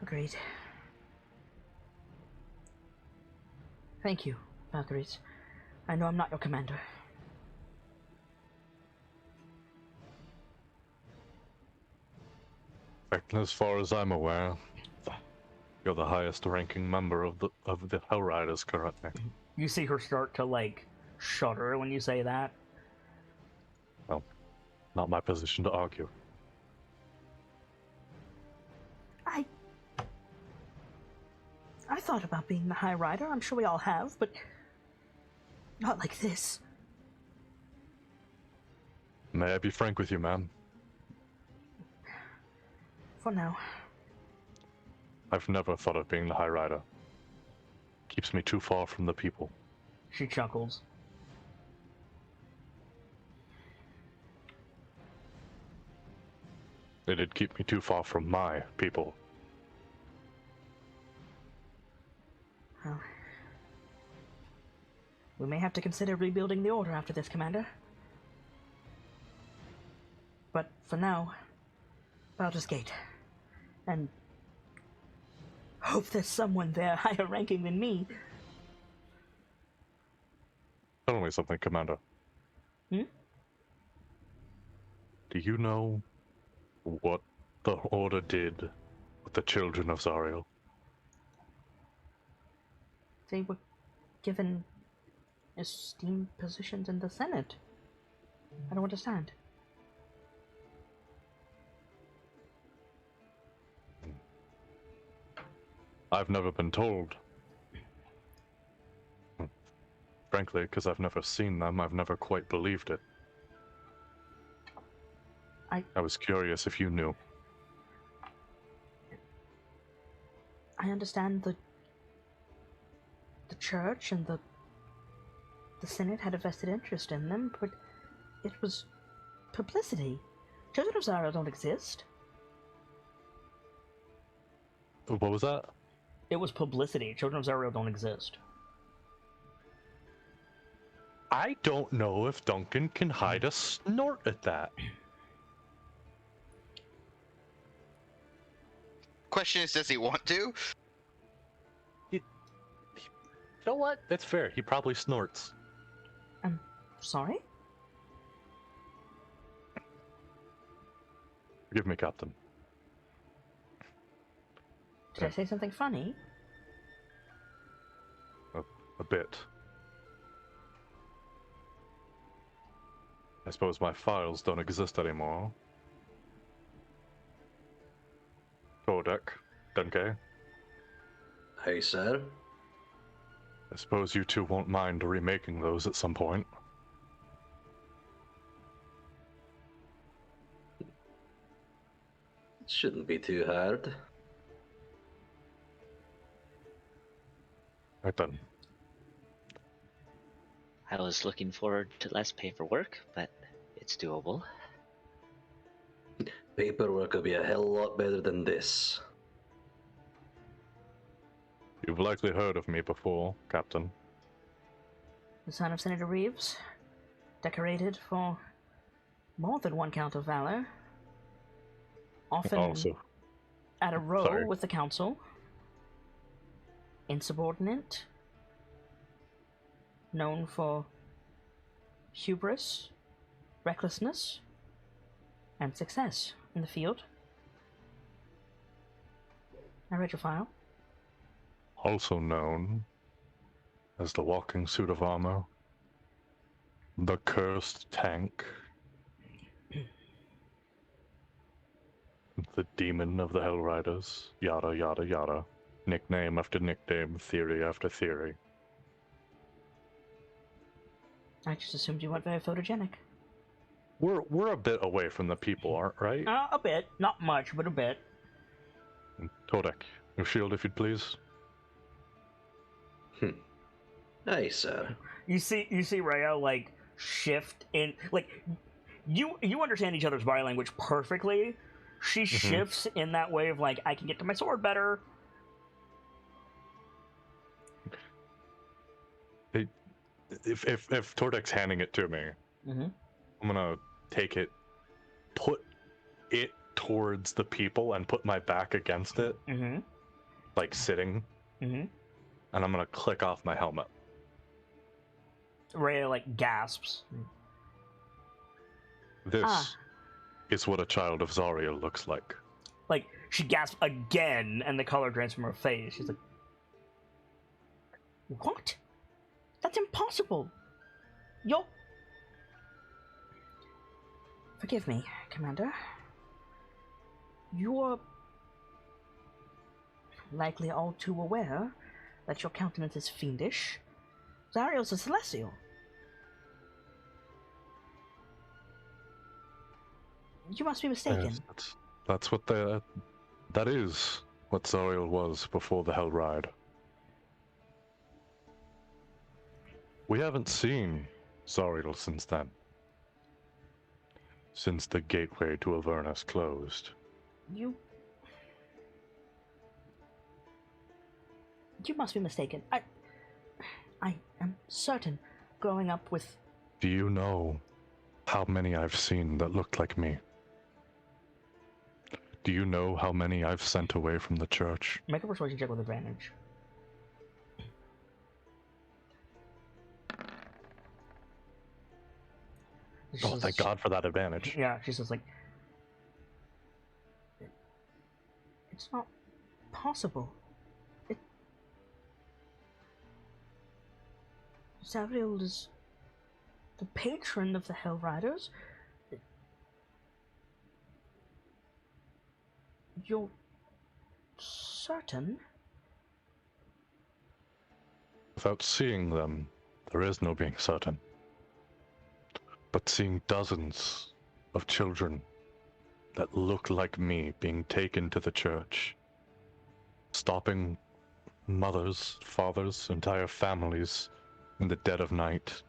Agreed. Thank you, Valkyries. I know I'm not your commander. As far as I'm aware, you're the highest ranking member of the Hellriders currently. You see her start to, like, shudder when you say that. Well, not my position to argue. I thought about being the High Rider. I'm sure we all have, but not like this. May I be frank with you, ma'am? For now. I've never thought of being the High Rider. Keeps me too far from the people. She chuckles. It'd keep me too far from my people. Well, we may have to consider rebuilding the Order after this, Commander. But for now, Baldur's Gate. And hope there's someone there higher ranking than me. Tell me something, Commander. Hmm? Do you know what the Order did with the children of Zariel? They were given esteemed positions in the Senate. I don't understand. I've never been told. Frankly, because I've never seen them, I've never quite believed it. I was curious if you knew. I understand the church and the Senate had a vested interest in them, but it was publicity. Children of Zara don't exist. What was that? It was publicity. Children of Zara don't exist. I don't know if Duncan can hide a snort at that. Question is, does he want to? You know what? That's fair. He probably snorts. I'm sorry? Forgive me, Captain. Did I say something funny? A bit. I suppose my files don't exist anymore. Kodek, Denke. Hey, sir. I suppose you two won't mind remaking those at some point. Shouldn't be too hard. Right then. I was looking forward to less paperwork, but it's doable. Paperwork will be a hell of a lot better than this. You've likely heard of me before, Captain. The son of Senator Reeves, decorated for more than one count of valor. Often Also, at a row sorry. with the council. Insubordinate. Known for hubris, recklessness, and success in the field. I read your file. Also known as the walking suit of armor, the cursed tank, the demon of the Hellriders, yada yada yada, nickname after nickname, theory after theory. I just assumed you weren't very photogenic. We're a bit away from the people, aren't right? A bit. Not much, but a bit. Todek, your shield if you'd please. Nice. You see Rayo like shift in like you understand each other's body language perfectly. She shifts in that way of like, I can get to my sword better. If Tordek's handing it to me, I'm gonna take it, put it towards the people, and put my back against it, like sitting, and I'm gonna click off my helmet. Rhea like gasps. This is what a child of Zariel looks like. Like, she gasps again, and the color drains from her face. She's like, what? That's impossible! You're... Forgive me, Commander. You're likely all too aware that your countenance is fiendish. Zariel's a celestial. You must be mistaken. Yes, that's what that is what Zariel was before the Hell Ride. We haven't seen Zariel since then. Since the gateway to Avernus closed. You must be mistaken. I am certain, growing up with... Do you know how many I've seen that looked like me? Do you know how many I've sent away from the church? Make a persuasion check with advantage. Oh, thank God for that advantage. Yeah, she's just like... It's not possible. Zariel is the patron of the Hell Riders. You're certain? Without seeing them, there is no being certain. But seeing dozens of children that look like me being taken to the church, stopping mothers, fathers, entire families in the dead of night,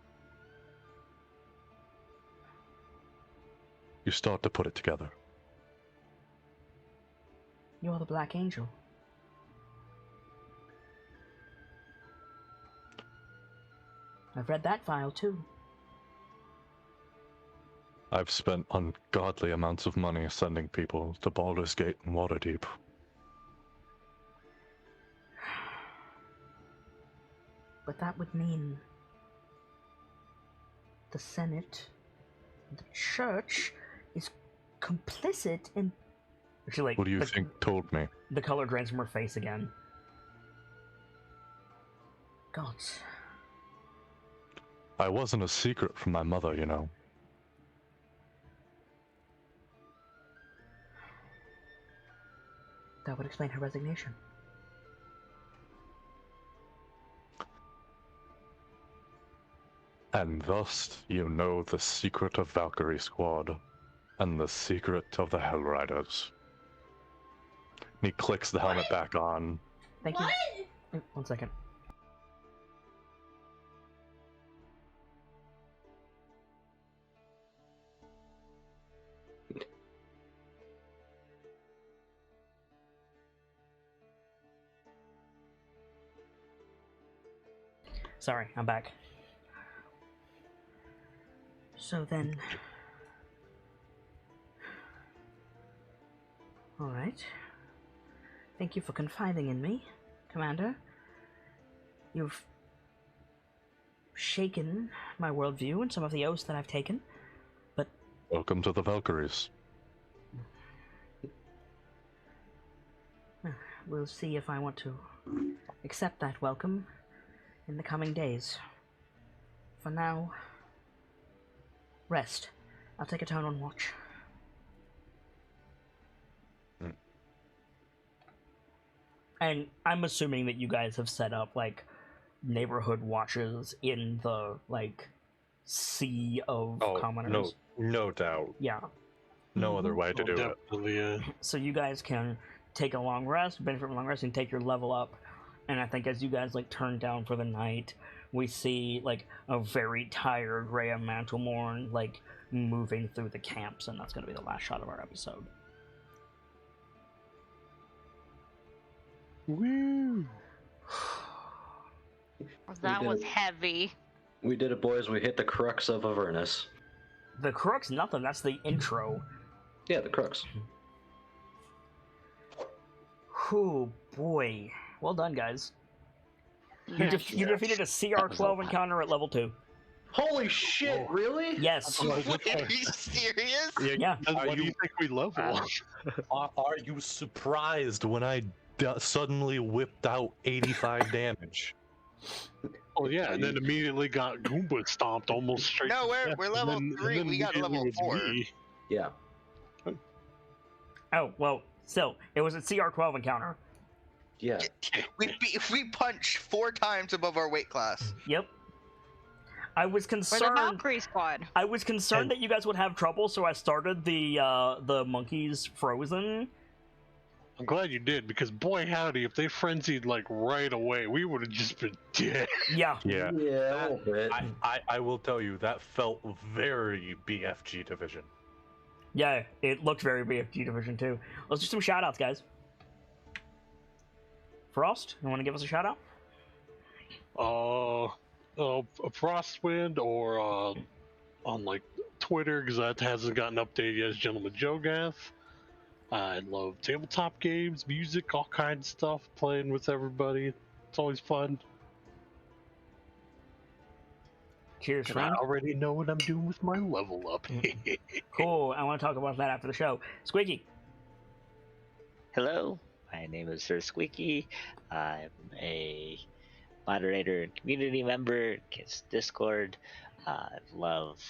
you start to put it together. You're the Black Angel. I've read that file too. I've spent ungodly amounts of money sending people to Baldur's Gate and Waterdeep. But that would mean the Senate, the Church, is complicit in... She like... What do you think told me? The color drains from her face again. Gods. I wasn't a secret from my mother, you know. That would explain her resignation. And thus you know the secret of Valkyrie Squad and the secret of the Hell Riders. And he clicks the helmet back on. Thank you. Wait, 1 second. Sorry, I'm back. So then... Alright. Thank you for confiding in me, Commander. You've shaken my worldview and some of the oaths that I've taken, but... Welcome to the Valkyries. We'll see if I want to accept that welcome in the coming days. For now, rest. I'll take a turn on watch. And I'm assuming that you guys have set up, like, neighborhood watches in the, like, sea of commoners. No doubt. Yeah. No other way to do it. Definitely, So you guys can take a long rest, benefit from a long rest, and take your level up And I think as you guys like turn down for the night, we see like a very tired Rhea Mantlemorn like moving through the camps, and that's going to be the last shot of our episode. Woo! That did was it. heavy. We did it, boys. We hit the crux of Avernus. The crux, nothing. That's the intro. Yeah, the crux. Oh boy. Well done, guys. Yeah, You defeated a CR12 encounter at level 2. Holy shit! Really? Yes. Wait, are you serious? Yeah. Why do you think we level? Are you surprised when I suddenly whipped out 85 damage? Oh yeah, and then immediately got Goomba stomped almost straight. No, to we're- death, we're and level then- 3, and then we got immediately level with 4. me. Yeah. Oh, well, still, it was a CR12 encounter. Yeah. We punched 4 times above our weight class. Yep. I was For the concerned. Valkyrie squad. I was concerned that you guys would have trouble, so I started the monkeys frozen. I'm glad you did, because boy howdy, if they frenzied like right away, we would have just been dead. Yeah. Yeah. Yeah, a little bit. I will tell you, that felt very BFG Division. Yeah, it looked very BFG Division too. Let's do some shout outs, guys. Frost, you want to give us a shout out? A Frostwind or on like Twitter, because that hasn't gotten updated yet, is Gentleman Jogath. I love tabletop games, music, all kinds of stuff, playing with everybody. It's always fun. Cheers, And friend. I already know what I'm doing with my level up. Cool. I want to talk about that after the show. Squeaky. Hello, my name is Sir Squeaky. I'm a moderator and community member, Kids Discord. I love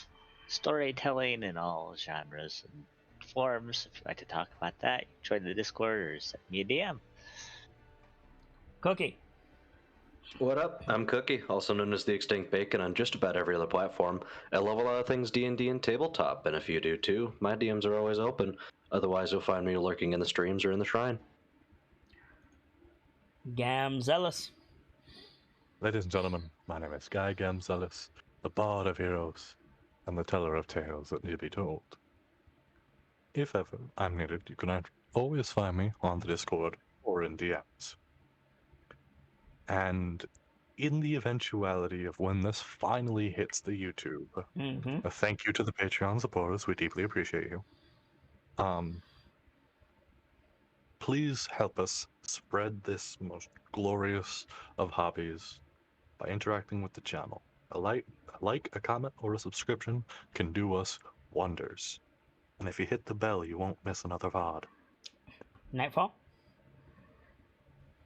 storytelling in all genres and forms. If you'd like to talk about that, join the Discord or send me a DM. Cookie. What up? I'm Cookie, also known as the Extinct Bacon on just about every other platform. I love a lot of things D&D and tabletop, and if you do too, my DMs are always open. Otherwise, you'll find me lurking in the streams or in the shrine. Gamzelis. Ladies and gentlemen, my name is Guy Gamzelis, the Bard of Heroes, and the teller of tales that need to be told. If ever I'm needed, you can always find me on the Discord or in DMs. And in the eventuality of when this finally hits the YouTube, Mm-hmm. a thank you to the Patreon supporters, we deeply appreciate you. Please help us spread this most glorious of hobbies by interacting with the channel. A like, a comment, or a subscription can do us wonders. And if you hit the bell, you won't miss another VOD. Nightfall.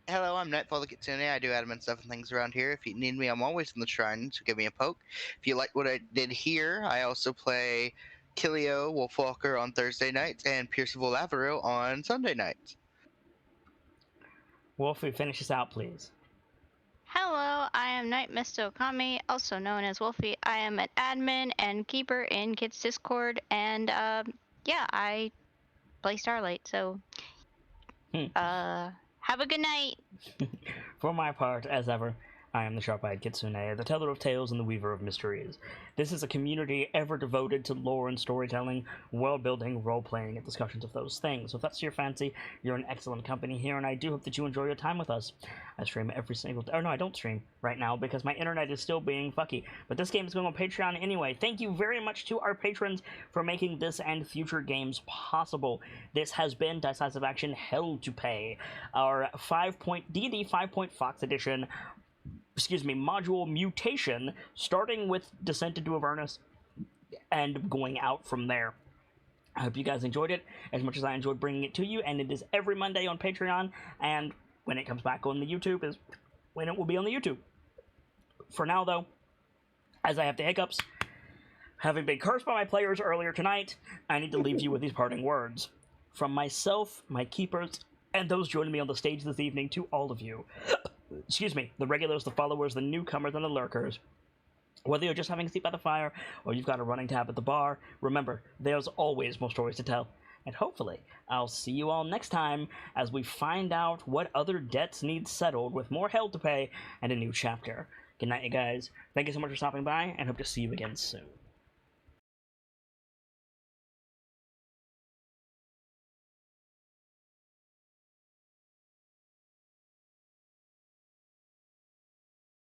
Hello, I'm Nightfall the Kitsune. I do admin stuff and things around here. If you need me, I'm always in the shrine, so give me a poke. If you like what I did here, I also play Kilio Wolfwalker on Thursday nights and Piercival Lavero on Sunday nights. Wolfie, finish us out, please. Hello, I am Night Mist Okami, also known as Wolfie. I am an admin and keeper in Kids Discord, and yeah, I play Starlight, so have a good night. For my part, as ever, I am the Sharp-Eyed Kitsune, the teller of tales and the weaver of mysteries. This is a community ever devoted to lore and storytelling, world-building, role-playing, and discussions of those things. So if that's your fancy, you're in excellent company here, and I do hope that you enjoy your time with us. I stream every single day. Oh, no, I don't stream right now because my internet is still being fucky. But this game is going on Patreon anyway. Thank you very much to our patrons for making this and future games possible. This has been Dice-Icive Action Hell to Pay, our D&D 5-point Fox Edition module mutation, starting with Descent into Avernus and going out from there. I hope you guys enjoyed it as much as I enjoyed bringing it to you, and it is every Monday on Patreon, and when it comes back on the YouTube is when it will be on the YouTube. For now, though, as I have the hiccups, having been cursed by my players earlier tonight, I need to leave you with these parting words. From myself, my keepers, and those joining me on the stage this evening, to all of you, excuse me, the regulars, the followers, the newcomers, and the lurkers. Whether you're just having a seat by the fire, or you've got a running tab at the bar, remember, there's always more stories to tell, and hopefully I'll see you all next time as we find out what other debts need settled with more hell to pay and a new chapter. Good night, you guys. Thank you so much for stopping by, and hope to see you again soon.